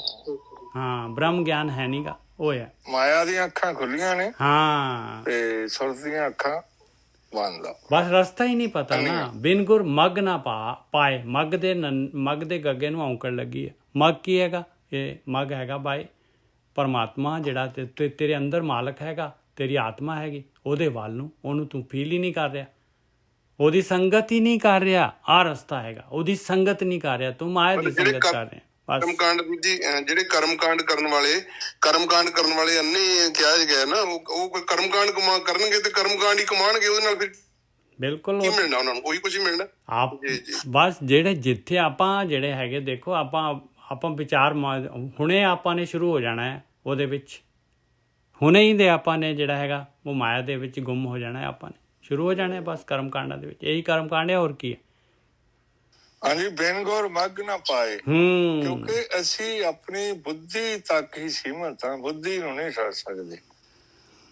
S1: ਬ੍ਰਹਮ ਗਿਆਨ ਹੈ ਨੀਗਾ, ਉਹ ਹੈ।
S8: ਮਾਇਆ ਦੀਆਂ ਅੱਖਾਂ ਖੁੱਲੀਆਂ ਨੇ ਤੇ ਸੁਰਤ ਦੀਆਂ ਅੱਖਾਂ ਬੰਦ ਆ।
S1: ਬਸ ਰਸਤਾ ਹੀ ਨਹੀਂ ਪਤਾ ਨਾ। ਬਿਨ ਗੁਰ ਮੱਗ ਨਾ ਪਾਏ। ਮੱਗ ਦੇ ਗੱਗੇ ਨੂੰ ਔਂਕੜ ਲੱਗੀ ਹੈ। ਮੱਗ ਕੀ ਹੈਗਾ? ਇਹ ਮੱਗ ਹੈਗਾ ਬਾਈ ਪਰਮਾਤਮਾ, ਜਿਹੜਾ ਤੇਰੇ ਅੰਦਰ ਮਾਲਕ ਹੈਗਾ, ਤੇਰੀ ਆਤਮਾ ਹੈਗੀ, ਉਹਦੇ ਵੱਲ ਨੂੰ ਉਹਨੂੰ ਤੂੰ ਫੀਲ ਹੀ ਨਹੀਂ ਕਰ ਰਿਹਾ, ਉਹਦੀ ਸੰਗਤ ਹੀ ਨਹੀਂ ਕਰ ਰਿਹਾ। ਆਹ ਰਸਤਾ ਹੈਗਾ, ਉਹਦੀ ਸੰਗਤ ਨਹੀਂ ਕਰ ਰਿਹਾ, ਤੂੰ ਮਾਇਆ ਦੀ ਸੰਗਤ ਕਰ ਰਿਹਾ।
S6: ਕਰਮਕਾਂਡ ਜੀ, ਜਿਹੜੇ ਕਰਮਕਾਂਡ ਕਰਨ ਵਾਲੇ ਅੰਨੇ ਕਿਹਾ ਗਿਆ ਨਾ, ਉਹ ਕਰਮਕਾਂਡ ਕਰਨਗੇ ਤੇ ਕਰਮਕਾਂਡ ਹੀ ਕਮਾਣਗੇ। ਉਹਦੇ ਨਾਲ ਫਿਰ
S1: ਬਿਲਕੁਲ
S6: ਕੀ ਮਿਲਣਾ ਉਹਨਾਂ ਨੂੰ? ਉਹੀ ਕੁਝ ਹੀ ਮਿਲਣਾ।
S1: ਬਸ ਜਿਹੜੇ ਜਿੱਥੇ ਆਪਾਂ ਜਿਹੜੇ ਹੈਗੇ, ਦੇਖੋ ਆਪਾਂ ਵਿਚਾਰ ਹੁਣੇ ਆਪਾਂ ਨੇ ਸ਼ੁਰੂ ਹੋ ਜਾਣਾ ਹੈ ਉਹਦੇ ਵਿੱਚ, ਹੁਣੇ ਹੀ ਦੇ ਆਪਾਂ ਨੇ ਜਿਹੜਾ ਹੈਗਾ ਉਹ ਮਾਇਆ ਦੇ ਵਿੱਚ ਗੁੰਮ ਹੋ ਜਾਣਾ ਹੈ। ਆਪਾਂ ਨੇ ਸ਼ੁਰੂ ਹੋ ਜਾਣਾ ਬਸ ਕਰਮਕਾਂਡਾਂ ਦੇ ਵਿੱਚ। ਇਹੀ ਕਰਮਕਾਂਡ ਹੈ, ਹੋਰ ਕੀ ਹੈ।
S8: ਹਾਂਜੀ, ਬਿਨ ਗੁਰ ਮੱਗ ਨਾ ਪਾਏ, ਕਿਉਂਕਿ ਅਸੀਂ ਆਪਣੀ ਬੁੱਧੀ ਤੱਕ ਹੀ ਸੀਮਤ ਹਾਂ, ਬੁੱਧੀ ਨੂੰ ਨਹੀਂ ਛੱਡ ਸਕਦੇ।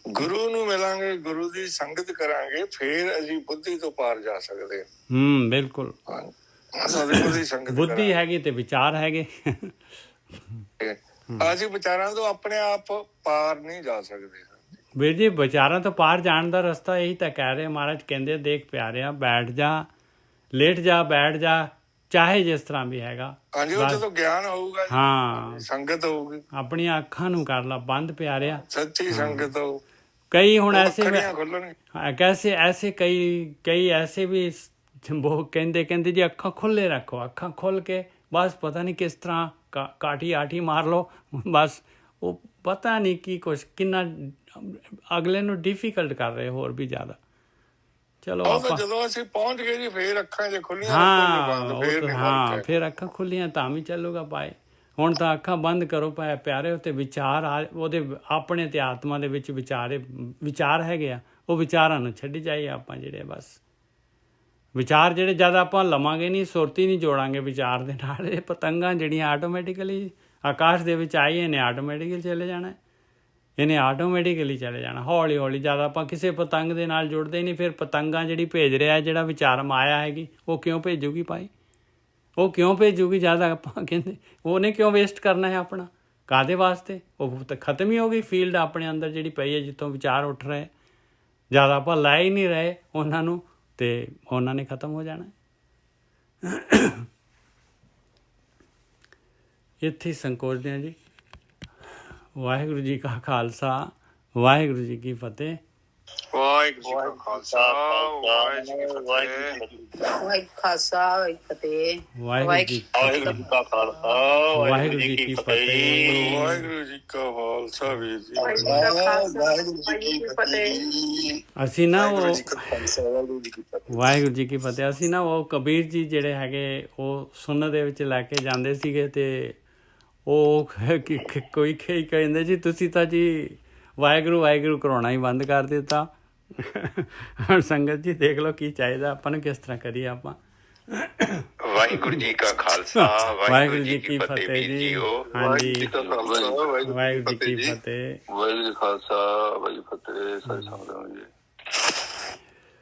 S8: ਗੁਰੂ ਨੂੰ ਮਿਲਾਂਗੇ, ਗੁਰੂ ਦੀ ਸੰਗਤ ਕਰਾਂਗੇ, ਫੇਰ ਅਸੀਂ ਬੁੱਧੀ ਤੋਂ ਪਾਰ ਜਾ ਸਕਦੇ ਹਾਂ।
S1: ਬਿਲਕੁਲ।
S8: ਬੁੱਧੀ
S1: ਹੈਗੀ ਤੇ ਵਿਚਾਰ ਹੈਗੇ।
S8: ਅਸੀਂ ਵਿਚਾਰਾਂ ਤੋਂ ਆਪਣੇ ਆਪ ਪਾਰ ਨਹੀਂ ਜਾ ਸਕਦੇ।
S1: ਵੀਰ ਜੀ, ਵਿਚਾਰਾਂ ਤੋਂ ਪਾਰ ਜਾਣ ਦਾ ਰਸਤਾ ਇਹੀ ਤਾਂ ਕਹਿ ਰਹੇ ਮਹਾਰਾਜ। ਕਹਿੰਦੇ ਦੇਖ ਪਿਆਰਿਆ, ਬੈਠ ਜਾ, ਲੇਟ ਜਾ, ਬੈਠ ਜਾ, ਚਾਹੇ ਜਿਸ ਤਰ੍ਹਾਂ ਵੀ ਹੈਗਾ।
S8: ਜਦੋਂ ਗਿਆਨ ਹੋਊਗਾ, ਸੰਗਤ ਹੋਊਗੀ,
S1: ਆਪਣੀਆਂ ਅੱਖਾਂ ਨੂੰ ਕਰ ਲਾ ਬੰਦ ਪਿਆਰਿਆ,
S8: ਸੱਚੀ ਸੰਗਤ ਹੋਊ।
S1: ਕਈ ਹੁਣ ਐਸੇ ਕਈ ਐਸੇ ਵੀ ਕਹਿੰਦੇ ਜੀ ਅੱਖਾਂ ਖੁੱਲੇ ਰੱਖੋ, ਅੱਖਾਂ ਖੁੱਲ ਕੇ ਬਸ ਪਤਾ ਨਹੀਂ ਕਿਸ ਤਰ੍ਹਾਂ ਕਾਠੀ ਆਠੀ ਮਾਰ ਲਓ। ਬਸ ਉਹ ਪਤਾ ਨਹੀਂ ਕੀ ਕੁਛ ਕਿੰਨਾ ਅਗਲੇ ਨੂੰ ਡਿਫੀਕਲਟ ਕਰ ਰਹੇ, ਹੋਰ ਵੀ ਜ਼ਿਆਦਾ। ਚਲੋ
S8: ਜਦੋਂ ਅਸੀਂ ਪਹੁੰਚ ਗਏ ਜੀ, ਫੇਰ ਅੱਖਾਂ ਜੇ ਖੁੱਲੀਆਂ,
S1: ਫਿਰ ਅੱਖਾਂ ਖੁੱਲੀਆਂ ਤਾਂ ਵੀ ਚੱਲੂਗਾ ਭਾਈ। ਹੁਣ ਤਾਂ ਅੱਖਾਂ ਬੰਦ ਕਰੋ ਪਿਆਰੇ, ਉੱਤੇ ਵਿਚਾਰ ਉਹਦੇ ਆਪਣੇ ਤੇ ਆਤਮਾ ਦੇ ਵਿੱਚ ਵਿਚਾਰ ਹੈਗੇ ਆ, ਉਹ ਵਿਚਾਰਾਂ ਨੂੰ ਛੱਡੀ ਜਾਈਏ ਆਪਾਂ। ਜਿਹੜੇ ਬਸ ਵਿਚਾਰ ਜਿਹੜੇ ਜਦ ਆਪਾਂ ਲਵਾਂਗੇ ਨਹੀਂ, ਸੁਰਤੀ ਨਹੀਂ ਜੋੜਾਂਗੇ ਵਿਚਾਰ ਦੇ ਨਾਲ, ਇਹ ਪਤੰਗਾਂ ਜਿਹੜੀਆਂ ਆਟੋਮੈਟਿਕਲੀ ਆਕਾਸ਼ ਦੇ ਵਿੱਚ ਆਈ, ਇਹਨੇ ਆਟੋਮੈਟਿਕਲੀ ਚਲੇ ਜਾਣਾ, ਹੌਲੀ ਹੌਲੀ। ਜਦ ਆਪਾਂ ਕਿਸੇ ਪਤੰਗ ਦੇ ਨਾਲ ਜੁੜਦੇ ਨਹੀਂ, ਫਿਰ ਪਤੰਗਾਂ ਜਿਹੜੀ ਭੇਜ ਰਿਹਾ, ਜਿਹੜਾ ਵਿਚਾਰ ਮਾਇਆ ਹੈਗੀ, ਉਹ ਕਿਉਂ ਭੇਜੂਗੀ ਭਾਈ? ਉਹ ਕਿਉਂ ਭੇਜੂਗੀ? ਜਦ ਆਪਾਂ ਕਹਿੰਦੇ ਉਹਨੇ ਕਿਉਂ ਵੇਸਟ ਕਰਨਾ ਹੈ ਆਪਣਾ? ਕਾਹਦੇ ਵਾਸਤੇ? ਉਹ ਤਾਂ ਖਤਮ ਹੀ ਹੋ ਗਈ ਫੀਲਡ ਆਪਣੇ ਅੰਦਰ ਜਿਹੜੀ ਪਈ ਹੈ, ਜਿੱਥੋਂ ਵਿਚਾਰ ਉੱਠ ਰਹੇ। ਜਦ ਆਪਾਂ ਲੈ ਹੀ ਨਹੀਂ ਰਹੇ ਉਹਨਾਂ ਨੂੰ, ਤੇ ਉਹਨਾਂ ਨੇ ਖਤਮ ਹੋ ਜਾਣਾ। ਇੱਥੇ ਸੰਕੋਚਦੇ ਹਾਂ ਜੀ। ਵਾਹਿਗੁਰੂ ਜੀ ਕਾ ਖਾਲਸਾ, ਵਾਹਿਗੁਰੂ ਜੀ ਕੀ ਫਤਿਹ।
S8: ਵਾਹਿਗੁਰੂ ਜੀ ਕਾ ਖਾਲਸਾ, ਵਾਹਿਗੁਰੂ ਜੀ ਕੀ ਫਤਿਹ।
S1: ਵਾਹਿਗੁਰੂ ਜੀ ਕਾ ਖਾਲਸਾ, ਵਾਹਿਗੁਰੂ ਜੀ ਕੀ ਫਤਿਹ।
S8: ਵਾਹਿਗੁਰੂ ਜੀ ਕਾ ਖਾਲਸਾ, ਵੀਰ ਜੀ
S3: ਵਾਹਿਗੁਰੂ ਜੀ ਕੀ ਫਤਿਹ।
S1: ਅਸੀਂ ਨਾ ਉਹ ਵਾਹਿਗੁਰੂ ਜੀ ਕੀ ਫਤਿਹ। ਅਸੀਂ ਨਾ ਉਹ ਕਬੀਰ ਜੀ ਜਿਹੜੇ ਹੈਗੇ, ਉਹ ਸੁਨਤ ਦੇ ਵਿੱਚ ਲੈ ਕੇ ਜਾਂਦੇ ਸੀਗੇ, ਤੇ ਉਹ ਕੋਈ ਕਹਿੰਦੇ ਜੀ ਤੁਸੀਂ ਤਾਂ ਜੀ ਵਾਹਿਗੁਰੂ ਵਾਹਿਗੁਰੂ ਕਰਾਉਣਾ ਹੀ ਬੰਦ ਕਰ ਦਿੱਤਾ। ਹੁਣ ਸੰਗਤ ਜੀ ਦੇਖ ਲਓ ਕੀ ਚਾਹੀਦਾ ਆਪਾਂ ਨੂੰ, ਕਿਸ ਤਰ੍ਹਾਂ ਕਰੀਏ ਆਪਾਂ।
S10: ਵਾਹਿਗੁਰੂ ਜੀ ਕਾ ਖਾਲਸਾ
S1: ਵਾਹਿਗੁਰੂ ਜੀ ਕੀ ਫਤਿਹ ਜੀ। ਹਾਂਜੀ, ਵਾਹਿਗੁਰੂ ਜੀ ਕੀ ਫਤਿਹ।
S10: ਵਾਹਿਗੁਰੂ ਜੀ ਖਾਲਸਾ ਵਾਹਿਗੁਰੂ ਫਤਿਹ। ਸਾਰੇ ਸੰਗਤਾਂ ਜੀ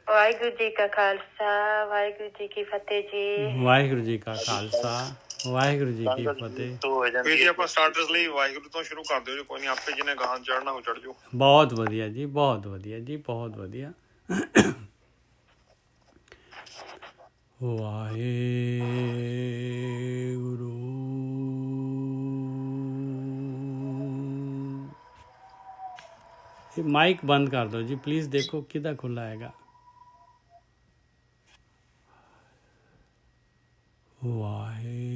S3: ਵਾਹਿਗੁਰੂ ਜੀ ਕਾ ਖਾਲਸਾ ਵਾਹਿਗੁਰੂ ਜੀ ਕੀ ਫਤਿਹ ਜੀ।
S1: ਵਾਹਿਗੁਰੂ ਜੀ ਕਾ ਖਾਲਸਾ ਵਾਹਿਗੁਰੂ ਜੀ ਕੀ ਫਤਿਹ।
S7: ਜੀ ਆਪਾਂ ਸਟਾਰਟਰਸ ਲਈ ਵਾਹਿਗੁਰੂ ਤੋਂ ਸ਼ੁਰੂ ਕਰ ਦਿਓ ਜੀ, ਕੋਈ ਨਹੀਂ, ਆਪੇ ਜਿਹਨੇ ਗਾਹਾਂ ਚੜ੍ਹਨਾ ਹੋ ਚੜ੍ਹ ਜਾਓ।
S1: ਬਹੁਤ ਵਧੀਆ ਜੀ, ਬਹੁਤ ਵਧੀਆ ਜੀ, ਬਹੁਤ ਵਧੀਆ। ਵਾਹਿਗੁਰੂ। ਇਹ ਮਾਈਕ ਬੰਦ ਕਰ ਦਿਓ ਜੀ ਪਲੀਜ਼, ਦੇਖੋ ਕਿਹਦਾ ਖੁੱਲਾ ਹੈਗਾ। ਵਾਹਿਗੁਰੂ।